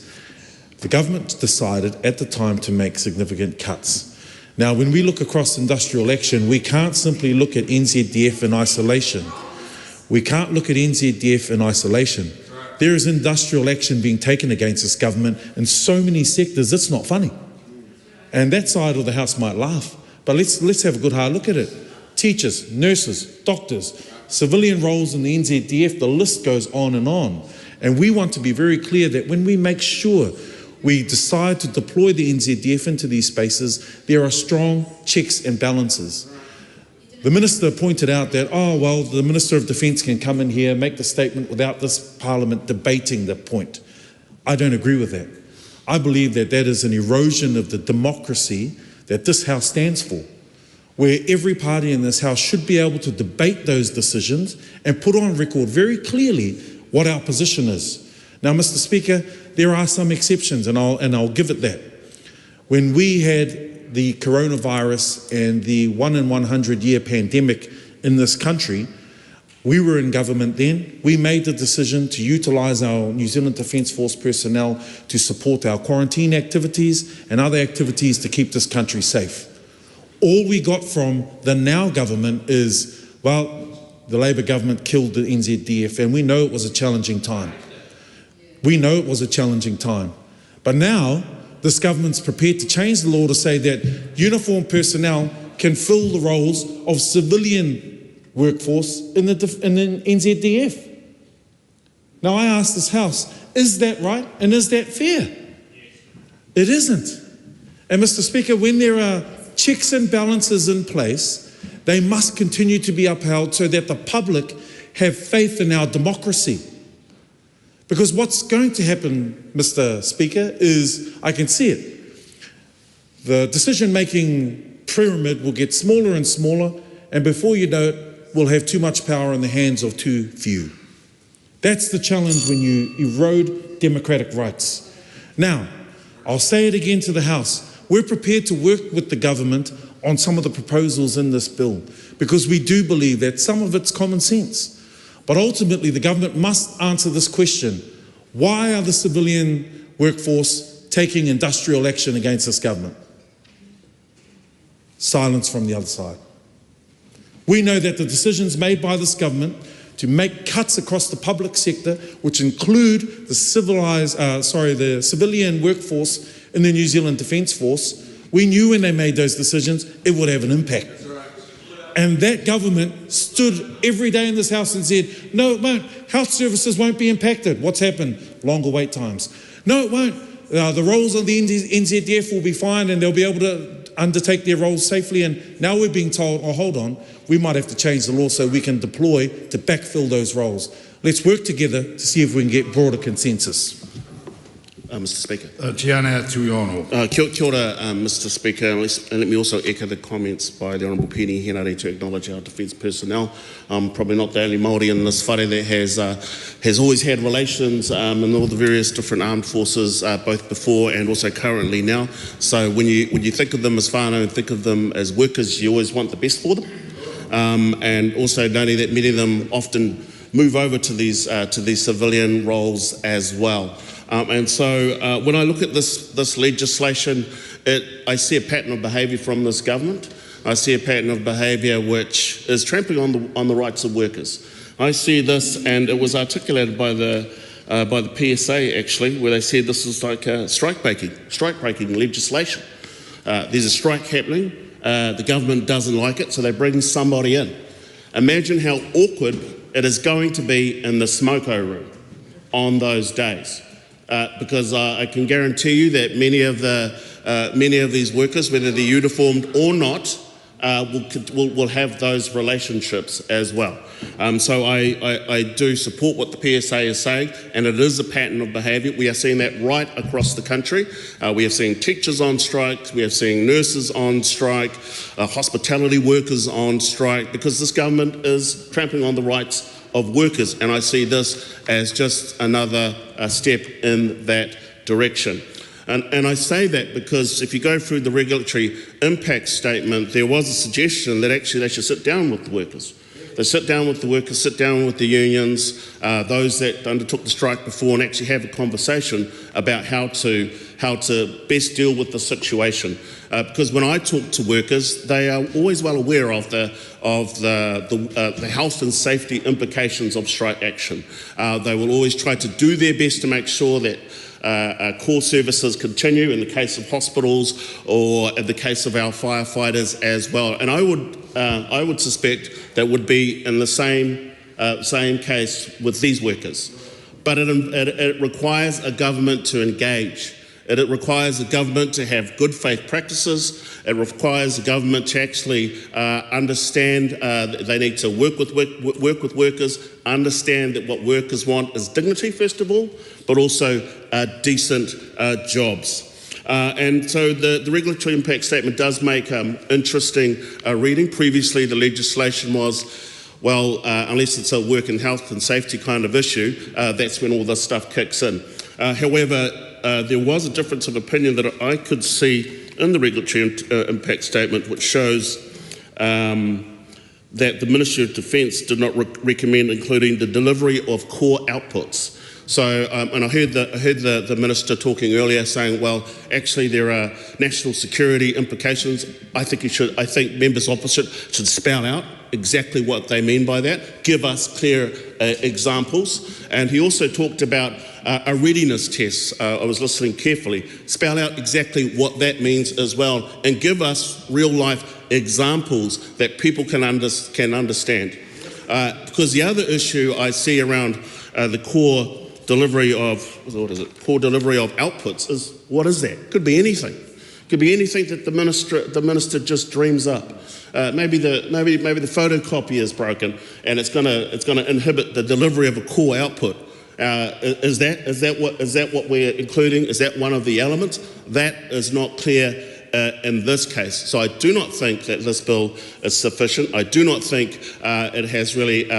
The government decided at the time to make significant cuts. Now, when we look across industrial action, we can't simply look at NZDF in isolation. We can't look at NZDF in isolation. There is industrial action being taken against this government in so many sectors, it's not funny. And that side of the House might laugh, but let's have a good hard look at it. Teachers, nurses, doctors, civilian roles in the NZDF, the list goes on. And we want to be very clear that when we make sure we decide to deploy the NZDF into these spaces, there are strong checks and balances. The Minister pointed out that, oh, well, the Minister of Defence can come in here, make the statement without this Parliament debating the point. I don't agree with that. I believe that that is an erosion of the democracy that this House stands for, where every party in this House should be able to debate those decisions and put on record very clearly what our position is. Now, Mr. Speaker, there are some exceptions, and I'll give it that. When we had the coronavirus and the 1 in 100 year pandemic in this country, we were in government then. We made the decision to utilise our New Zealand Defence Force personnel to support our quarantine activities and other activities to keep this country safe. All we got from the now government is, well, the Labour government killed the NZDF, and we know it was a challenging time. We know it was a challenging time. But now, this government's prepared to change the law to say that uniformed personnel can fill the roles of civilian workforce in the NZDF. Now, I ask this House, is that right and is that fair? It isn't. And Mr. Speaker, when there are checks and balances in place, they must continue to be upheld so that the public have faith in our democracy. Because what's going to happen, Mr. Speaker, is, I can see it, the decision-making pyramid will get smaller and smaller, and before you know it, we'll have too much power in the hands of too few. That's the challenge when you erode democratic rights. Now, I'll say it again to the House, we're prepared to work with the government on some of the proposals in this bill, because we do believe that some of it's common sense. But ultimately, the government must answer this question. Why are the civilian workforce taking industrial action against this government? Silence from the other side. We know that the decisions made by this government to make cuts across the public sector, which include the civilian workforce in the New Zealand Defence Force, we knew when they made those decisions it would have an impact. And that government stood every day in this House and said, no, it won't. Health services won't be impacted. What's happened? Longer wait times. No, it won't. The roles of the NZDF will be fine and they'll be able to undertake their roles safely. And now we're being told, oh, hold on, we might have to change the law so we can deploy to backfill those roles. Let's work together to see if we can get broader consensus. Mr. Speaker. Tiana Tuiono. Kia ora, Mr. Speaker. And let me also echo the comments by the Honourable Penny Henare to acknowledge our defence personnel. Probably not the only Maori in this whare that has always had relations in all the various different armed forces, both before and also currently now. So when you think of them as whānau and think of them as workers, you always want the best for them. And also noting that many of them often move over to these civilian roles as well. And so when I look at this legislation, I see a pattern of behaviour from this government. I see a pattern of behaviour which is trampling on the rights of workers. I see this, and it was articulated by the PSA actually, where they said this is like strike-breaking legislation. There's a strike happening. The government doesn't like it, so they bring somebody in. Imagine how awkward it is going to be in the smoko room on those days. Because I can guarantee you that many of these workers, whether they're uniformed or not, will have those relationships as well. So I do support what the PSA is saying, and it is a pattern of behaviour. We are seeing that right across the country. We are seeing teachers on strike, we are seeing nurses on strike, hospitality workers on strike, because this government is trampling on the rights of workers, and I see this as just another step in that direction. And I say that because if you go through the regulatory impact statement, there was a suggestion that actually they should sit down with the workers. They sit down with the workers, sit down with the unions, those that undertook the strike before, and actually have a conversation about how to best deal with the situation. Because when I talk to workers, they are always well aware of the health and safety implications of strike action. They will always try to do their best to make sure that core services continue in the case of hospitals or in the case of our firefighters as well. And I would suspect that would be in the same case with these workers. But it requires a government to engage. It requires a government to have good faith practices. It requires a government to actually understand that they need to work with workers, understand that what workers want is dignity, first of all, but also decent jobs. And so the regulatory impact statement does make interesting reading. Previously, the legislation was, well, unless it's a work and health and safety kind of issue, that's when all this stuff kicks in. However, there was a difference of opinion that I could see in the regulatory impact statement, which shows that the Ministry of Defence did not recommend including the delivery of core outputs. So, and I heard the Minister talking earlier saying, well, actually there are national security implications. I think members opposite should spell out exactly what they mean by that, give us clear examples. And he also talked about a readiness test. I was listening carefully. Spell out exactly what that means as well, and give us real life examples that people can understand. Because the other issue I see around the core delivery of outputs is, what is that? Could be anything. Could be anything that the minister just dreams up. Maybe the photocopier is broken and it's going to inhibit the delivery of a core output. Is that what we're including? Is that one of the elements? That is not clear in this case. So I do not think that this bill is sufficient. I do not think it has really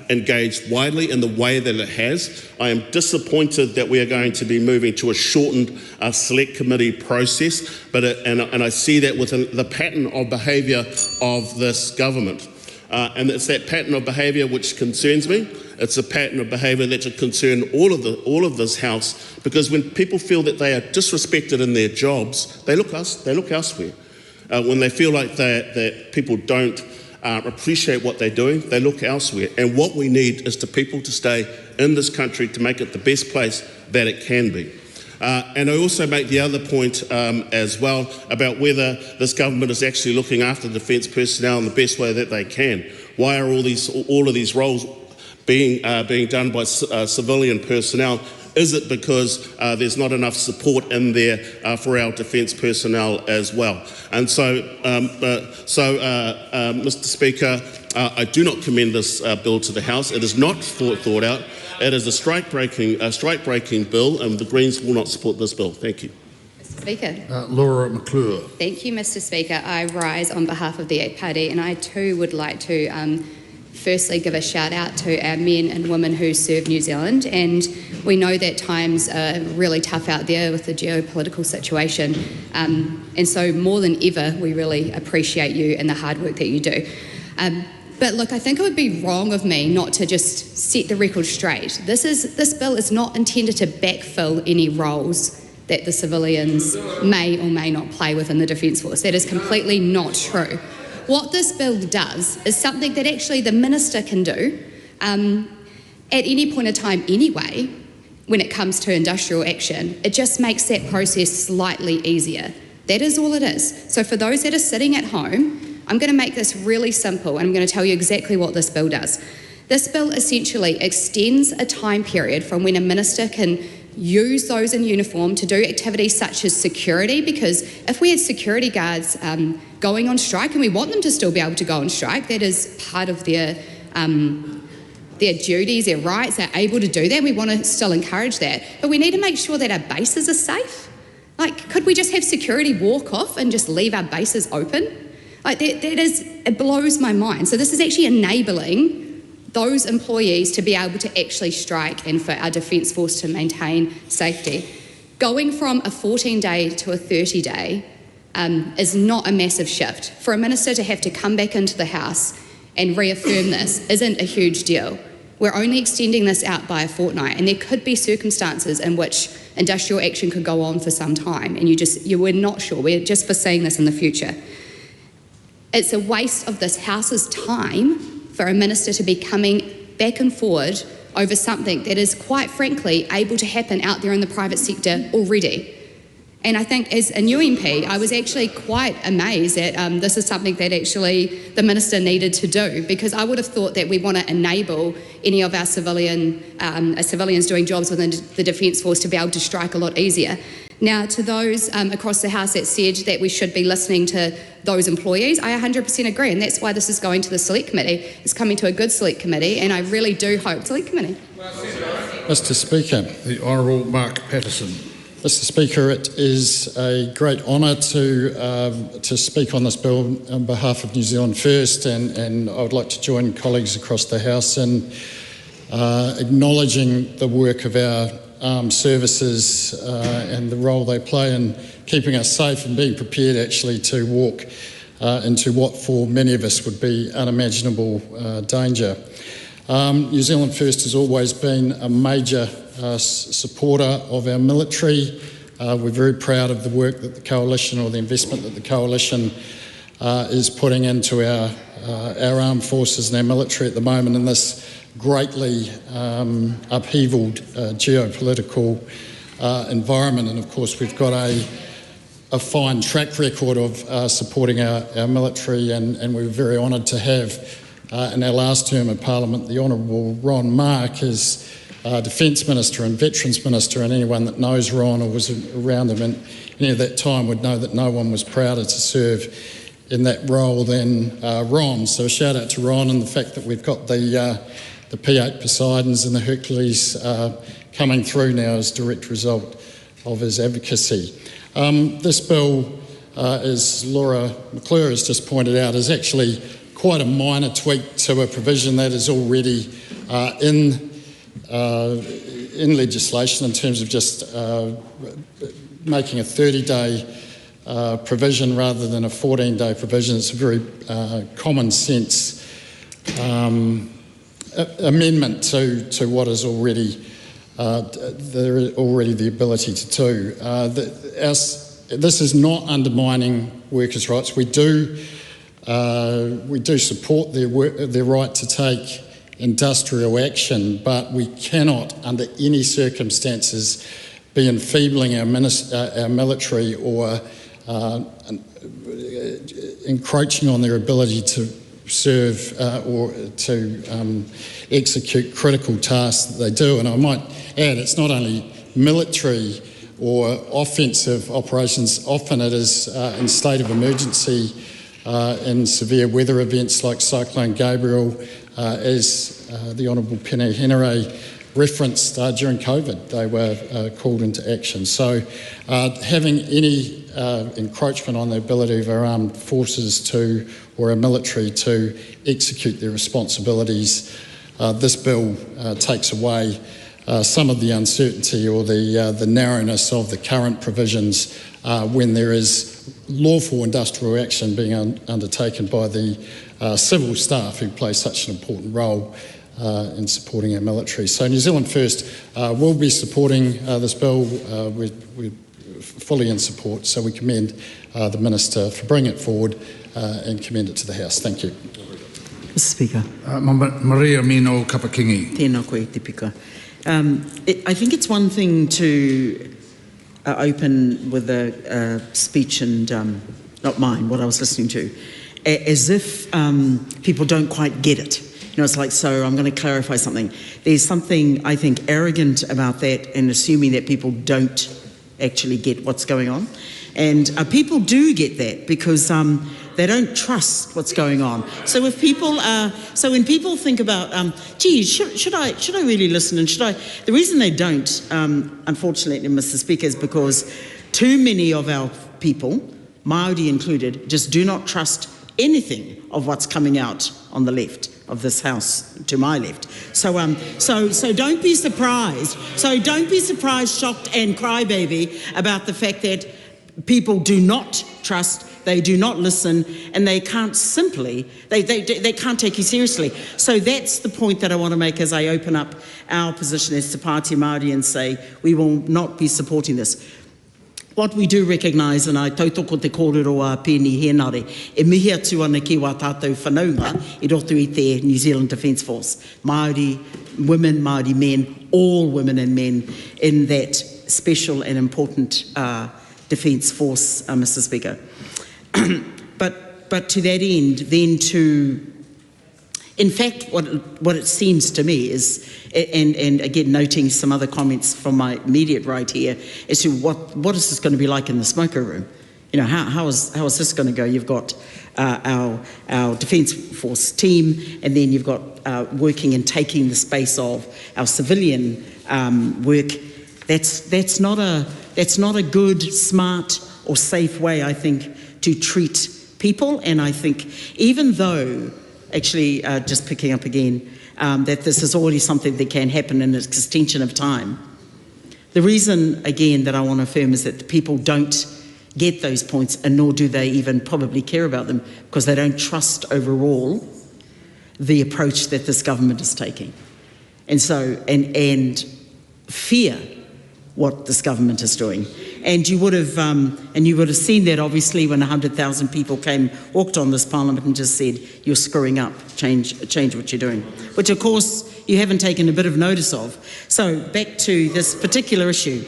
engaged widely in the way that it has. I am disappointed that we are going to be moving to a shortened select committee process, and I see that within the pattern of behaviour of this government. And it's that pattern of behaviour which concerns me. It's a pattern of behaviour that should concern all of this House, because when people feel that they are disrespected in their jobs, they look elsewhere. When they feel like that people don't appreciate what they're doing, they look elsewhere. And what we need is for people to stay in this country to make it the best place that it can be. And I also make the other point as well about whether this government is actually looking after defence personnel in the best way that they can. Why are all of these roles being done by civilian personnel? Is it because there's not enough support in there for our defence personnel as well? And so, Mr. Speaker, I do not commend this bill to the House. It is not thought out. It is a strike-breaking bill, and the Greens will not support this bill. Thank you. Mr. Speaker. Laura McClure. Thank you, Mr. Speaker. I rise on behalf of the ACT Party, and I too would like to firstly give a shout out to our men and women who serve New Zealand, and we know that times are really tough out there with the geopolitical situation, and so more than ever we really appreciate you and the hard work that you do. But look, I think it would be wrong of me not to just set the record straight. This bill is not intended to backfill any roles that the civilians may or may not play within the Defence Force. That is completely not true. What this bill does is something that actually the minister can do at any point in time anyway when it comes to industrial action. It just makes that process slightly easier. That is all it is. So for those that are sitting at home, I'm going to make this really simple, and I'm going to tell you exactly what this bill does. This bill essentially extends a time period from when a minister can use those in uniform to do activities such as security, because if we had security guards going on strike, and we want them to still be able to go on strike, that is part of their duties, their rights, they're able to do that, we want to still encourage that. But we need to make sure that our bases are safe. Like, could we just have security walk off and just leave our bases open? Like, it blows my mind. So this is actually enabling those employees to be able to actually strike and for our Defence Force to maintain safety. Going from a 14-day to a 30-day is not a massive shift. For a minister to have to come back into the House and reaffirm this isn't a huge deal. We're only extending this out by a fortnight, and there could be circumstances in which industrial action could go on for some time, and we're not sure. We're just foreseeing this in the future. It's a waste of this House's time for a minister to be coming back and forward over something that is, quite frankly, able to happen out there in the private sector already. And I think as a new MP, I was actually quite amazed that this is something that actually the minister needed to do, because I would have thought that we want to enable any of our civilians doing jobs within the Defence Force to be able to strike a lot easier. Now, to those across the House that said that we should be listening to those employees, I 100% agree, and that's why this is going to the Select Committee. It's coming to a good Select Committee, and I really do hope... Select Committee. Mr Speaker. The Honourable Mark Patterson. Mr Speaker, it is a great honour to speak on this bill on behalf of New Zealand First, and I would like to join colleagues across the House in acknowledging the work of our armed services and the role they play in keeping us safe and being prepared actually to walk into what for many of us would be unimaginable danger. New Zealand First has always been a major supporter of our military. We're very proud of the work that the Coalition, or the investment that the Coalition is putting into our armed forces and our military at the moment in this greatly upheavaled geopolitical environment. And of course we've got a fine track record of supporting our military, and we're very honoured to have in our last term of Parliament the Honourable Ron Mark as Defence Minister and Veterans Minister, and anyone that knows Ron or was around him in any of that time would know that no one was prouder to serve in that role than Ron. So a shout out to Ron, and the fact that we've got the P8 Poseidons and the Hercules coming through now as a direct result of his advocacy. This bill, as Laura McClure has just pointed out, is actually quite a minor tweak to a provision that is already in legislation in terms of just making a 30-day provision rather than a 14-day provision. It's a very common sense amendment to what is already the ability to do. This is not undermining workers' rights. We do support their right to take industrial action, but we cannot, under any circumstances, be enfeebling our military or encroaching on their ability to serve or to execute critical tasks that they do. And I might add, it's not only military or offensive operations. Often it is in state of emergency in severe weather events like Cyclone Gabriel, as the Honourable Pene Henare referenced during COVID. They were called into action. So having any encroachment on the ability of our armed forces or our military to execute their responsibilities, this bill takes away some of the uncertainty or the narrowness of the current provisions when there is lawful industrial action being undertaken by the civil staff who play such an important role in supporting our military. So New Zealand First will be supporting this bill. We're fully in support, so we commend the Minister for bringing it forward and commend it to the House. Thank you. Mr Speaker. Maria Mino Kapakingi. Tēnā koe te pika. I think it's one thing to open with a speech and not mine, what I was listening to, as if people don't quite get it. You know, it's like, so I'm going to clarify something. There's something, I think, arrogant about that and assuming that people don't actually get what's going on. And people do get that because they don't trust what's going on. So if people, so when people think about, gee, should I really listen? And should I? The reason they don't, unfortunately, Mr. Speaker, is because too many of our people, Maori included, just do not trust anything of what's coming out on the left of this house, to my left. So don't be surprised. So don't be surprised, shocked and crybaby about the fact that people do not trust, they do not listen, and they can't simply, they can't take you seriously. So that's the point that I want to make as I open up our position as Te Pāti Māori and say we will not be supporting this. What we do recognise, and I tautoko te kōrero a pēni henare, e mihi atu ana ki wā tātou whanaunga I roto I te New Zealand Defence Force. Māori women, Māori men, all women and men in that special and important Defence Force, Mr. Speaker. But to that end, then to, in fact, what it seems to me is, and again noting some other comments from my immediate right here, as to what is this going to be like in the smoker room? You know, how is this going to go? You've got our Defence Force team, and then you've got working and taking the space of our civilian work. That's not a good, smart or safe way, I think, to treat people. And I think even though, actually just picking up again, that this is already something that can happen in an extension of time, the reason, again, that I want to affirm is that the people don't get those points, and nor do they even probably care about them, because they don't trust overall the approach that this government is taking. And so, and fear what this government is doing. And you would have seen that obviously when 100,000 people walked on this parliament and just said, you're screwing up, change what you're doing. Which of course you haven't taken a bit of notice of. So back to this particular issue.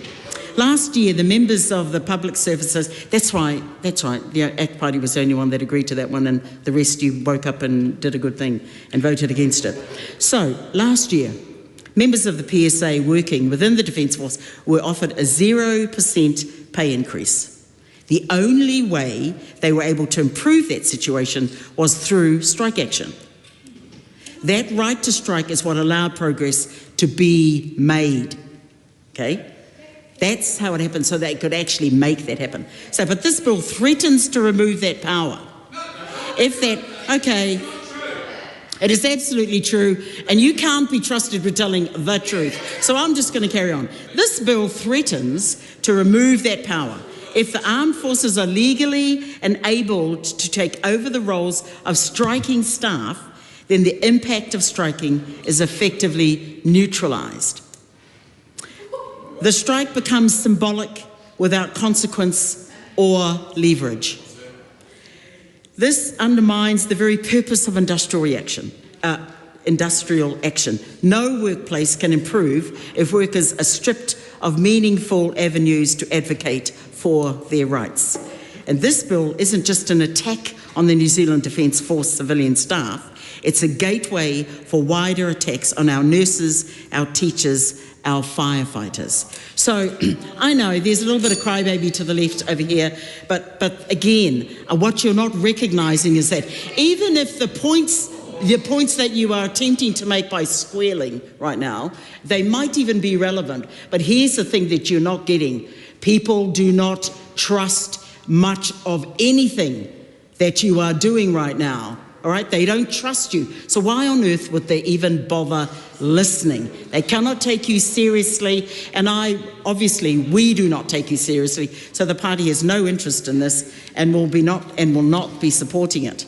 Last year, the members of the public services, that's right, the ACT Party was the only one that agreed to that one, and the rest you woke up and did a good thing and voted against it. So last year, members of the PSA working within the Defence Force were offered a 0% pay increase. The only way they were able to improve that situation was through strike action. That right to strike is what allowed progress to be made, okay? That's how it happened, so they could actually make that happen. So, but this bill threatens to remove that power. If that, okay, it is absolutely true, and you can't be trusted with telling the truth. So I'm just going to carry on. This bill threatens to remove that power. If the armed forces are legally enabled to take over the roles of striking staff, then the impact of striking is effectively neutralised. The strike becomes symbolic without consequence or leverage. This undermines the very purpose of industrial action. No workplace can improve if workers are stripped of meaningful avenues to advocate for their rights. And this bill isn't just an attack on the New Zealand Defence Force civilian staff, it's a gateway for wider attacks on our nurses, our teachers, our firefighters. So I know there's a little bit of crybaby to the left over here, but again, what you're not recognising is that even if the points that you are attempting to make by squealing right now, they might even be relevant. But here's the thing that you're not getting. People do not trust much of anything that you are doing right now. All right, they don't trust you. So why on earth would they even bother listening? They cannot take you seriously, and we do not take you seriously. So the party has no interest in this, and will not be supporting it.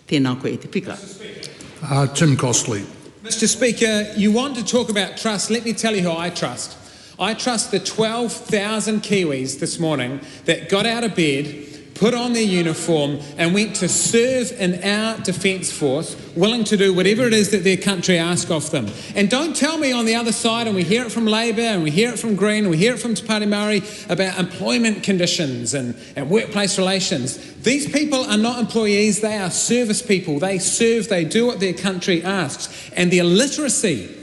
Tēnā koe, te pika. Tim Costley. Mr. Speaker, you want to talk about trust. Let me tell you who I trust. I trust the 12,000 Kiwis this morning that got out of bed, put on their uniform and went to serve in our Defence Force, willing to do whatever it is that their country asks of them. And don't tell me on the other side, and we hear it from Labour, and we hear it from Green, and we hear it from Te Pāti Maori, about employment conditions and workplace relations. These people are not employees, they are service people. They serve, they do what their country asks. And the illiteracy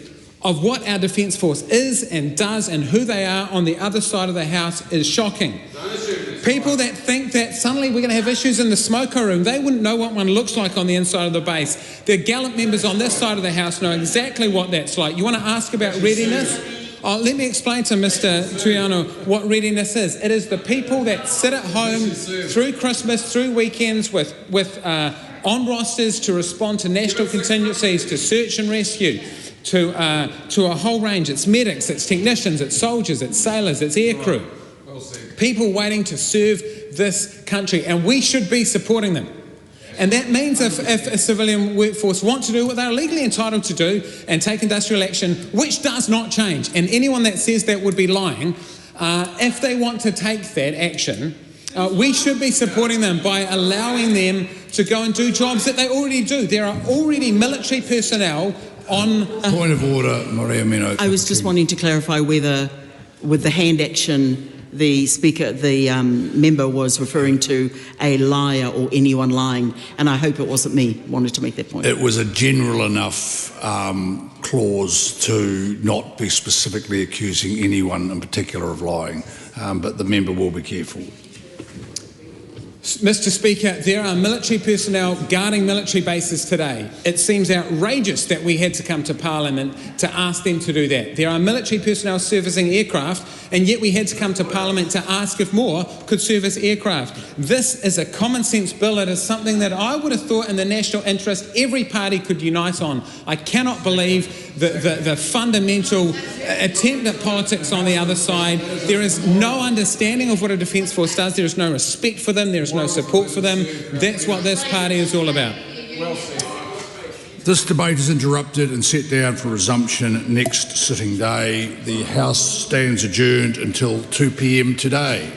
of what our Defence Force is and does and who they are on the other side of the house is shocking. People that think that suddenly we're going to have issues in the smoker room, they wouldn't know what one looks like on the inside of the base. The gallant members on this side of the house know exactly what that's like. You want to ask about readiness? Let me explain to Mr. Tuiano what readiness is. It is the people that sit at home through Christmas, through weekends with on rosters to respond to national contingencies, to search and rescue, to a whole range. It's medics, it's technicians, it's soldiers, it's sailors, it's aircrew. People waiting to serve this country, and we should be supporting them. And that means if a civilian workforce want to do what they're legally entitled to do and take industrial action, which does not change, and anyone that says that would be lying, if they want to take that action, we should be supporting them by allowing them to go and do jobs that they already do. There are already military personnel on... Point of order, Maria Mino. I was just wanting to clarify whether, with the hand action, the speaker, the member was referring to a liar or anyone lying, and I hope it wasn't me. Wanted to make that point. It was a general enough clause to not be specifically accusing anyone in particular of lying, but the member will be careful. Mr. Speaker, there are military personnel guarding military bases today. It seems outrageous that we had to come to Parliament to ask them to do that. There are military personnel servicing aircraft, and yet we had to come to Parliament to ask if more could service aircraft. This is a common sense bill. It is something that I would have thought in the national interest every party could unite on. I cannot believe the fundamental attempt at politics on the other side. There is no understanding of what a Defence Force does. There is no respect for them. There is no support for them. That's what this party is all about. This debate is interrupted and set down for resumption next sitting day. The House stands adjourned until 2 p.m. today.